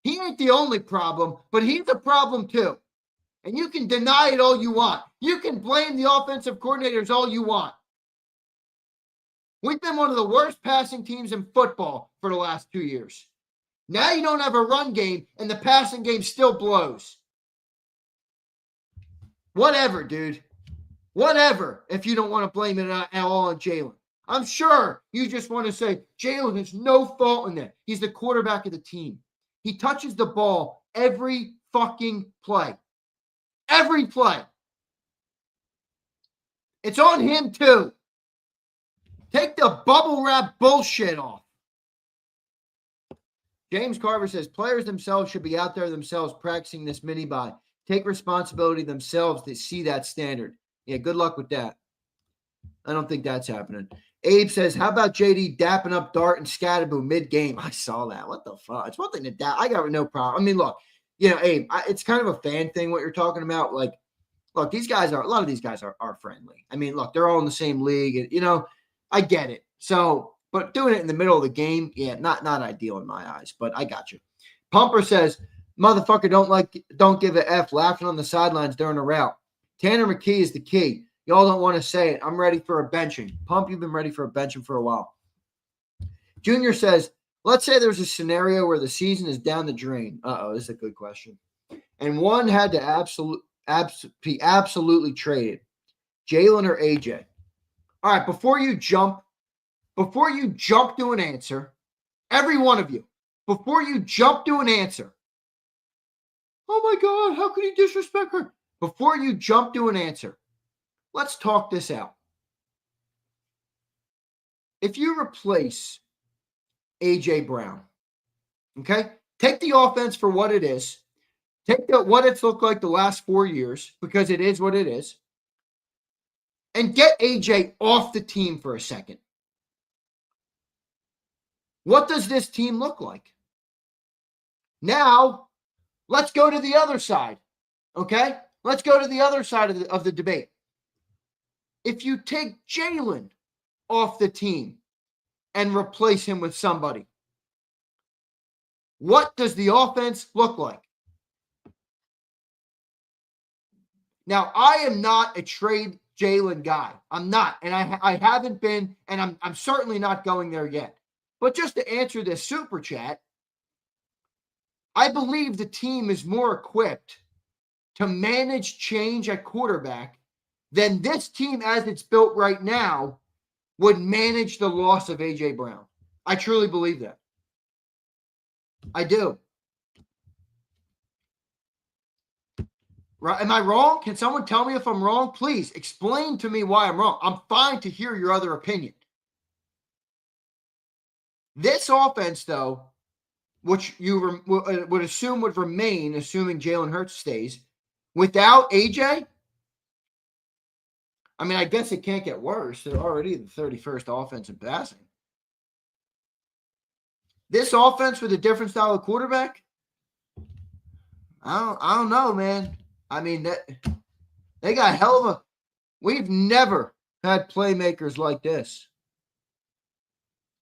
He ain't the only problem, but he's a problem too. And you can deny it all you want. You can blame the offensive coordinators all you want. We've been one of the worst passing teams in football for the last 2 years. Now you don't have a run game, and the passing game still blows. Whatever, dude. Whatever, if you don't want to blame it at all on Jalen. I'm sure you just want to say Jalen has no fault in that. He's the quarterback of the team. He touches the ball every fucking play. Every play. It's on him too. Take the bubble wrap bullshit off. James Carver says players themselves should be out there themselves practicing this mini buy. Take responsibility themselves to see that standard. Yeah, good luck with that. I don't think that's happening. Abe says, how about JD dapping up Dart and Scatabo mid-game? I saw that. What the fuck? It's one thing to dap. I got no problem. I mean, look, you know, Abe, it's kind of a fan thing what you're talking about. Like, look, a lot of these guys are friendly. I mean, look, they're all in the same league. And, you know, I get it. So, but doing it in the middle of the game, yeah, not ideal in my eyes, but I got you. Pumper says, motherfucker don't give a F laughing on the sidelines during a route. Tanner McKee is the key. Y'all don't want to say it. I'm ready for a benching. Pump, you've been ready for a benching for a while. Junior says, let's say there's a scenario where the season is down the drain. This is a good question. And one had to be absolutely traded. Jalen or AJ? All right, before you jump to an answer, every one of you, before you jump to an answer, Oh my God, how could he disrespect her? Before you jump to an answer, let's talk this out. If you replace A.J. Brown, okay, take the offense for what it is. Take what it's looked like the last 4 years, because it is what it is, and get AJ off the team for a second. What does this team look like? Now, let's go to the other side, okay? Let's go to the other side of the debate. If you take Jalen off the team and replace him with somebody, what does the offense look like? Now, I am not a trade Jalen guy. I'm not, and I haven't been, and I'm certainly not going there yet. But just to answer this super chat, I believe the team is more equipped to manage change at quarterback than this team, as it's built right now, would manage the loss of A.J. Brown. I truly believe that. I do. Right? Am I wrong? Can someone tell me if I'm wrong? Please explain to me why I'm wrong. I'm fine to hear your other opinion. This offense, though, which you would assume would remain, assuming Jalen Hurts stays, without AJ, I mean, I guess it can't get worse. They're already the 31st offense in passing. This offense with a different style of quarterback, I don't know, man. I mean, they got hell of a. We've never had playmakers like this.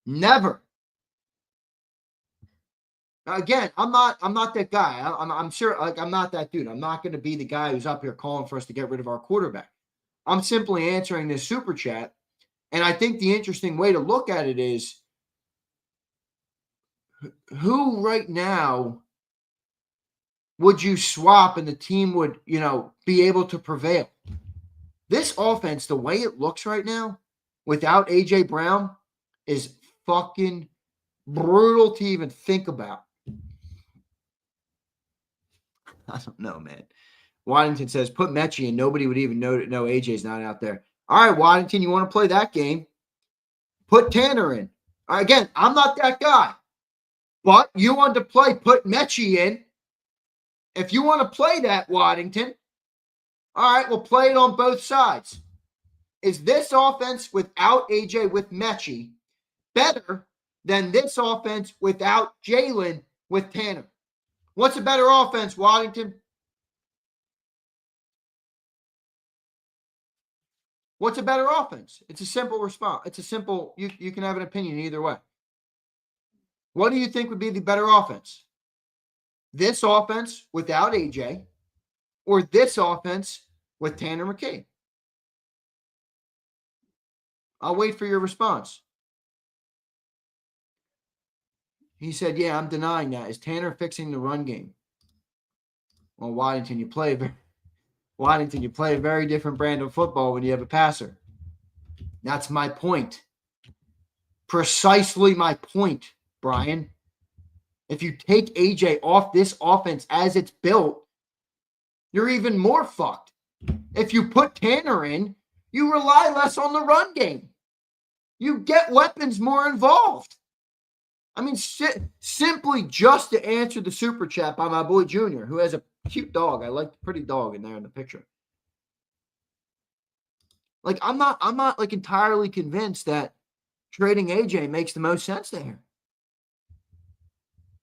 Never. Again, I'm not that guy. I'm sure, like, I'm not that dude. I'm not going to be the guy who's up here calling for us to get rid of our quarterback. I'm simply answering this super chat, and I think the interesting way to look at it is, who right now would you swap and the team would, be able to prevail? This offense, the way it looks right now, without A.J. Brown, is fucking brutal to even think about. I don't know, man. Waddington says, put Mechie and nobody would even know AJ's not out there. All right, Waddington, you want to play that game? Put Tanner in. All right, again, I'm not that guy. But you want to put Mechie in. If you want to play that, Waddington, all right, we'll play it on both sides. Is this offense without AJ with Mechie better than this offense without Jalen with Tanner? What's a better offense, Waddington? What's a better offense? It's a simple response. It's a simple, you can have an opinion either way. What do you think would be the better offense? This offense without AJ or this offense with Tanner McKee? I'll wait for your response. He said, yeah, I'm denying that. Is Tanner fixing the run game? Well, Waddington, you play a very different brand of football when you have a passer. That's my point. Precisely my point, Brian. If you take AJ off this offense as it's built, you're even more fucked. If you put Tanner in, you rely less on the run game. You get weapons more involved. I mean, simply just to answer the super chat by my boy Junior, who has a cute dog. I like the pretty dog in there in the picture. Like, I'm not like entirely convinced that trading AJ makes the most sense there.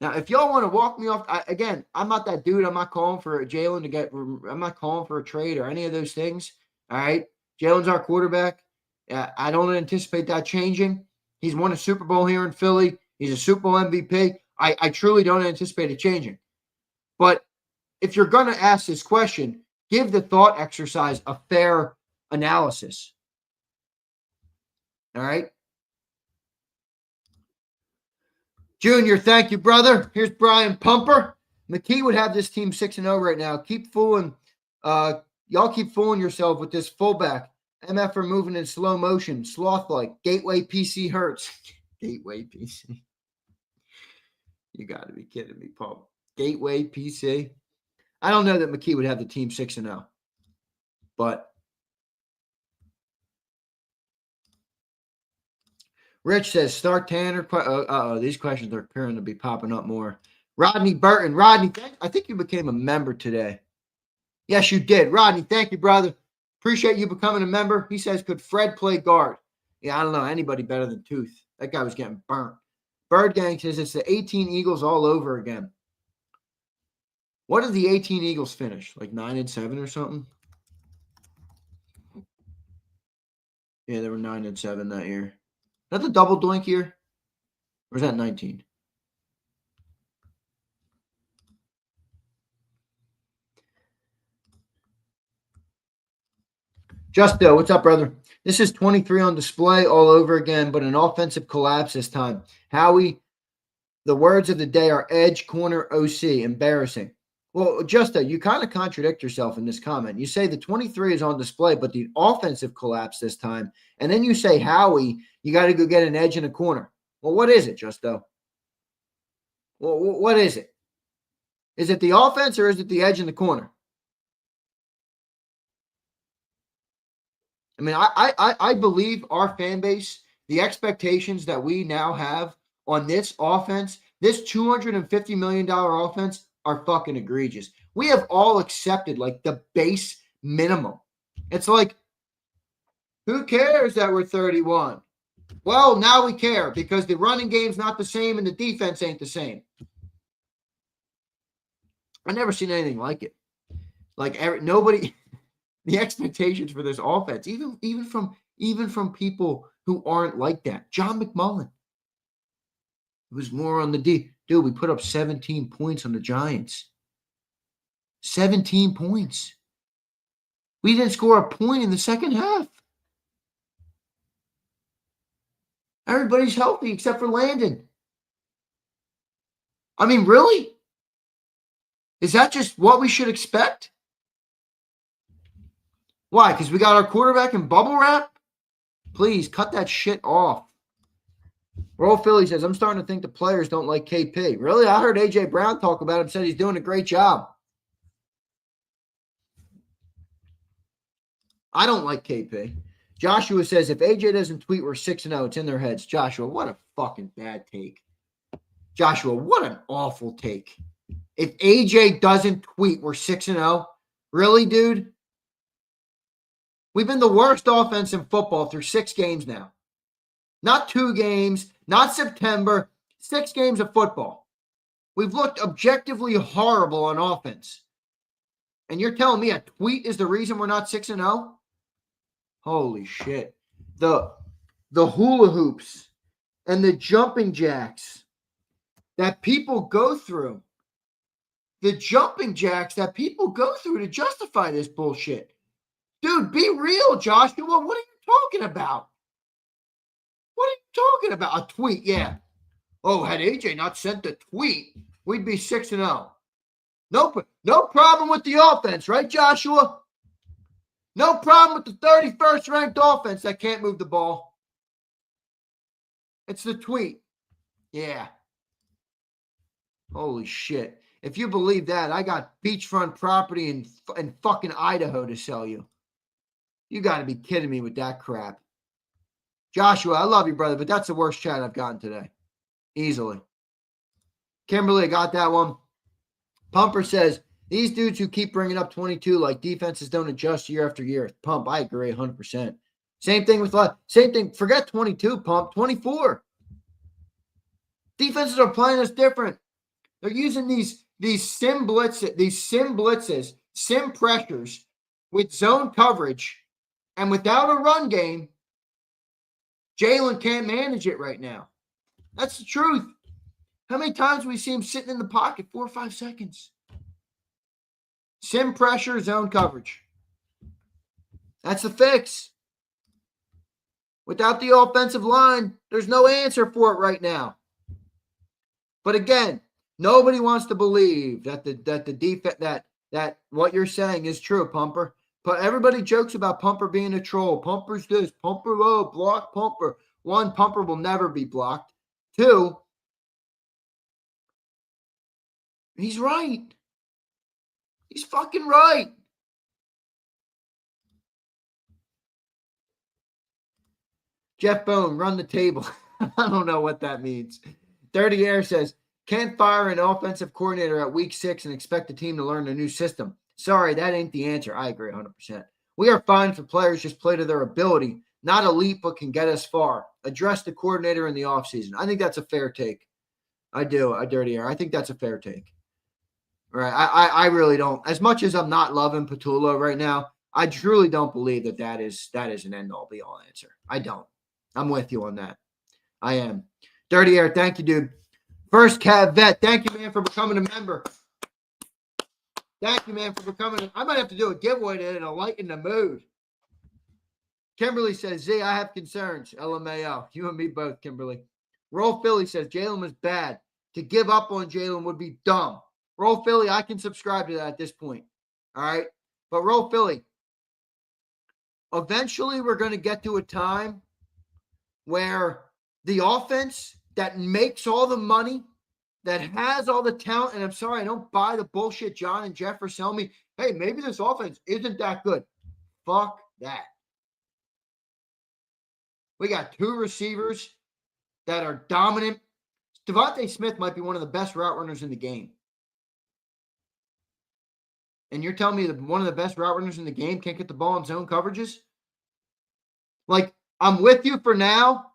Now, if y'all want to walk me off, again, I'm not that dude. I'm not calling for Jalen to get. I'm not calling for a trade or any of those things. All right, Jalen's our quarterback. I don't anticipate that changing. He's won a Super Bowl here in Philly. He's a Super Bowl MVP. I truly don't anticipate it changing. But if you're going to ask this question, give the thought exercise a fair analysis. All right? Junior, thank you, brother. Here's Brian Pumper. McKee would have this team 6-0 right now. Keep fooling. Y'all keep fooling yourself with this fullback. MF are moving in slow motion, sloth-like. Gateway PC Hurts. Gateway PC. You got to be kidding me, Paul. Gateway PC. I don't know that McKee would have the team 6-0. But Rich says, start Tanner. These questions are appearing to be popping up more. Rodney Burton. Rodney, I think you became a member today. Yes, you did. Rodney, thank you, brother. Appreciate you becoming a member. He says, could Fred play guard? Yeah, I don't know anybody better than Tooth. That guy was getting burnt. Bird Gang says it's the 18 Eagles all over again. What did the 18 Eagles finish? Like 9-7 or something? Yeah, they were 9-7 that year. Is that the double doink year? Or is that 19? Justo, what's up, brother? This is 23 on display all over again, but an offensive collapse this time. Howie, the words of the day are edge, corner, OC. Embarrassing. Well, Justo, you kind of contradict yourself in this comment. You say the 23 is on display, but the offensive collapse this time. And then you say, Howie, you got to go get an edge in a corner. Well, what is it, Justo? Well, what is it? Is it the offense or is it the edge in the corner? I mean, I believe our fan base, the expectations that we now have on this offense, this $250 million offense, are fucking egregious. We have all accepted like the base minimum. It's like, who cares that we're 31? Well, now we care because the running game's not the same and the defense ain't the same. I've never seen anything like it. Like nobody, the expectations for this offense, even from people who aren't like that. John McMullen. It was more on the D. Dude, we put up 17 points on the Giants. 17 points. We didn't score a point in the second half. Everybody's healthy except for Landon. I mean, really? Is that just what we should expect? Why? Because we got our quarterback in bubble wrap? Please, cut that shit off. Roll Philly says, I'm starting to think the players don't like KP. Really? I heard A.J. Brown talk about him, said he's doing a great job. I don't like KP. Joshua says, if A.J. doesn't tweet, we're 6-0. It's in their heads. Joshua, what a fucking bad take. Joshua, what an awful take. If A.J. doesn't tweet, we're 6-0. Really, dude? We've been the worst offense in football through 6 games now. Not 2 games, not September, 6 games of football. We've looked objectively horrible on offense. And you're telling me a tweet is the reason we're not 6-0? Holy shit. The hula hoops and the jumping jacks that people go through. The jumping jacks that people go through to justify this bullshit. Dude, be real, Joshua. What are you talking about? What are you talking about? A tweet, yeah. Oh, had AJ not sent the tweet, we'd be 6-0. No problem with the offense, right, Joshua? No problem with the 31st ranked offense that can't move the ball. It's the tweet. Yeah. Holy shit. If you believe that, I got beachfront property in fucking Idaho to sell you. You got to be kidding me with that crap. Joshua, I love you, brother, but that's the worst chat I've gotten today. Easily. Kimberly, I got that one. Pumper says, these dudes who keep bringing up 22 like defenses don't adjust year after year. Pump, I agree 100%. Same thing. Forget 22, Pump. 24. Defenses are playing us different. They're using these sim blitzes, sim pressures with zone coverage, and without a run game, Jalen can't manage it right now. That's the truth. How many times we see him sitting in the pocket 4 or 5 seconds? Sim pressure, zone coverage. That's the fix. Without the offensive line, there's no answer for it right now. But again, nobody wants to believe that the defense that what you're saying is true, Pumper. But everybody jokes about Pumper being a troll. Pumper's this, Pumper block Pumper. 1, Pumper will never be blocked. 2, he's right. He's fucking right. Jeff Bone, run the table. I don't know what that means. Dirty Air says, can't fire an offensive coordinator at week 6 and expect the team to learn a new system. Sorry, that ain't the answer. I agree 100%. We are fine for players just play to their ability, not elite, but can get us far. Address the coordinator in the offseason. I think that's a fair take. I do, a Dirty Air. I think that's a fair take. Right. I really don't. As much as I'm not loving Patulo right now, I truly don't believe that is an end-all be-all answer. I don't. I'm with you on that. I am. Dirty Air, thank you, dude. First Cav Vet, thank you, man, for becoming a member. Thank you, man, for becoming I might have to do a giveaway today to lighten the mood. Kimberly says, Z, I have concerns. LMAO. You and me both, Kimberly. Roll Philly says, Jalen was bad. To give up on Jalen would be dumb. Roll Philly, I can subscribe to that at this point. All right? But Roll Philly, eventually we're going to get to a time where the offense that makes all the money, that has all the talent, and I'm sorry, I don't buy the bullshit John and Jeff are telling me, hey, maybe this offense isn't that good. Fuck that. We got 2 receivers that are dominant. Devontae Smith might be one of the best route runners in the game. And you're telling me that one of the best route runners in the game can't get the ball in zone coverages? Like, I'm with you for now,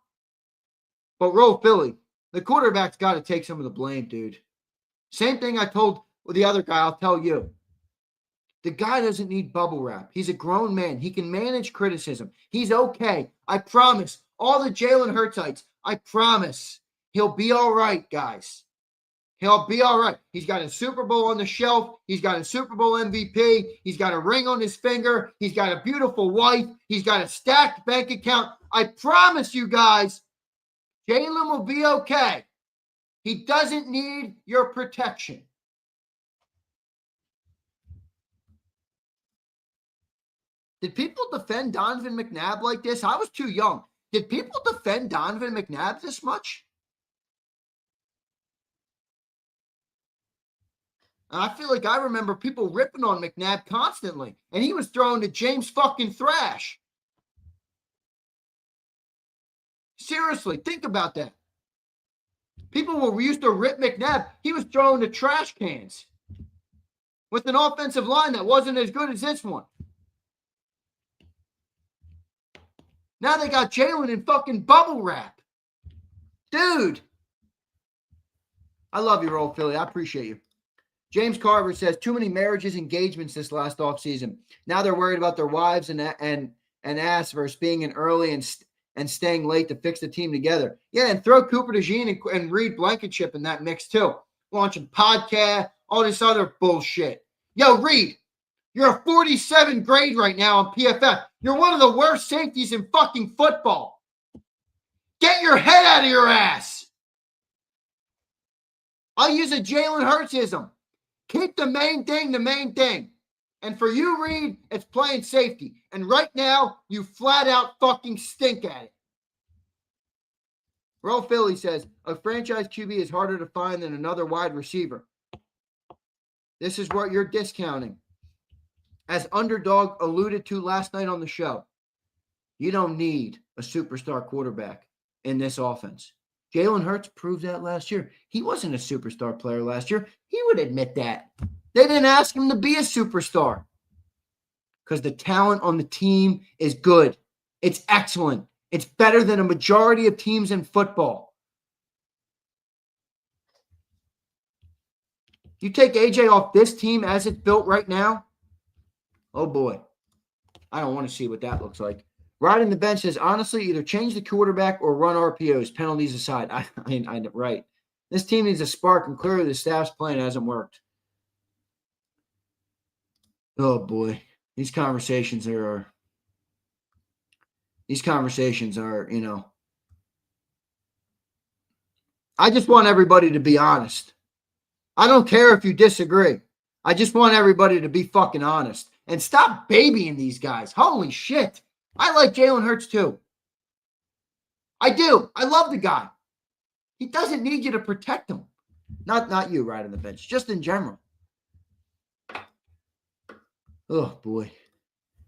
but Roll Philly, the quarterback's got to take some of the blame, dude. Same thing I told the other guy, I'll tell you. The guy doesn't need bubble wrap. He's a grown man. He can manage criticism. He's okay. I promise. All the Jalen Hurtsites, I promise. He'll be all right, guys. He'll be all right. He's got a Super Bowl on the shelf. He's got a Super Bowl MVP. He's got a ring on his finger. He's got a beautiful wife. He's got a stacked bank account. I promise you guys, Jalen will be okay. He doesn't need your protection. Did people defend Donovan McNabb like this? I was too young. Did people defend Donovan McNabb this much? I feel like I remember people ripping on McNabb constantly, and he was throwing to James fucking Thrash. Seriously, think about that. People were used to rip McNabb. He was throwing to trash cans with an offensive line that wasn't as good as this one. Now they got Jalen in fucking bubble wrap. Dude. I love you, Roll Philly. I appreciate you. James Carver says, too many marriages, engagements this last offseason. Now they're worried about their wives and ass versus being in early and staying late to fix the team together. Yeah, and throw Cooper DeJean and Reed Blankenship in that mix too. Launching podcast, all this other bullshit. Yo, Reed, you're a 47 grade right now on PFF. You're one of the worst safeties in fucking football. Get your head out of your ass. I'll use a Jalen Hurtsism. Keep the main thing the main thing. And for you, Reed, it's playing safety. And right now, you flat out fucking stink at it. Roll Philly says, a franchise QB is harder to find than another wide receiver. This is what you're discounting. As Underdog alluded to last night on the show, you don't need a superstar quarterback in this offense. Jalen Hurts proved that last year. He wasn't a superstar player last year. He would admit that. They didn't ask him to be a superstar because the talent on the team is good. It's excellent. It's better than a majority of teams in football. You take AJ off this team as it's built right now, oh boy. I don't want to see what that looks like. Riding the bench says, honestly, either change the quarterback or run RPOs, penalties aside. I right. This team needs a spark, and clearly the staff's plan hasn't worked. Oh, boy. These conversations are, you know. I just want everybody to be honest. I don't care if you disagree. I just want everybody to be fucking honest. And stop babying these guys. Holy shit. I like Jalen Hurts too. I do. I love the guy. He doesn't need you to protect him. Not you riding the bench, just in general. Oh, boy.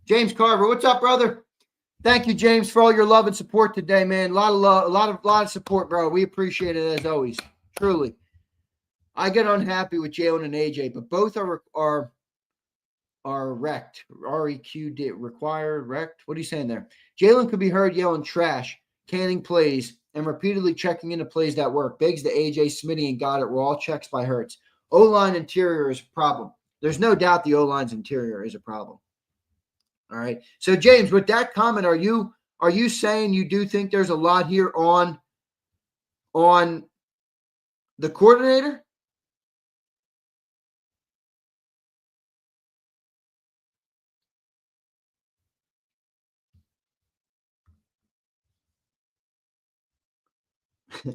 James Carver, what's up, brother? Thank you, James, for all your love and support today, man. A lot of love, a lot of support, bro. We appreciate it as always. Truly. I get unhappy with Jalen and AJ, but both are wrecked. REQD required, wrecked. What are you saying there? Jalen could be heard yelling trash, canning plays, and repeatedly checking into plays that work. Begs the AJ, Smitty, and got it were all checks by Hurts. O-line interior is a problem. There's no doubt the O-line's interior is a problem. All right. So, James, with that comment, are you saying you do think there's a lot here on the coordinator?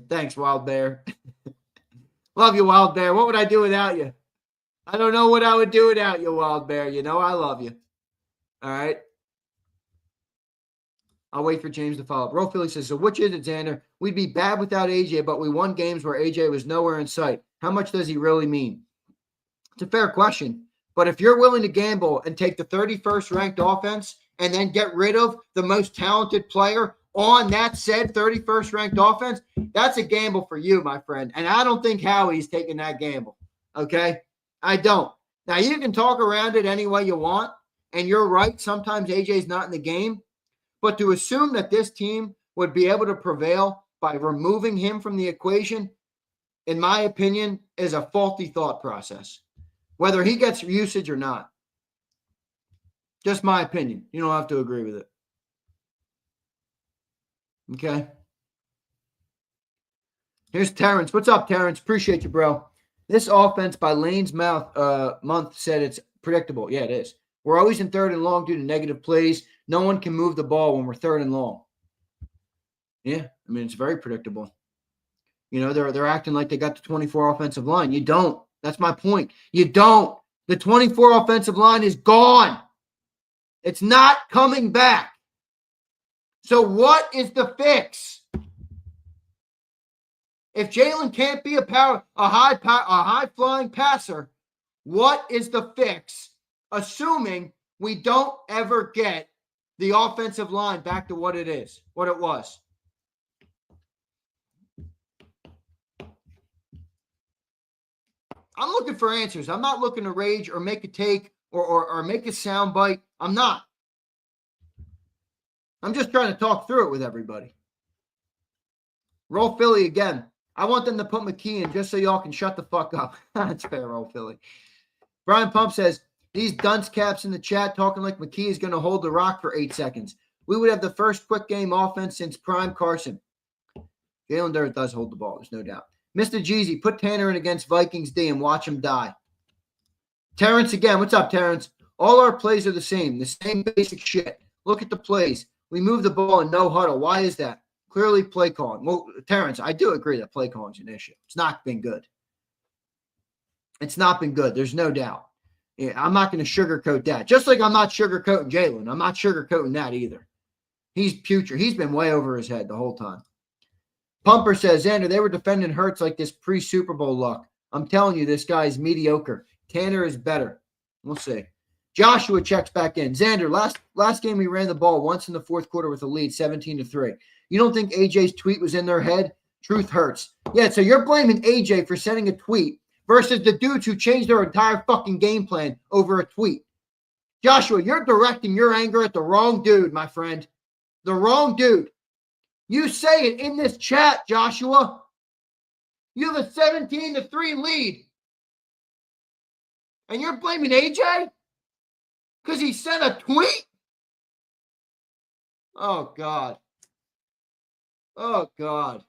Thanks, Wild Bear. Love you, Wild Bear. What would I do without you? I don't know what I would do without you, Wild Bear. You know I love you. All right. I'll wait for James to follow up. Ro Philly says, so which is it, Xander? We'd be bad without AJ, but we won games where AJ was nowhere in sight. How much does he really mean? It's a fair question. But if you're willing to gamble and take the 31st ranked offense and then get rid of the most talented player on that said 31st ranked offense, that's a gamble for you, my friend. And I don't think Howie's taking that gamble. Okay? I don't. Now, you can talk around it any way you want, and you're right. Sometimes AJ's not in the game. But to assume that this team would be able to prevail by removing him from the equation, in my opinion, is a faulty thought process, whether he gets usage or not. Just my opinion. You don't have to agree with it. Okay. Here's Terrence. What's up, Terrence? Appreciate you, bro. This offense by Lane's month said it's predictable. Yeah, it is. We're always in third and long due to negative plays. No one can move the ball when we're third and long. Yeah, I mean, it's very predictable. You know, they're acting like they got the 24 offensive line. You don't. That's my point. You don't. The 24 offensive line is gone. It's not coming back. So what is the fix? If Jalen can't be a high flying passer, what is the fix? Assuming we don't ever get the offensive line back to what it was. I'm looking for answers. I'm not looking to rage or make a take or make a sound bite. I'm not. I'm just trying to talk through it with everybody. Roll Philly again. I want them to put McKee in just so y'all can shut the fuck up. That's fair, Roll Philly. Brian Pump says, these dunce caps in the chat talking like McKee is going to hold the rock for 8 seconds. We would have the first quick game offense since Prime Carson. Jalen Hurts does hold the ball. There's no doubt. Mr. Jeezy, put Tanner in against Vikings D and watch him die. Terrence again. What's up, Terrence? All our plays are the same basic shit. Look at the plays. We move the ball in no huddle. Why is that? Clearly play calling. Well, Terrence, I do agree that play calling is an issue. It's not been good. It's not been good. There's no doubt. Yeah, I'm not going to sugarcoat that. Just like I'm not sugarcoating Jalen. I'm not sugarcoating that either. He's putrid. He's been way over his head the whole time. Pumper says, Xander, they were defending Hurts like this pre-Super Bowl luck. I'm telling you, this guy is mediocre. Tanner is better. We'll see. Joshua checks back in. Xander, last game we ran the ball once in the fourth quarter with a lead, 17-3. You don't think AJ's tweet was in their head? Truth hurts. Yeah, so you're blaming AJ for sending a tweet versus the dudes who changed their entire fucking game plan over a tweet. Joshua, you're directing your anger at the wrong dude, my friend. The wrong dude. You say it in this chat, Joshua. You have a 17-3 lead. And you're blaming AJ? Because he sent a tweet? Oh, God. Oh, God.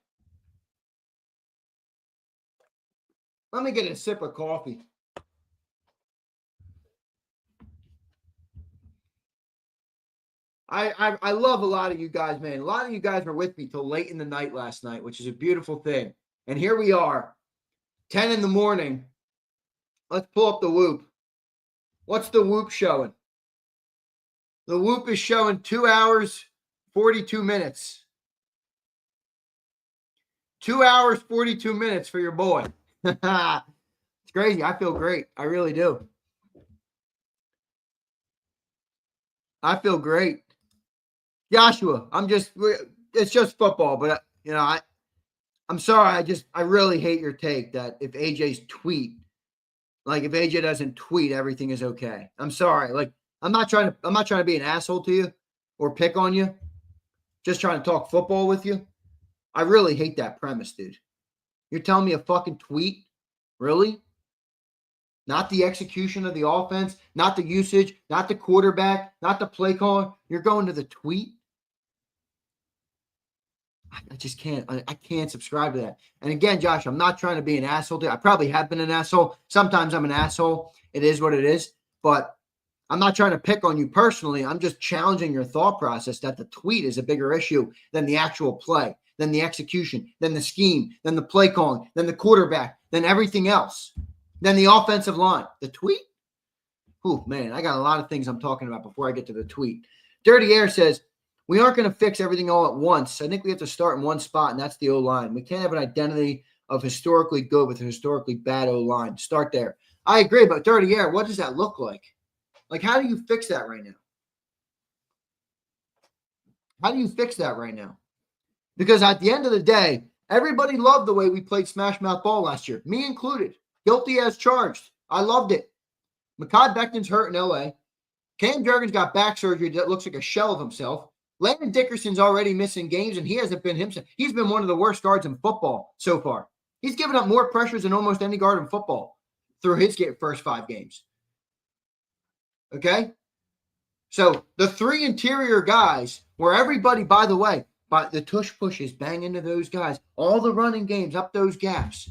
Let me get a sip of coffee. I love a lot of you guys, man. A lot of you guys were with me till late in the night last night, which is a beautiful thing. And here we are, 10 in the morning. Let's pull up the Whoop. What's the Whoop showing? The Whoop is showing 2 hours, 42 minutes. 2 hours, 42 minutes for your boy. It's crazy. I feel great. I really do. I feel great. Joshua, it's just football, but I'm sorry. I really hate your take that if AJ's tweet, like if AJ doesn't tweet, everything is okay. I'm sorry. Like I'm not trying to be an asshole to you or pick on you. Just trying to talk football with you. I really hate that premise, dude. You're telling me a fucking tweet? Really? Not the execution of the offense, not the usage, not the quarterback, not the play call. You're going to the tweet? I just can't. I can't subscribe to that. And again, Josh, I'm not trying to be an asshole to you. I probably have been an asshole. Sometimes I'm an asshole. It is what it is. But I'm not trying to pick on you personally. I'm just challenging your thought process that the tweet is a bigger issue than the actual play, than the execution, than the scheme, than the play calling, than the quarterback, than everything else, than the offensive line. The tweet? Oh, man, I got a lot of things I'm talking about before I get to the tweet. Dirty Air says, we aren't going to fix everything all at once. I think we have to start in one spot, and that's the O-line. We can't have an identity of historically good with a historically bad O-line. Start there. I agree, but Dirty Air, what does that look like? Like, how do you fix that right now? How do you fix that right now? Because at the end of the day, everybody loved the way we played smash mouth ball last year, me included. Guilty as charged. I loved it. Mekhi Becton's hurt in L.A. Cam Jurgens got back surgery that looks like a shell of himself. Landon Dickerson's already missing games, and he hasn't been himself. He's been one of the worst guards in football so far. He's given up more pressures than almost any guard in football through his first 5 games. Okay? So the 3 interior guys, where everybody, by the way, the tush pushes bang into those guys, all the running games up those gaps.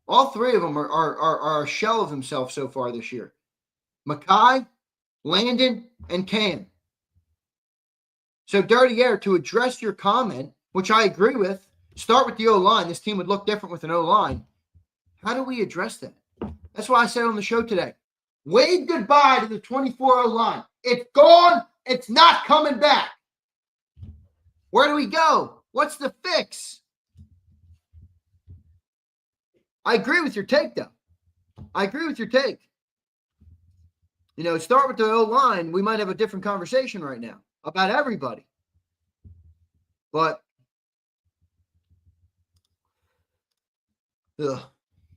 All 3 of them are a shell of themselves so far this year. Mekhi, Landon, and Cam. So, Dirty Air, to address your comment, which I agree with, start with the O-line. This team would look different with an O-line. How do we address that? That's why I said on the show today, wave goodbye to the 24 O-line. It's gone. It's not coming back. Where do we go? What's the fix? I agree with your take, though. I agree with your take. You know, start with the O-line. We might have a different conversation right now about everybody. But,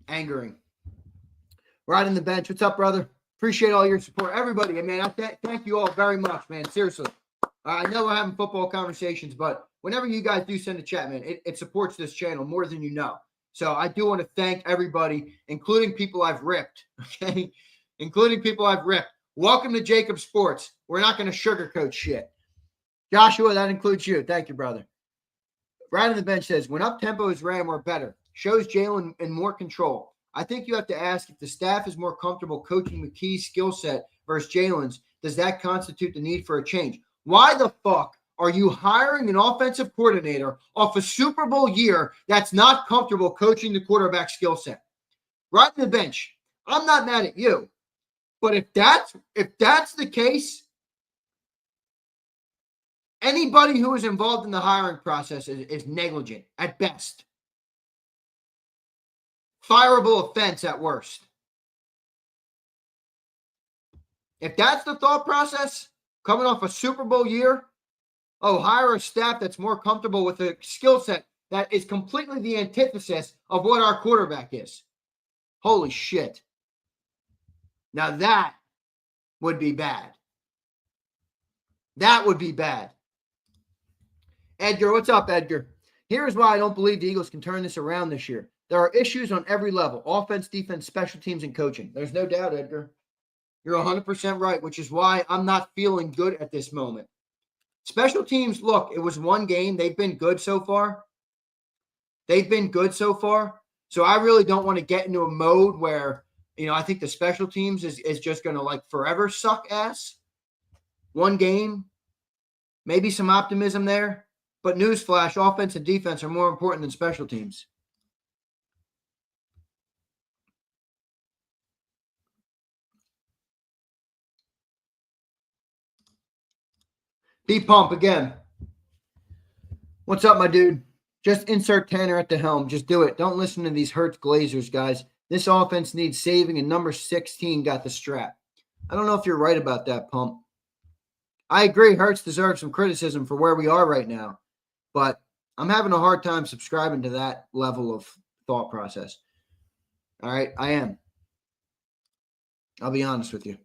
angering. Riding the bench. What's up, brother? Appreciate all your support. Everybody, man, I thank you all very much, man. Seriously. I know we're having football conversations, but whenever you guys do send a chat, man, it supports this channel more than you know. So I do want to thank everybody, including people I've ripped, okay? Including people I've ripped. Welcome to JAKIB Sports. We're not going to sugarcoat shit. Joshua, that includes you. Thank you, brother. Riding the bench says, when up-tempo is ran, we're better. Shows Jalen in more control. I think you have to ask if the staff is more comfortable coaching McKee's skill set versus Jalen's. Does that constitute the need for a change? Why the fuck are you hiring an offensive coordinator off a Super Bowl year that's not comfortable coaching the quarterback skill set? Riding the bench. I'm not mad at you. But if that's the case, anybody who is involved in the hiring process is negligent at best. Fireable offense at worst. If that's the thought process, coming off a Super Bowl year, hire a staff that's more comfortable with a skill set that is completely the antithesis of what our quarterback is. Holy shit. Now that would be bad. That would be bad. Edgar, what's up, Edgar? Here's why I don't believe the Eagles can turn this around this year. There are issues on every level, offense, defense, special teams, and coaching. There's no doubt, Edgar. You're 100% right, which is why I'm not feeling good at this moment. Special teams, look, it was one game. They've been good so far. So I really don't want to get into a mode where, I think the special teams is just going to forever suck ass. One game, maybe some optimism there. But newsflash, offense and defense are more important than special teams. B-Pump again. What's up, my dude? Just insert Tanner at the helm. Just do it. Don't listen to these Hurts Glazers, guys. This offense needs saving, and number 16 got the strap. I don't know if you're right about that, Pump. I agree Hurts deserves some criticism for where we are right now, but I'm having a hard time subscribing to that level of thought process. All right, I am. I'll be honest with you.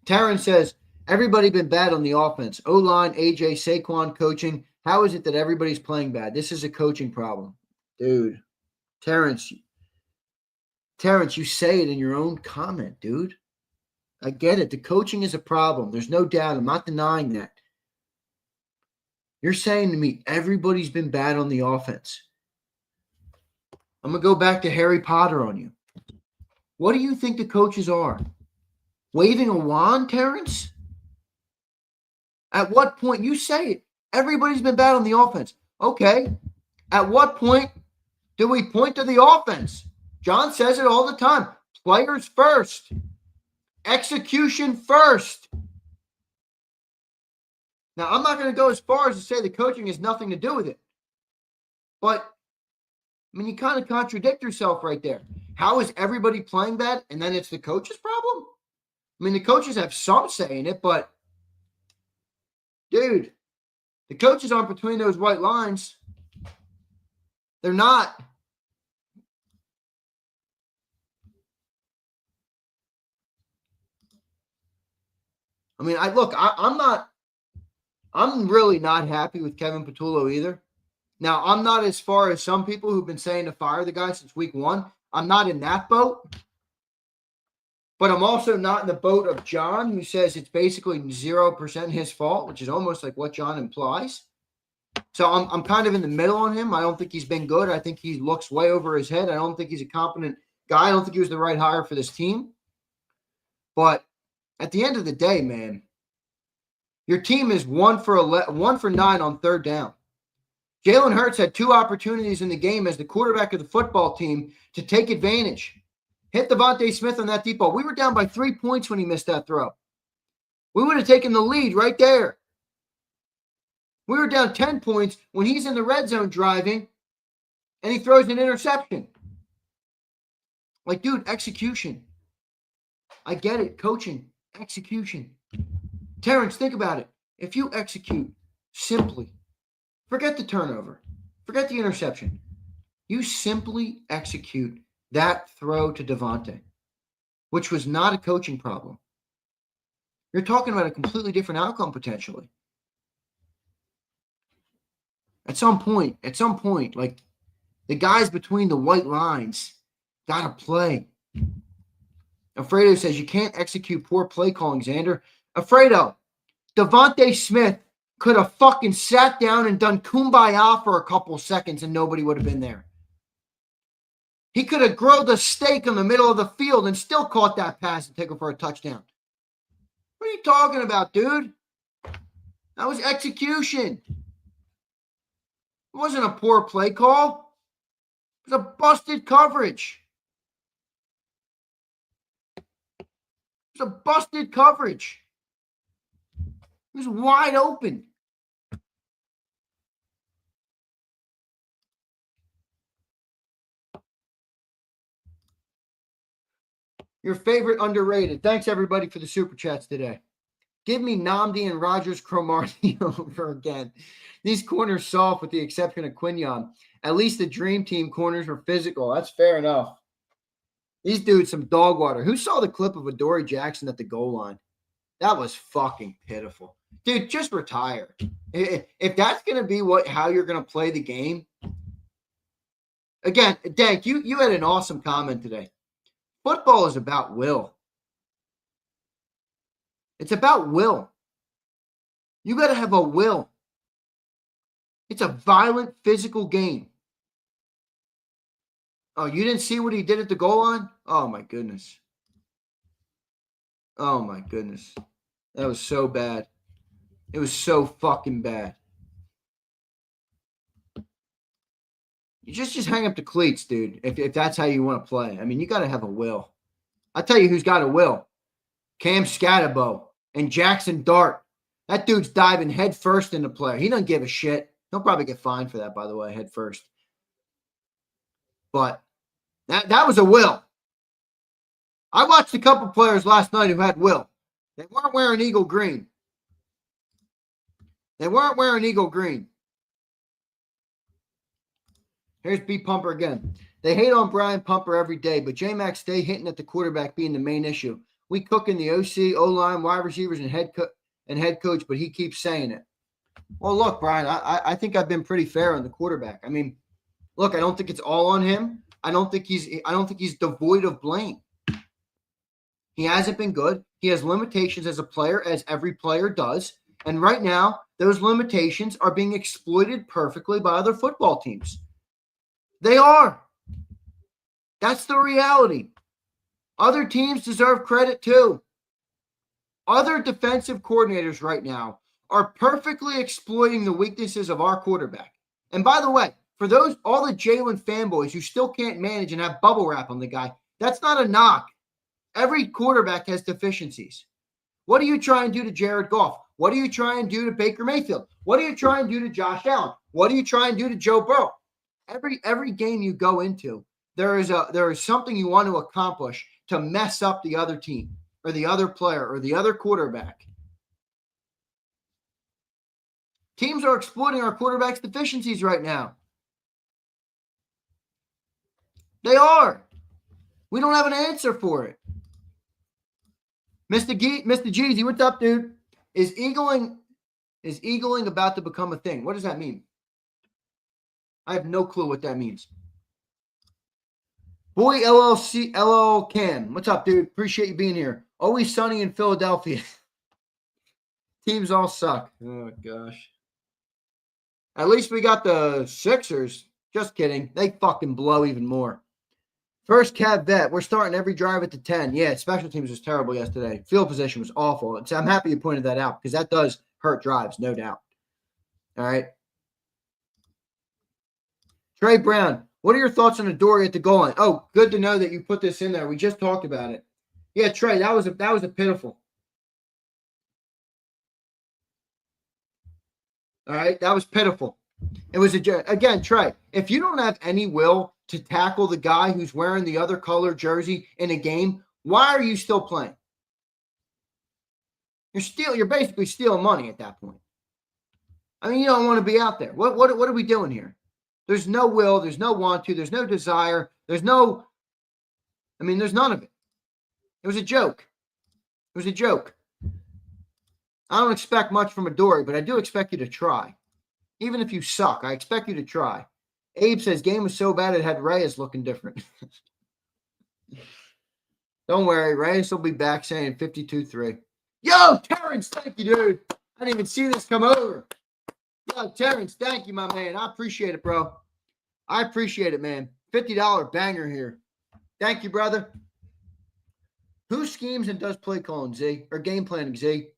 Taryn says, everybody been bad on the offense. O-line, AJ, Saquon, coaching. How is it that everybody's playing bad? This is a coaching problem. Dude, Terrence, you say it in your own comment, dude. I get it. The coaching is a problem. There's no doubt. I'm not denying that. You're saying to me, everybody's been bad on the offense. I'm going to go back to Harry Potter on you. What do you think the coaches are? Waving a wand, Terrence? At what point, you say it, everybody's been bad on the offense. Okay. At what point do we point to the offense? John says it all the time. Players first. Execution first. Now, I'm not going to go as far as to say the coaching has nothing to do with it. But, I mean, you kind of contradict yourself right there. How is everybody playing bad and then it's the coach's problem? I mean, the coaches have some say in it, but, dude, the coaches aren't between those white lines. They're not. I mean, I'm really not happy with Kevin Patulo either. Now, I'm not as far as some people who've been saying to fire the guy since week 1. I'm not in that boat. But I'm also not in the boat of John, who says it's basically 0% his fault, which is almost like what John implies. So I'm kind of in the middle on him. I don't think he's been good. I think he looks way over his head. I don't think he's a competent guy. I don't think he was the right hire for this team. But at the end of the day, man, your team is 1 for 9 on third down. Jaylen Hurts had 2 opportunities in the game as the quarterback of the football team to take advantage. Hit Devontae Smith on that deep ball. We were down by 3 points when he missed that throw. We would have taken the lead right there. We were down 10 points when he's in the red zone driving and he throws an interception. Like, dude, execution. I get it. Coaching. Execution. Terrence, think about it. If you execute simply, forget the turnover, forget the interception, you simply execute that throw to Devontae, which was not a coaching problem. You're talking about a completely different outcome potentially. At some point, like, the guys between the white lines got to play. Alfredo says you can't execute poor play calling, Zander. Alfredo, Devontae Smith could have fucking sat down and done kumbaya for a couple seconds and nobody would have been there. He could have grilled a steak in the middle of the field and still caught that pass and taken for a touchdown. What are you talking about, dude? That was execution. It wasn't a poor play call. It was a busted coverage. It was a busted coverage. It was wide open. Your favorite underrated. Thanks, everybody, for the super chats today. Give me Namdi and Rogers Cromartie over again. These corners soft with the exception of Quinyon. At least the Dream Team corners were physical. That's fair enough. These dudes, some dog water. Who saw the clip of Adoree Jackson at the goal line? That was fucking pitiful. Dude, just retire. If that's going to be how you're going to play the game. Again, Dank, you had an awesome comment today. Football is about will. It's about will. You got to have a will. It's a violent, physical game. Oh, you didn't see what he did at the goal line? Oh, my goodness. Oh, my goodness. That was so bad. It was so fucking bad. You just hang up the cleats, dude, if that's how you want to play. I mean, you got to have a will. I'll tell you who's got a will. Cam Scatabo and Jackson Dart. That dude's diving head first in the player. He doesn't give a shit. He'll probably get fined for that, by the way, head first. But that was a will. I watched a couple players last night who had will. They weren't wearing Eagle green. They weren't wearing Eagle green. Here's B. Pumper again. They hate on Brian Pumper every day, but J-Mac stay hitting at the quarterback being the main issue. We cook in the OC, O-line, wide receivers, and head coach, but he keeps saying it. Well, look, Brian, I think I've been pretty fair on the quarterback. I mean, look, I don't think it's all on him. I don't think he's devoid of blame. He hasn't been good. He has limitations as a player, as every player does. And right now, those limitations are being exploited perfectly by other football teams. They are. That's the reality. Other teams deserve credit too. Other defensive coordinators right now are perfectly exploiting the weaknesses of our quarterback. And by the way, for all the Jalen fanboys who still can't manage and have bubble wrap on the guy, that's not a knock. Every quarterback has deficiencies. What do you try and do to Jared Goff? What do you try and do to Baker Mayfield? What do you try and do to Josh Allen? What do you try and do to Joe Burrow? Every game you go into, there is something you want to accomplish to mess up the other team or the other player or the other quarterback. Teams are exploiting our quarterback's deficiencies right now. They are. We don't have an answer for it. Mr. Jeezy, what's up, dude? Is eagling about to become a thing? What does that mean? I have no clue what that means. Boy LLC LL Cam, what's up, dude? Appreciate you being here. Always sunny in Philadelphia. Teams all suck. Oh gosh. At least we got the Sixers. Just kidding. They fucking blow even more. First Cav vet. We're starting every drive at the 10. Yeah, special teams was terrible yesterday. Field position was awful. So I'm happy you pointed that out because that does hurt drives, no doubt. All right. Trey Brown, what are your thoughts on Adoree at the goal line? Oh, good to know that you put this in there. We just talked about it. Yeah, Trey, that was a pitiful. All right, that was pitiful. It was again, Trey, if you don't have any will to tackle the guy who's wearing the other color jersey in a game, why are you still playing? You're basically stealing money at that point. I mean, you don't want to be out there. What are we doing here? There's no will, there's no want to, there's no desire, there's none of it. It was a joke. It was a joke. I don't expect much from Adoree, but I do expect you to try. Even if you suck, I expect you to try. Abe says, game was so bad it had Reyes looking different. Don't worry, Reyes will be back saying 52-3. Yo, Terrence, thank you, dude. I didn't even see this come over. Yo, Terrence, thank you, my man. I appreciate it, bro. I appreciate it, man. $50 banger here. Thank you, brother. Who schemes and does play calling, Z? Or game planning, Z?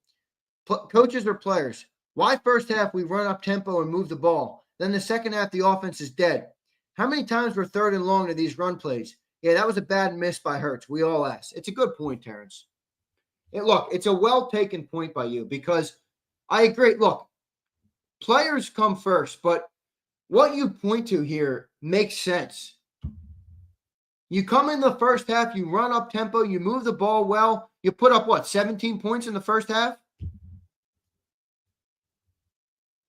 Coaches or players? Why first half we run up tempo and move the ball? Then the second half the offense is dead. How many times were third and long to these run plays? Yeah, that was a bad miss by Hurts. We all asked. It's a good point, Terrence. Look, it's a well-taken point by you because I agree. Look, players come first, but what you point to here makes sense. You come in the first half, you run up tempo, you move the ball well, you put up, 17 points in the first half?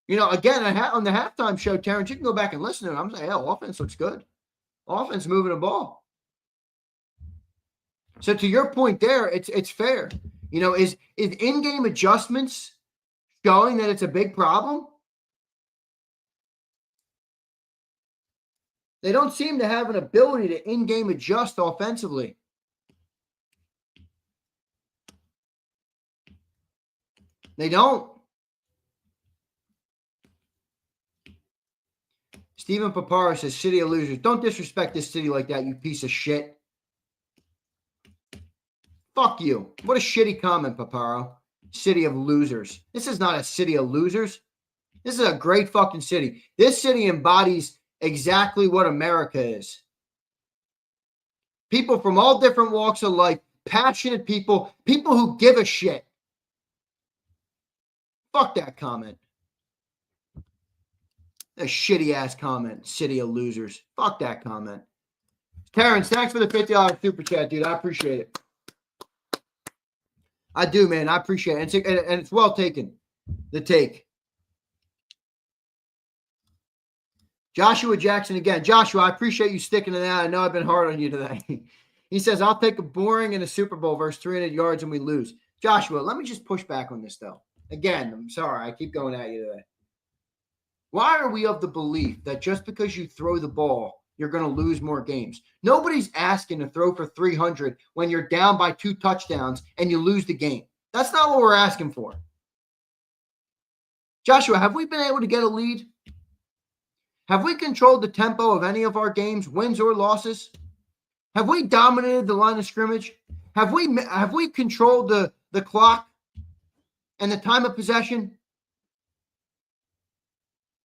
Again, on the halftime show, Terrence, you can go back and listen to it. I'm saying, offense looks good. Offense moving the ball. So to your point there, it's fair. Is in-game adjustments showing that it's a big problem? They don't seem to have an ability to in-game adjust offensively. They don't. Stephen Papara says, city of losers. Don't disrespect this city like that, you piece of shit. Fuck you. What a shitty comment, Paparo. City of losers. This is not a city of losers. This is a great fucking city. This city embodies exactly what America is. People from all different walks of life, passionate people who give a shit. Fuck that comment. A shitty-ass comment. City of losers. Fuck that comment. Terrence, thanks for the $50 super chat, dude. I appreciate it. I do, man. I appreciate it. And it's well taken, the take. Joshua Jackson again. Joshua, I appreciate you sticking to that. I know I've been hard on you today. He says, I'll take a boring in a Super Bowl versus 300 yards and we lose. Joshua, let me just push back on this, though. Again, I'm sorry. I keep going at you today. Why are we of the belief that just because you throw the ball, you're going to lose more games? Nobody's asking to throw for 300 when you're down by 2 touchdowns and you lose the game. That's not what we're asking for. Joshua, have we been able to get a lead? Have we controlled the tempo of any of our games, wins or losses? Have we dominated the line of scrimmage? Have we controlled the clock and the time of possession?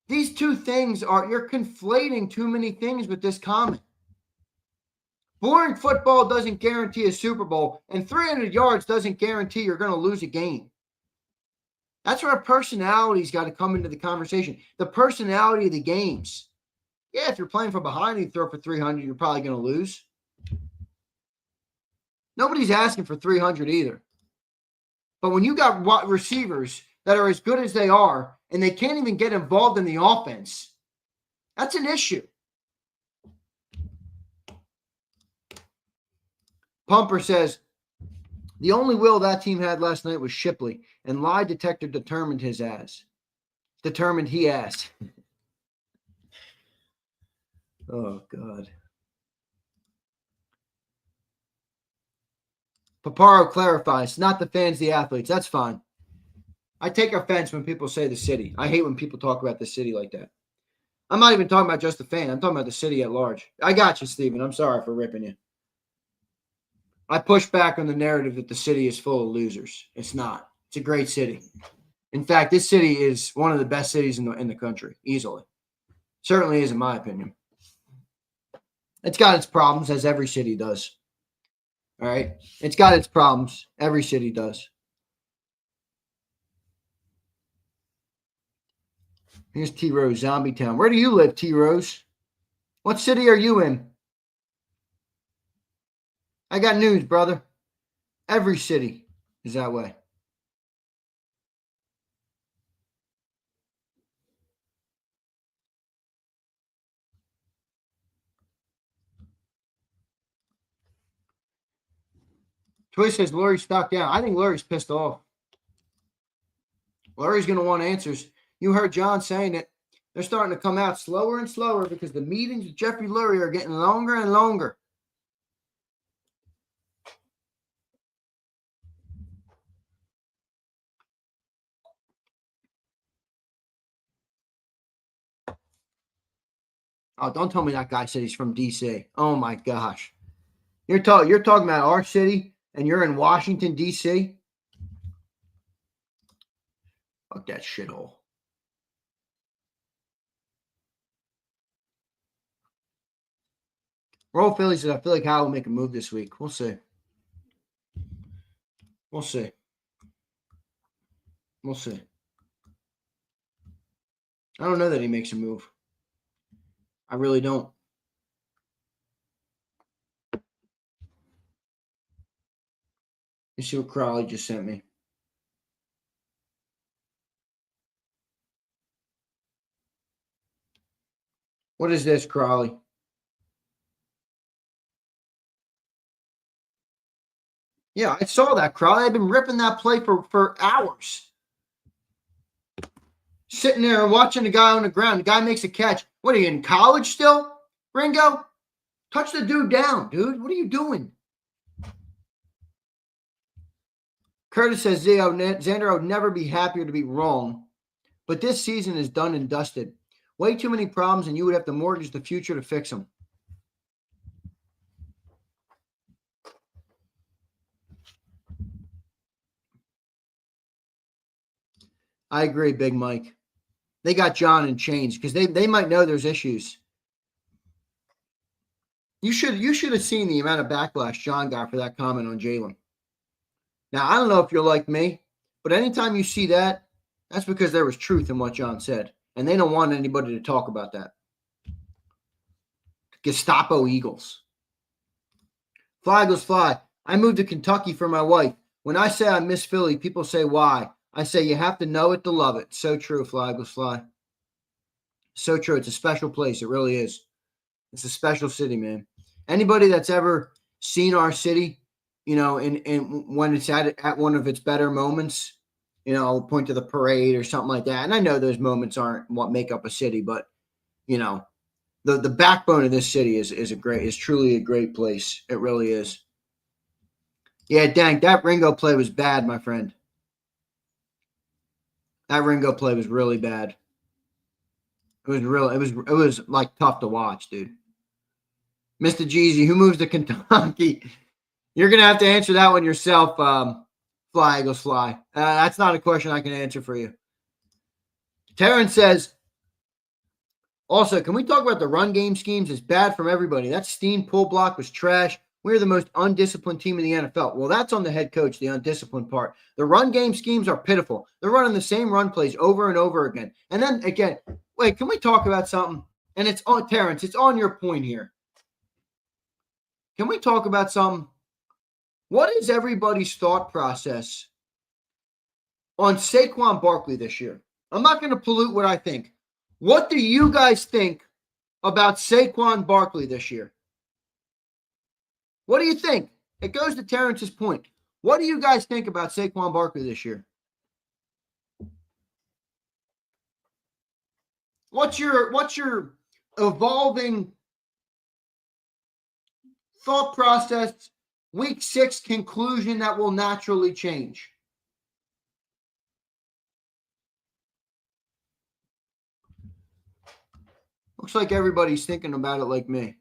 These two things you're conflating too many things with this comment. Boring football doesn't guarantee a Super Bowl, and 300 yards doesn't guarantee you're going to lose a game. That's where personality's got to come into the conversation. The personality of the games. Yeah, if you're playing from behind and you throw for 300, you're probably going to lose. Nobody's asking for 300 either. But when you got receivers that are as good as they are, and they can't even get involved in the offense, that's an issue. Pumper says, the only will that team had last night was Shipley, and lie detector determined he asked. Oh, God. Paparo clarifies, not the fans, the athletes. That's fine. I take offense when people say the city. I hate when people talk about the city like that. I'm not even talking about just the fan. I'm talking about the city at large. I got you, Steven. I'm sorry for ripping you. I push back on the narrative that the city is full of losers. It's not. It's a great city. In fact, this city is one of the best cities in the country, easily. Certainly is, in my opinion. It's got its problems, as every city does. All right? It's got its problems. Every city does. Here's T-Rose, Zombie Town. Where do you live, T-Rose? What city are you in? I got news, brother. Every city is that way. Twist says Lurie's stuck down. I think Lurie's pissed off. Lurie's going to want answers. You heard John saying it. They're starting to come out slower and slower because the meetings with Jeffrey Lurie are getting longer and longer. Oh, don't tell me that guy said he's from D.C. Oh, my gosh. You're talking about our city, and you're in Washington, D.C.? Fuck that shithole. Roll Phillies says, I feel like Howie will make a move this week. We'll see. We'll see. We'll see. I don't know that he makes a move. I really don't. You see what Crowley just sent me. What is this, Crowley? Yeah, I saw that, Crowley. I've been ripping that play for hours. Sitting there and watching the guy on the ground. The guy makes a catch. What are you, in college still, Ringo? Touch the dude down, dude. What are you doing? Curtis says, Zander would never be happier to be wrong, but this season is done and dusted. Way too many problems, and you would have to mortgage the future to fix them. I agree, Big Mike. They got John in chains because they might know there's issues. You should have seen the amount of backlash John got for that comment on Jalen. Now, I don't know if you're like me, but anytime you see that, that's because there was truth in what John said. And they don't want anybody to talk about that. Gestapo Eagles. Fly goes fly. I moved to Kentucky for my wife. When I say I miss Philly, people say why. I say you have to know it to love it. So true, Fly Eagles Fly. So true. It's a special place. It really is. It's a special city, man. Anybody that's ever seen our city, you know, and when it's at one of its better moments, you know, I'll point to the parade or something like that. And I know those moments aren't what make up a city, but you know, the backbone of this city is truly a great place. It really is. Yeah, dang, that Ringo play was bad, my friend. That Ringo play was really bad. It was like tough to watch, dude. Mr. Jeezy, who moves to Kentucky? You're gonna have to answer that one yourself, Fly Eagles Fly. That's not a question I can answer for you. Terrence says, also, can we talk about the run game schemes? It's bad from everybody. That Steen pull block was trash. We're the most undisciplined team in the NFL. Well, that's on the head coach, the undisciplined part. The run game schemes are pitiful. They're running the same run plays over and over again. And then again, wait, can we talk about something? And it's on Terrence. It's on your point here. Can we talk about something? What is everybody's thought process on Saquon Barkley this year? I'm not going to pollute what I think. What do you guys think about Saquon Barkley this year? What do you think? It goes to Terrence's point. What do you guys think about Saquon Barkley this year? What's your evolving thought process, week 6 conclusion that will naturally change? Looks like everybody's thinking about it like me.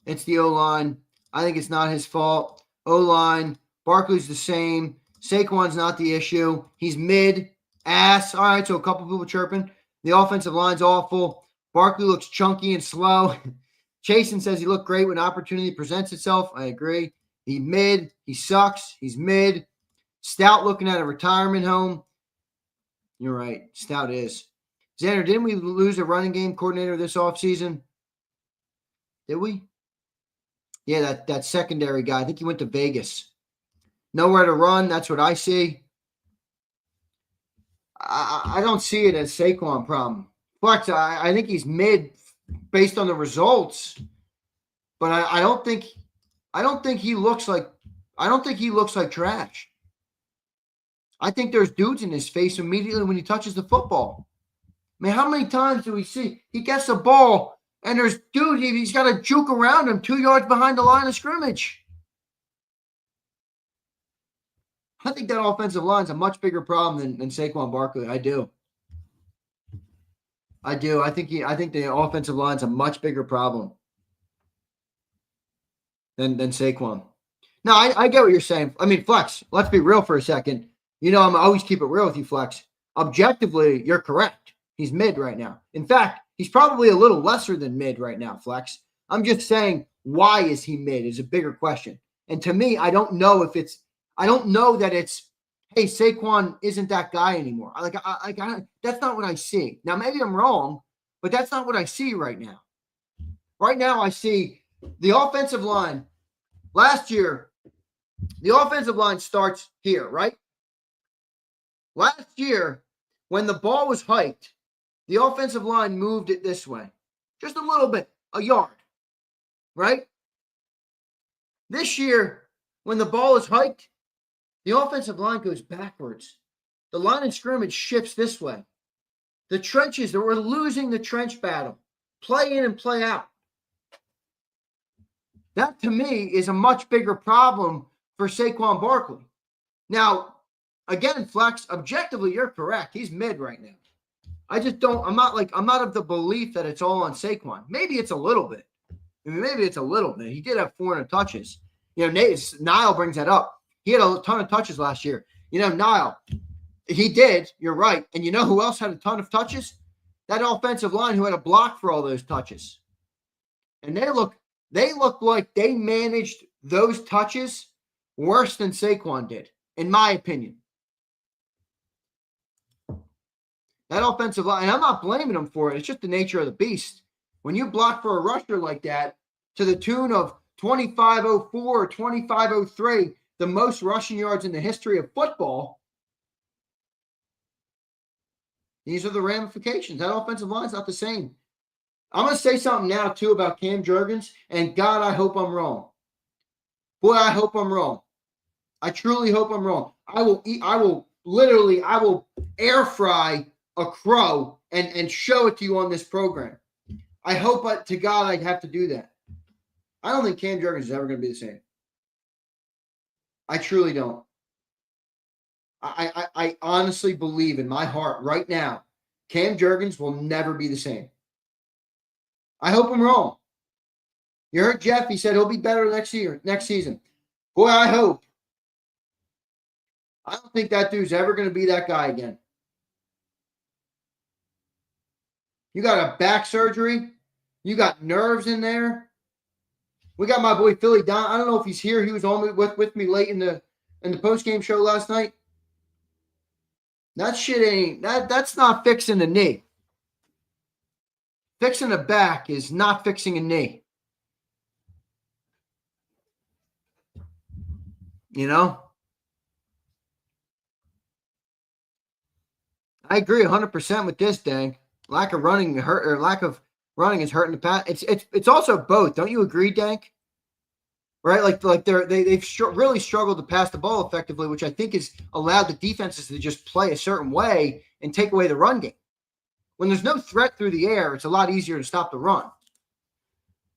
It's the O-line. I think it's not his fault. O-line. Barkley's the same. Saquon's not the issue. He's mid-ass. All right, so a couple people chirping. The offensive line's awful. Barkley looks chunky and slow. Chasen says he looked great when opportunity presents itself. I agree. He mid. He sucks. He's mid. Stout looking at a retirement home. You're right. Stout is. Zander, didn't we lose a running game coordinator this offseason? Did we? Yeah, that secondary guy. I think he went to Vegas. Nowhere to run. That's what I see. I don't see it as Saquon problem. Flex, I think he's mid based on the results, but I don't think he looks like trash. I think there's dudes in his face immediately when he touches the football. I mean, how many times do we see he gets the ball and there's dude, he's got to juke around him 2 yards behind the line of scrimmage? I think that offensive line's a much bigger problem than Saquon Barkley. I do. I think the offensive line's a much bigger problem than Saquon. No, I get what you're saying. I mean, Flex, let's be real for a second. You know, I'm always keep it real with you, Flex. Objectively, you're correct. He's mid right now. In fact, he's probably a little lesser than mid right now, Flex. I'm just saying, why is he mid is a bigger question. And to me, I don't know that it's, hey, Saquon isn't that guy anymore. That's not what I see. Now, maybe I'm wrong, but that's not what I see right now. Right now, I see the offensive line. Last year, the offensive line starts here, right? Last year, when the ball was hiked, the offensive line moved it this way. Just a little bit, a yard, right? This year, when the ball is hiked, the offensive line goes backwards. The line of scrimmage shifts this way. The trenches, we're losing the trench battle. Play in and play out. That, to me, is a much bigger problem for Saquon Barkley. Now, again, Flex, objectively, you're correct. He's mid right now. I'm not of the belief that it's all on Saquon. Maybe it's a little bit. He did have 400 touches. You know, Niall brings that up. He had a ton of touches last year. You know, Niall, he did. You're right. And you know who else had a ton of touches? That offensive line who had a block for all those touches. And they look like they managed those touches worse than Saquon did, in my opinion. That offensive line, and I'm not blaming them for it. It's just the nature of the beast. When you block for a rusher like that, to the tune of 2504 or 2503, the most rushing yards in the history of football. These are the ramifications. That offensive line's not the same. I'm going to say something now, too, about Cam Jurgens, and God, I hope I'm wrong. Boy, I hope I'm wrong. I truly hope I'm wrong. I will air fry a crow and show it to you on this program. I hope to God I have to do that. I don't think Cam Jurgens is ever going to be the same. I truly don't. I honestly believe in my heart right now, Cam Jurgens will never be the same. I hope I'm wrong. You heard Jeff, he said he'll be better next season. Boy, I hope. I don't think that dude's ever going to be that guy again. You got a back surgery. You got nerves in there. We got my boy Philly Don. I don't know if he's here. He was on with me late in the post-game show last night. That shit ain't that's not fixing the knee. Fixing the back is not fixing a knee. You know? I agree 100% with this, Dang. Lack of running is hurting the pass. It's also both. Don't you agree, Dank? Right? Like they've really struggled to pass the ball effectively, which I think has allowed the defenses to just play a certain way and take away the run game. When there's no threat through the air, it's a lot easier to stop the run.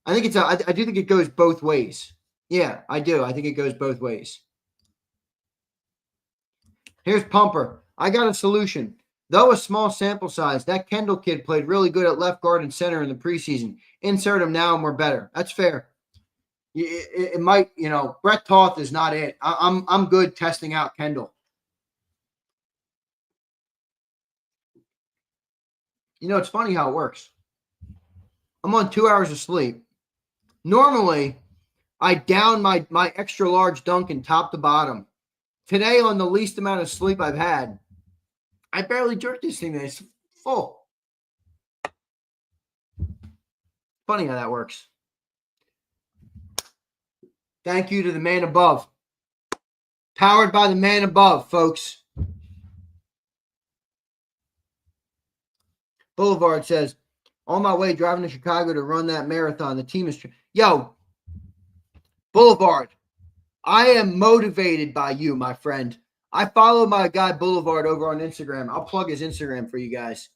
I do think it goes both ways. Yeah, I do. I think it goes both ways. Here's Pumper. I got a solution. Though a small sample size, that Kendall kid played really good at left guard and center in the preseason. Insert him now and we're better. That's fair. It might, Brett Toth is not it. I'm good testing out Kendall. It's funny how it works. I'm on 2 hours of sleep. Normally, I down my extra large Dunkin' top to bottom. Today, on the least amount of sleep I've had, I barely jerked this thing. It's full. Funny how that works. Thank you to the man above. Powered by the man above, folks. Boulevard says, on my way driving to Chicago to run that marathon. The team is... Yo, Boulevard, I am motivated by you, my friend. I follow my guy Boulevard over on Instagram. I'll plug his Instagram for you guys.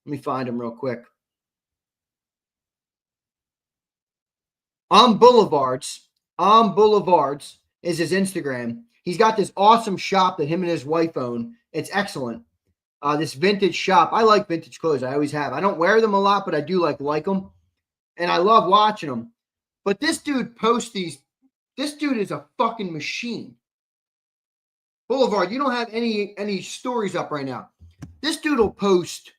Let me find him real quick. Boulevards is his Instagram. He's got this awesome shop that him and his wife own. It's excellent. This vintage shop. I like vintage clothes. I always have. I don't wear them a lot, but I do like them. And I love watching them. But this dude posts these. This dude is a fucking machine. Boulevard, you don't have any stories up right now. This dude will post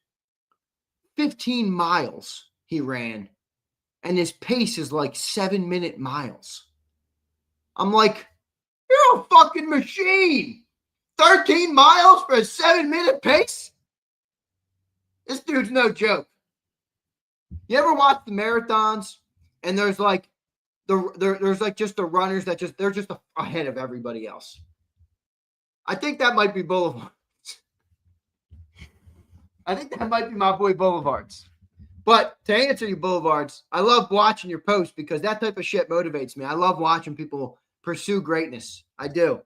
15 miles he ran. And his pace is like 7-minute miles. I'm like, you're a fucking machine. 13 miles for a 7-minute pace? This dude's no joke. You ever watch the marathons and there's like just the runners they're just ahead of everybody else. I think that might be Boulevard. I think that might be my boy Boulevards. But to answer you, Boulevards, I love watching your posts because that type of shit motivates me. I love watching people pursue greatness. I do.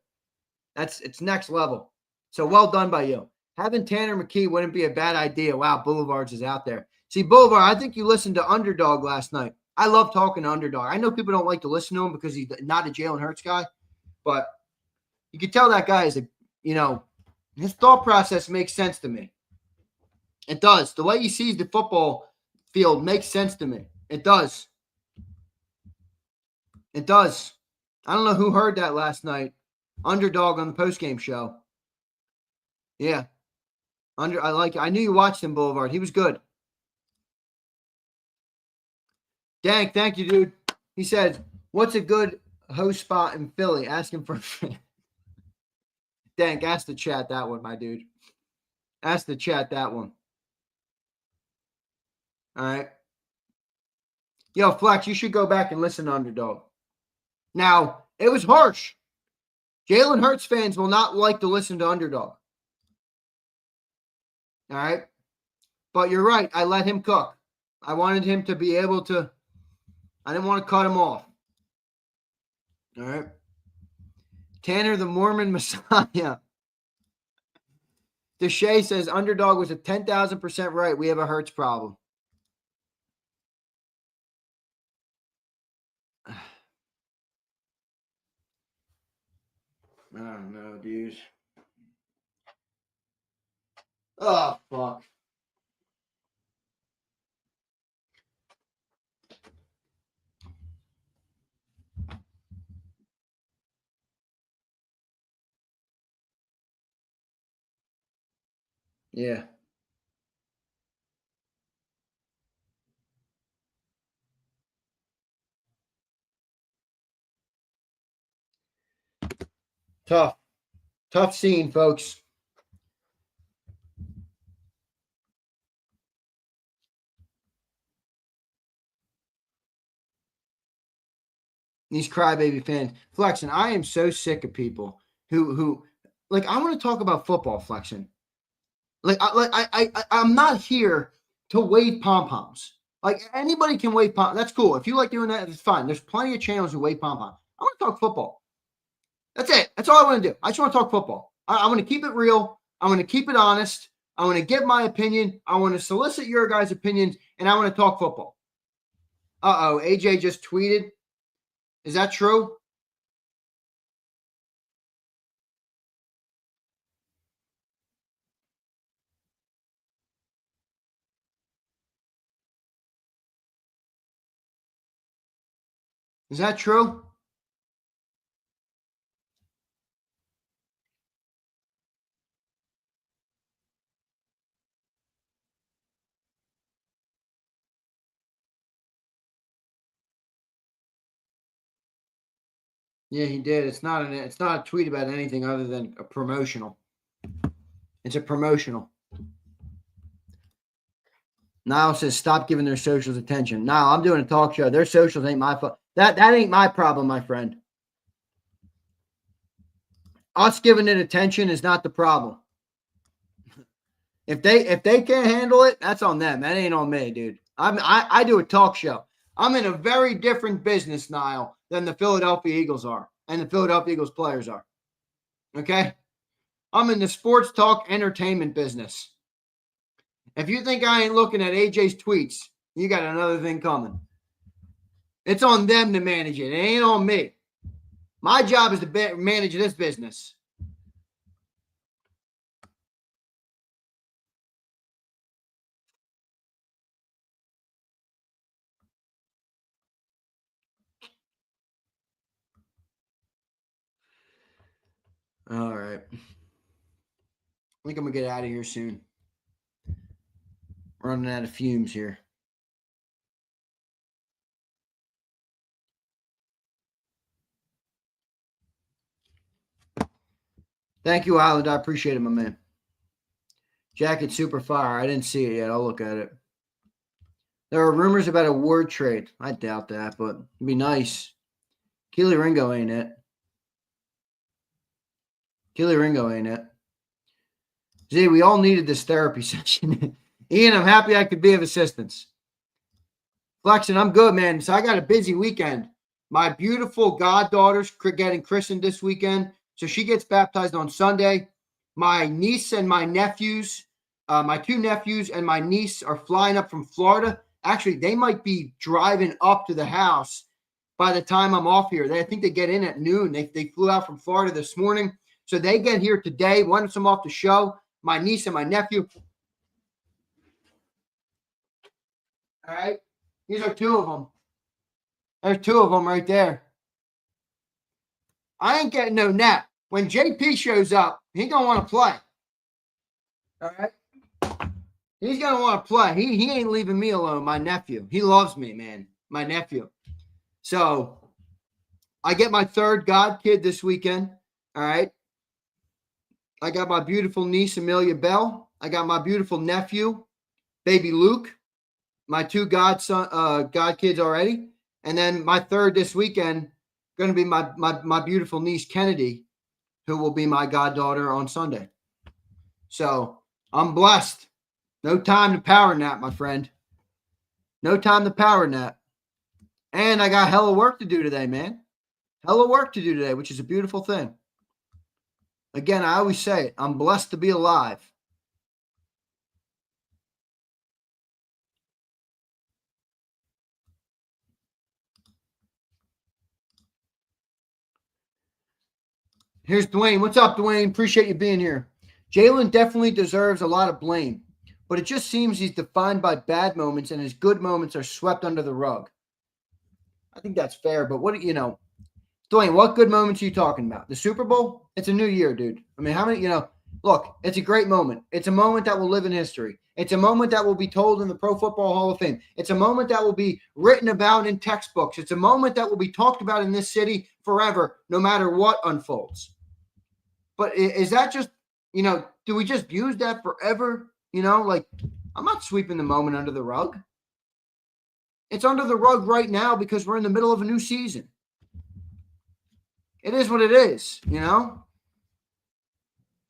It's next level. So well done by you. Having Tanner McKee wouldn't be a bad idea. Wow, Boulevards is out there. See, Boulevard, I think you listened to Underdog last night. I love talking to Underdog. I know people don't like to listen to him because he's not a Jalen Hurts guy, but you can tell that guy is his thought process makes sense to me. It does. The way he sees the football field makes sense to me. It does. It does. I don't know who heard that last night. Underdog on the postgame show. Yeah. I knew you watched him, Boulevard. He was good. Dang, thank you, dude. He said, what's a good host spot in Philly? Ask him for Dang, ask the chat that one, my dude. Ask the chat that one. All right. Yo, Flex, you should go back and listen to Underdog. Now, it was harsh. Jalen Hurts fans will not like to listen to Underdog. All right? But you're right. I let him cook. I wanted him to be able to – I didn't want to cut him off. All right? Tanner the Mormon Messiah. Deshay says Underdog was a 10,000% right. We have a Hurts problem. I don't know, dude. Oh, fuck. Yeah. Tough. Tough scene, folks. These crybaby fans. Flexing, I am so sick of people who like, I want to talk about football, Flexing. I'm not here to wave pom-poms. Like, anybody can wave pom. That's cool. If you like doing that, it's fine. There's plenty of channels who wave pom-pom. I want to talk football. That's it. That's all I want to do. I just want to talk football. I want to keep it real. I want to keep it honest. I want to give my opinion. I want to solicit your guys' opinions, and I want to talk football. Uh-oh, AJ just tweeted. Is that true? Is that true? Yeah, he did. It's not a tweet about anything other than a promotional. It's a promotional. Niall says, stop giving their socials attention. Niall, I'm doing a talk show. Their socials ain't my fault. That ain't my problem, my friend. Us giving it attention is not the problem. If they can't handle it, that's on them. That ain't on me, dude. I do a talk show. I'm in a very different business, Niall, than the Philadelphia Eagles are and the Philadelphia Eagles players are. Okay? I'm in the sports talk entertainment business. If you think I ain't looking at AJ's tweets, you got another thing coming. It's on them to manage it. It ain't on me. My job is to manage this business. All right. I think I'm going to get out of here soon. Running out of fumes here. Thank you, Island. I appreciate it, my man. Jacket Super Fire. I didn't see it yet. I'll look at it. There are rumors about a word trade. I doubt that, but it'd be nice. Keely Ringo ain't it. Keely Ringo ain't it. Z, we all needed this therapy session. Ian, I'm happy I could be of assistance. Flexing, I'm good, man. So I got a busy weekend. My beautiful goddaughter's getting christened this weekend. So she gets baptized on Sunday. My niece and my nephews, my two nephews and my niece are flying up from Florida. Actually, they might be driving up to the house by the time I'm off here. I think they get in at noon. They flew out from Florida this morning. So they get here today. Once I'm off the show, my niece and my nephew. All right. These are two of them. There's two of them right there. I ain't getting no nap. When JP shows up, he going to want to play. All right. He's going to want to play. He ain't leaving me alone, my nephew. He loves me, man. My nephew. So I get my third god kid this weekend. All right. I got my beautiful niece, Amelia Bell. I got my beautiful nephew, baby Luke. my two god kids already, and then my third this weekend going to be my beautiful niece Kennedy, who will be my goddaughter on Sunday. So I'm blessed. No time to power nap, my friend. No time to power nap. And I got hella work to do today, man. Hella work to do today, which is a beautiful thing. Again, I always say it. I'm blessed to be alive. Here's Dwayne. What's up, Dwayne? Appreciate you being here. Jalen definitely deserves a lot of blame, but it just seems he's defined by bad moments and his good moments are swept under the rug. I think that's fair, but Dwayne, what good moments are you talking about? The Super Bowl? It's a new year, dude. I mean, how many, look, it's a great moment. It's a moment that will live in history. It's a moment that will be told in the Pro Football Hall of Fame. It's a moment that will be written about in textbooks. It's a moment that will be talked about in this city forever, no matter what unfolds. But is that just, do we just use that forever? I'm not sweeping the moment under the rug. It's under the rug right now because we're in the middle of a new season. It is what it is,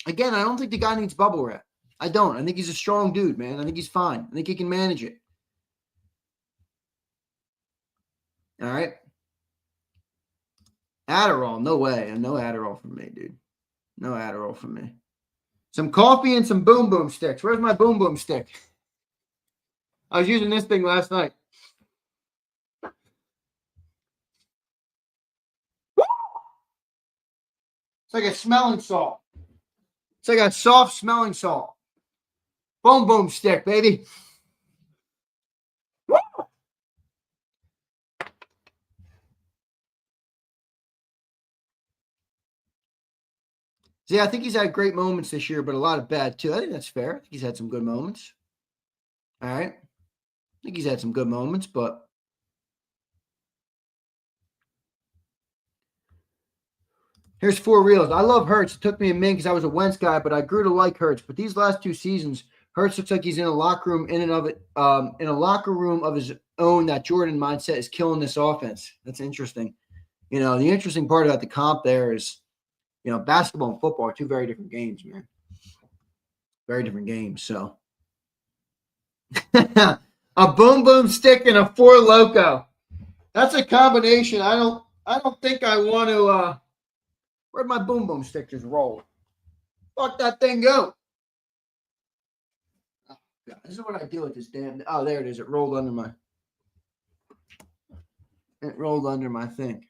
Again, I don't think the guy needs bubble wrap. I don't. I think he's a strong dude, man. I think he's fine. I think he can manage it. All right. Adderall, no way. No Adderall from me, dude. No Adderall from me. Some coffee and some boom boom sticks. Where's my boom boom stick? I was using this thing last night. It's like a smelling salt. It's like a soft smelling salt. Boom boom stick, baby. See, I think he's had great moments this year, but a lot of bad too. I think that's fair. I think he's had some good moments. All right. I think he's had some good moments, but here's 4 reels. I love Hurts. It took me a minute because I was a Wentz guy, but I grew to like Hurts. But these last 2 seasons, Hurts looks like he's in a locker room in a locker room of his own. That Jordan mindset is killing this offense. That's interesting. The interesting part about the comp there is, basketball and football are 2 very different games, man. Very different games. So a boom boom stick and a 4 Loco. That's a combination. I don't think I want to where'd my boom boom stick just roll? Fuck that thing go. Oh, God, this is what I do with this damn. Oh, there it is. It rolled under my thing.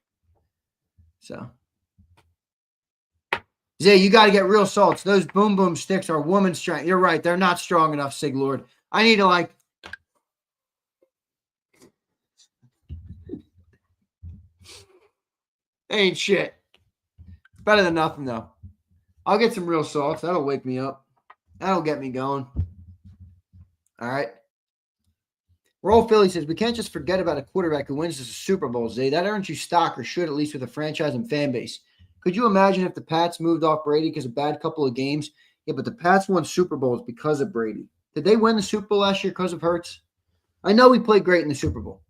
So Zay, you got to get real salts. Those boom boom sticks are woman's strength. You're right. They're not strong enough, Sig Lord. I need to ain't shit. Better than nothing, though. I'll get some real salts. That'll wake me up. That'll get me going. All right. Roll Philly says, we can't just forget about a quarterback who wins the Super Bowl, Zay. That earns you stock, or should, at least with a franchise and fan base. Could you imagine if the Pats moved off Brady because of a bad couple of games? Yeah, but the Pats won Super Bowls because of Brady. Did they win the Super Bowl last year because of Hurts? I know we played great in the Super Bowl.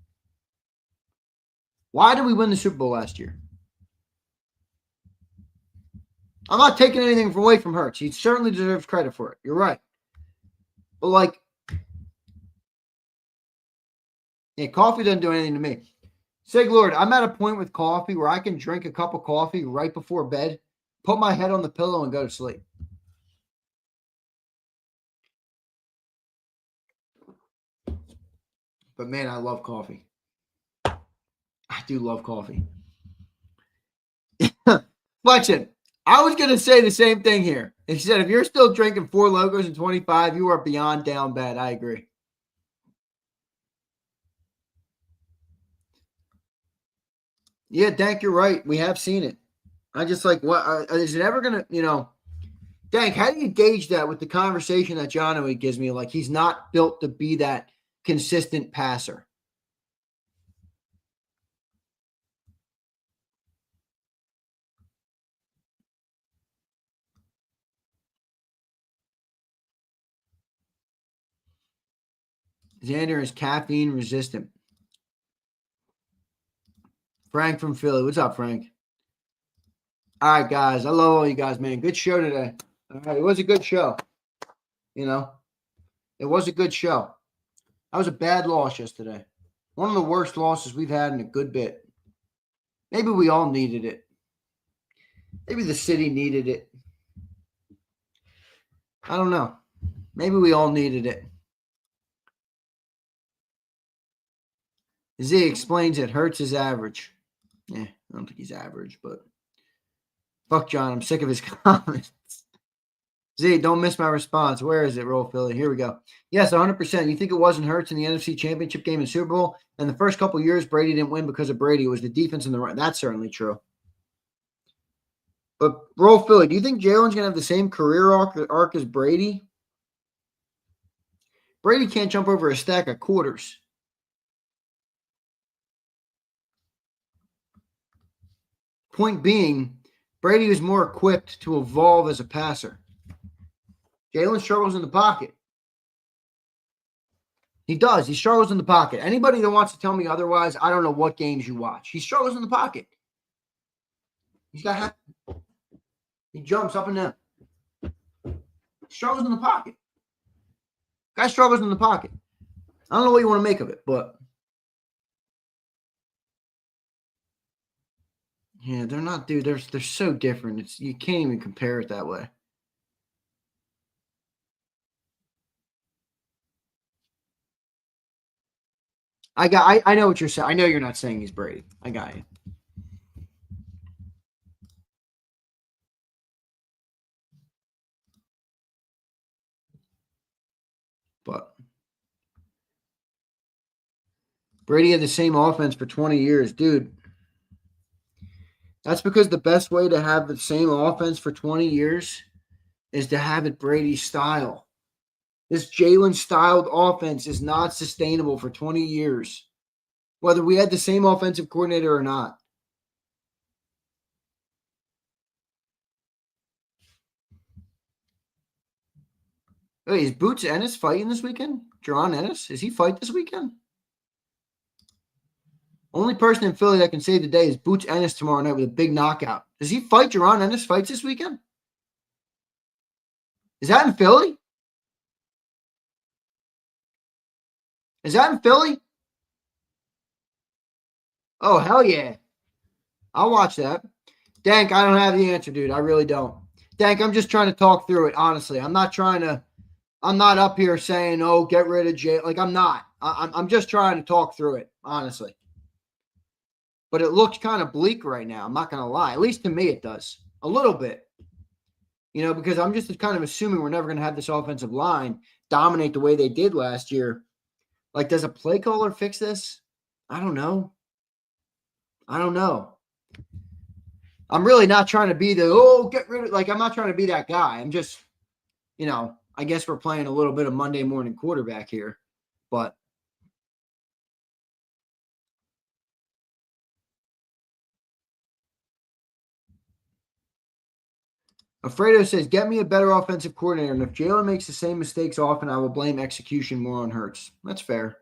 Why did we win the Super Bowl last year? I'm not taking anything away from Hurts. He certainly deserves credit for it. You're right. But coffee doesn't do anything to me. Sig Lord, I'm at a point with coffee where I can drink a cup of coffee right before bed, put my head on the pillow, and go to sleep. But man, I love coffee. I do love coffee. Flexion, I was going to say the same thing here. He said, if you're still drinking 4 Locos in 25, you are beyond down bad. I agree. Yeah, Dank, you're right. We have seen it. I just what is it ever going to, Dank, how do you gauge that with the conversation that John always gives me? Like, he's not built to be that consistent passer. Zander is caffeine resistant. Frank from Philly. What's up, Frank? All right, guys. I love all you guys, man. Good show today. All right, it was a good show. You know, it was a good show. That was a bad loss yesterday. One of the worst losses we've had in a good bit. Maybe we all needed it. Maybe the city needed it. I don't know. Maybe we all needed it. Z explains it. Hurts is average. Yeah, I don't think he's average, but fuck John. I'm sick of his comments. Z, don't miss my response. Where is it, Roll Philly? Here we go. Yes, 100%. You think it wasn't Hurts in the NFC Championship game and Super Bowl? And the first couple years, Brady didn't win because of Brady. It was the defense and the run. That's certainly true. But Roll Philly, do you think Jalen's going to have the same career arc as Brady? Brady can't jump over a stack of quarters. Point being, Brady was more equipped to evolve as a passer. Jalen struggles in the pocket. He does. He struggles in the pocket. Anybody that wants to tell me otherwise, I don't know what games you watch. He struggles in the pocket. He jumps up and down. He struggles in the pocket. Guy struggles in the pocket. I don't know what you want to make of it, but yeah, they're not, dude. They're so different. You can't even compare it that way. I know what you're saying. I know you're not saying he's Brady. I got you. But Brady had the same offense for 20 years. Dude, that's because the best way to have the same offense for 20 years is to have it Brady style. This Jalen-styled offense is not sustainable for 20 years, whether we had the same offensive coordinator or not. Wait, is Boots Ennis fighting this weekend? Jerron Ennis? Is he fight this weekend? Only person in Philly that can save the day is Boots Ennis tomorrow night with a big knockout. Does he fight? Jerron Ennis fights this weekend? Is that in Philly? Is that in Philly? Oh, hell yeah. I'll watch that. Dank, I don't have the answer, dude. I really don't. Dank, I'm just trying to talk through it, honestly. I'm not up here saying, oh, get rid of Jay. Like, I'm not. I'm just trying to talk through it, honestly. But it looks kind of bleak right now. I'm not going to lie. At least to me, it does. A little bit. You know, because I'm just kind of assuming we're never going to have this offensive line dominate the way they did last year. Like, does a play caller fix this? I don't know. I'm really not trying to be get rid of, like, I'm not trying to be that guy. I'm just, I guess we're playing a little bit of Monday morning quarterback here. But Alfredo says, get me a better offensive coordinator. And if Jalen makes the same mistakes often, I will blame execution more on Hurts. That's fair.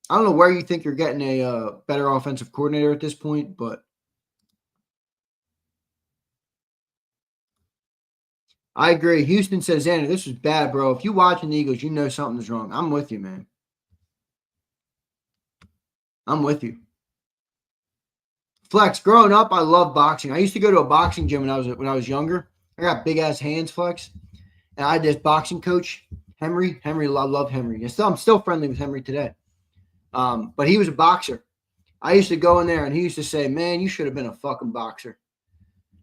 I don't know where you think you're getting a better offensive coordinator at this point, but I agree. Houston says, Xander, this was bad, bro. If you watching the Eagles, you know something's wrong. I'm with you, man. I'm with you. Flex, growing up, I loved boxing. I used to go to a boxing gym when I was younger. I got big ass hands, Flex. And I had this boxing coach, Henry. I love Henry. I'm still friendly with Henry today. But he was a boxer. I used to go in there and he used to say, man, you should have been a fucking boxer.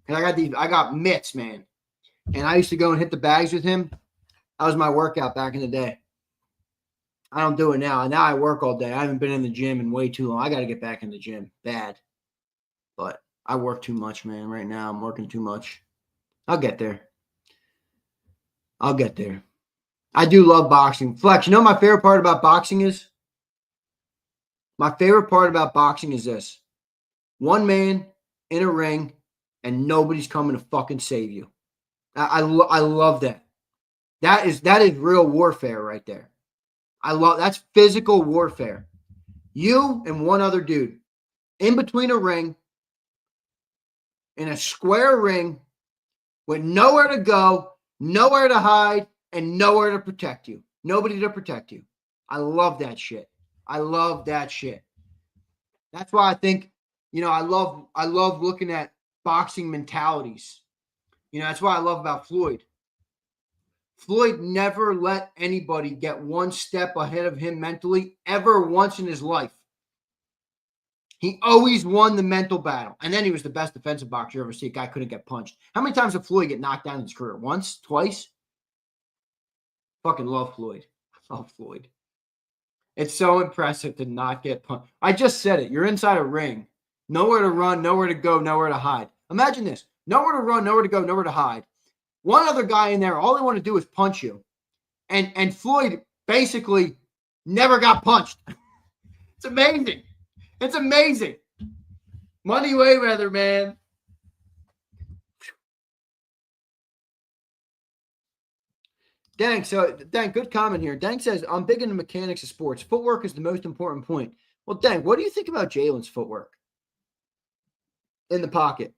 And I got mitts, man. And I used to go and hit the bags with him. That was my workout back in the day. I don't do it now. Now I work all day. I haven't been in the gym in way too long. I got to get back in the gym. Bad. But I work too much, man. Right now I'm working too much. I'll get there. I do love boxing. Flex, you know what my favorite part about boxing is? My favorite part about boxing is this. One man in a ring and nobody's coming to fucking save you. I love that. That is real warfare right there. That's physical warfare. You and one other dude in between a ring, in a square ring, with nowhere to go, nowhere to hide, and nowhere to protect you. Nobody to protect you. I love that shit. I love that shit. That's why I think, I love looking at boxing mentalities. That's what I love about Floyd. Floyd never let anybody get one step ahead of him mentally ever once in his life. He always won the mental battle. And then he was the best defensive boxer you ever see. A guy couldn't get punched. How many times did Floyd get knocked down in his career? Once? Twice? Fucking love Floyd. I love Floyd. It's so impressive to not get punched. I just said it. You're inside a ring. Nowhere to run, nowhere to go, nowhere to hide. Imagine this. Nowhere to run, nowhere to go, nowhere to hide. One other guy in there, all they want to do is punch you. And Floyd basically never got punched. It's amazing. It's amazing. Money Mayweather, man. Dang, good comment here. Dang says, I'm big into mechanics of sports. Footwork is the most important point. Well, Dang, what do you think about Jalen's footwork in the pocket?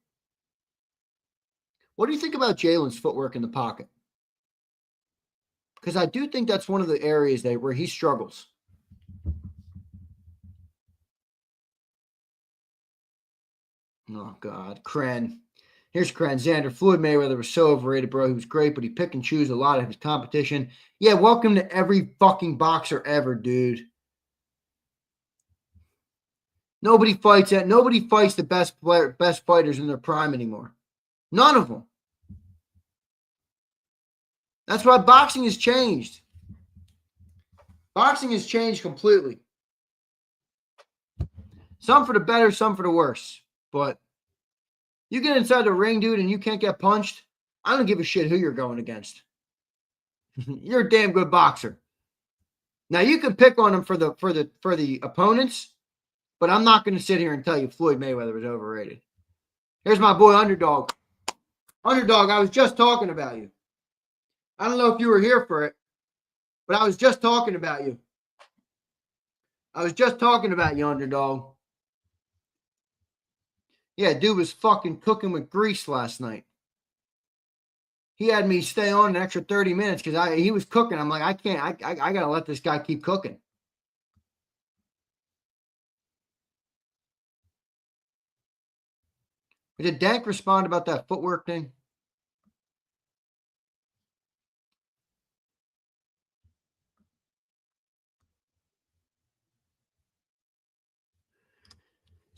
What do you think about Jalen's footwork in the pocket? Because I do think that's one of the areas where he struggles. Oh, God. Kren. Here's Kren. Zander. Floyd Mayweather was so overrated, bro. He was great, but he picked and choose a lot of his competition. Yeah, welcome to every fucking boxer ever, dude. Nobody fights the best fighters in their prime anymore. None of them. That's why boxing has changed. Boxing has changed completely. Some for the better, some for the worse. But you get inside the ring, dude, and you can't get punched, I don't give a shit who you're going against. You're a damn good boxer. Now you can pick on them for the opponents, but I'm not going to sit here and tell you Floyd Mayweather was overrated. Here's my boy Underdog. Underdog, I was just talking about you. I don't know if you were here for it, but I was just talking about you. Underdog. Yeah, dude was fucking cooking with grease last night. He had me stay on an extra 30 minutes because he was cooking. I'm like, I can't. I got to let this guy keep cooking. Did Dank respond about that footwork thing?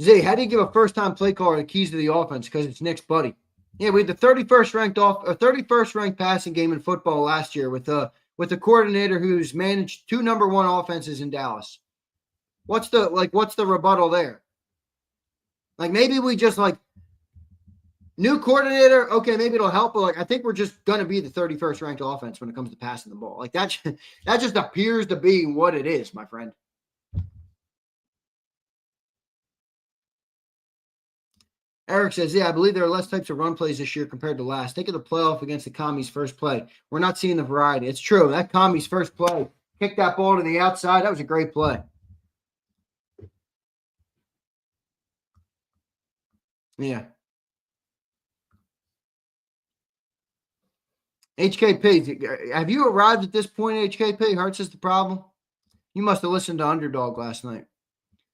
Z, how do you give a first-time play caller the keys to the offense? Because it's Nick's buddy. Yeah, we had the 31st ranked passing game in football last year with a coordinator who's managed 2 number 1 offenses in Dallas. What's the rebuttal there? Like maybe we just new coordinator. Okay, maybe it'll help, but I think we're just gonna be the 31st ranked offense when it comes to passing the ball. That just appears to be what it is, my friend. Eric says, yeah, I believe there are less types of run plays this year compared to last. Think of the playoff against the Commies' first play. We're not seeing the variety. It's true. That Commies' first play, kicked that ball to the outside. That was a great play. Yeah. HKP, have you arrived at this point, HKP? Hurts is the problem? You must have listened to Underdog last night.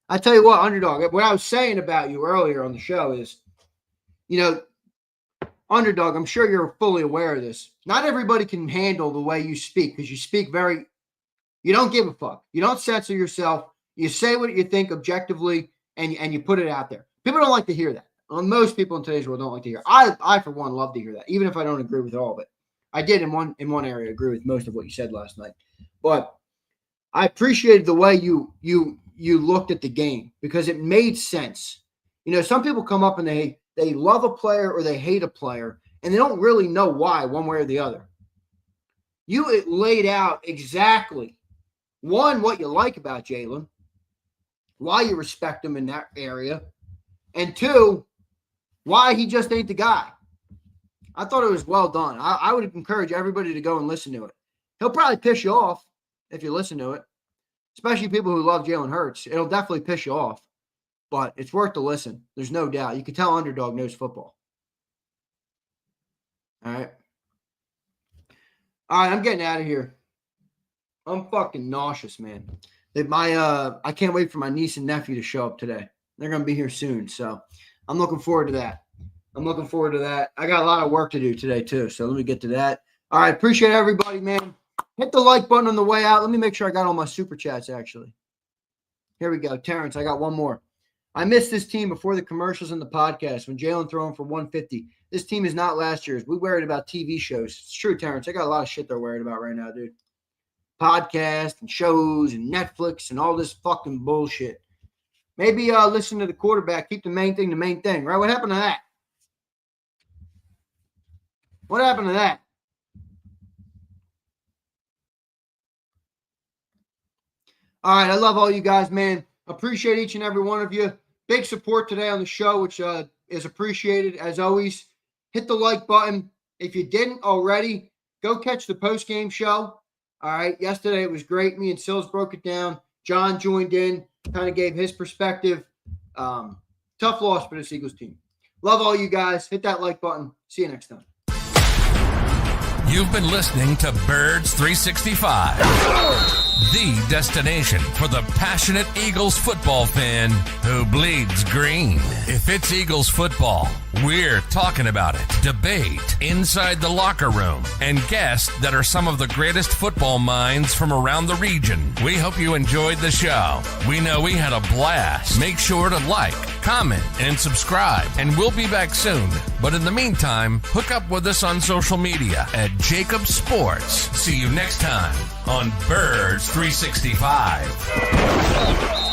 I tell you what, Underdog, what I was saying about you earlier on the show is, Underdog, I'm sure you're fully aware of this. Not everybody can handle the way you speak because you speak you don't give a fuck. You don't censor yourself. You say what you think objectively and you put it out there. People don't like to hear that. Well, most people in today's world don't like to hear. I for one, love to hear that, even if I don't agree with all of it. I did in one area agree with most of what you said last night. But I appreciated the way you looked at the game because it made sense. Some people come up and they love a player or they hate a player, and they don't really know why one way or the other. You laid out exactly, one, what you like about Jalen, why you respect him in that area, and 2, why he just ain't the guy. I thought it was well done. I would encourage everybody to go and listen to it. He'll probably piss you off if you listen to it. especially people who love Jalen Hurts. It'll definitely piss you off, but it's worth the listen. There's no doubt. You can tell Underdog knows football. All right. All right, I'm getting out of here. I'm fucking nauseous, man. I can't wait for my niece and nephew to show up today. They're going to be here soon, so I'm looking forward to that. I got a lot of work to do today, too, so let me get to that. All right, appreciate everybody, man. Hit the like button on the way out. Let me make sure I got all my super chats, actually. Here we go. Terrence, I got one more. I missed this team before the commercials and the podcast when Jalen throwing for 150. This team is not last year's. We worried about TV shows. It's true, Terrence. I got a lot of shit they're worried about right now, dude. Podcast and shows and Netflix and all this fucking bullshit. Maybe listen to the quarterback. Keep the main thing, right? What happened to that? What happened to that? All right, I love all you guys, man. Appreciate each and every one of you. Big support today on the show, which is appreciated as always. Hit the like button. If you didn't already, go catch the post-game show. All right, yesterday it was great. Me and Sills broke it down. John joined in, kind of gave his perspective. Tough loss for this Eagles team. Love all you guys. Hit that like button. See you next time. You've been listening to Birds 365, the destination for the passionate Eagles football fan who bleeds green. If it's Eagles football, we're talking about it. Debate inside the locker room and guests that are some of the greatest football minds from around the region. We hope you enjoyed the show. We know we had a blast. Make sure to like, comment, and subscribe, and we'll be back soon. But in the meantime, hook up with us on social media at JAKIB Sports. See you next time on Birds 365.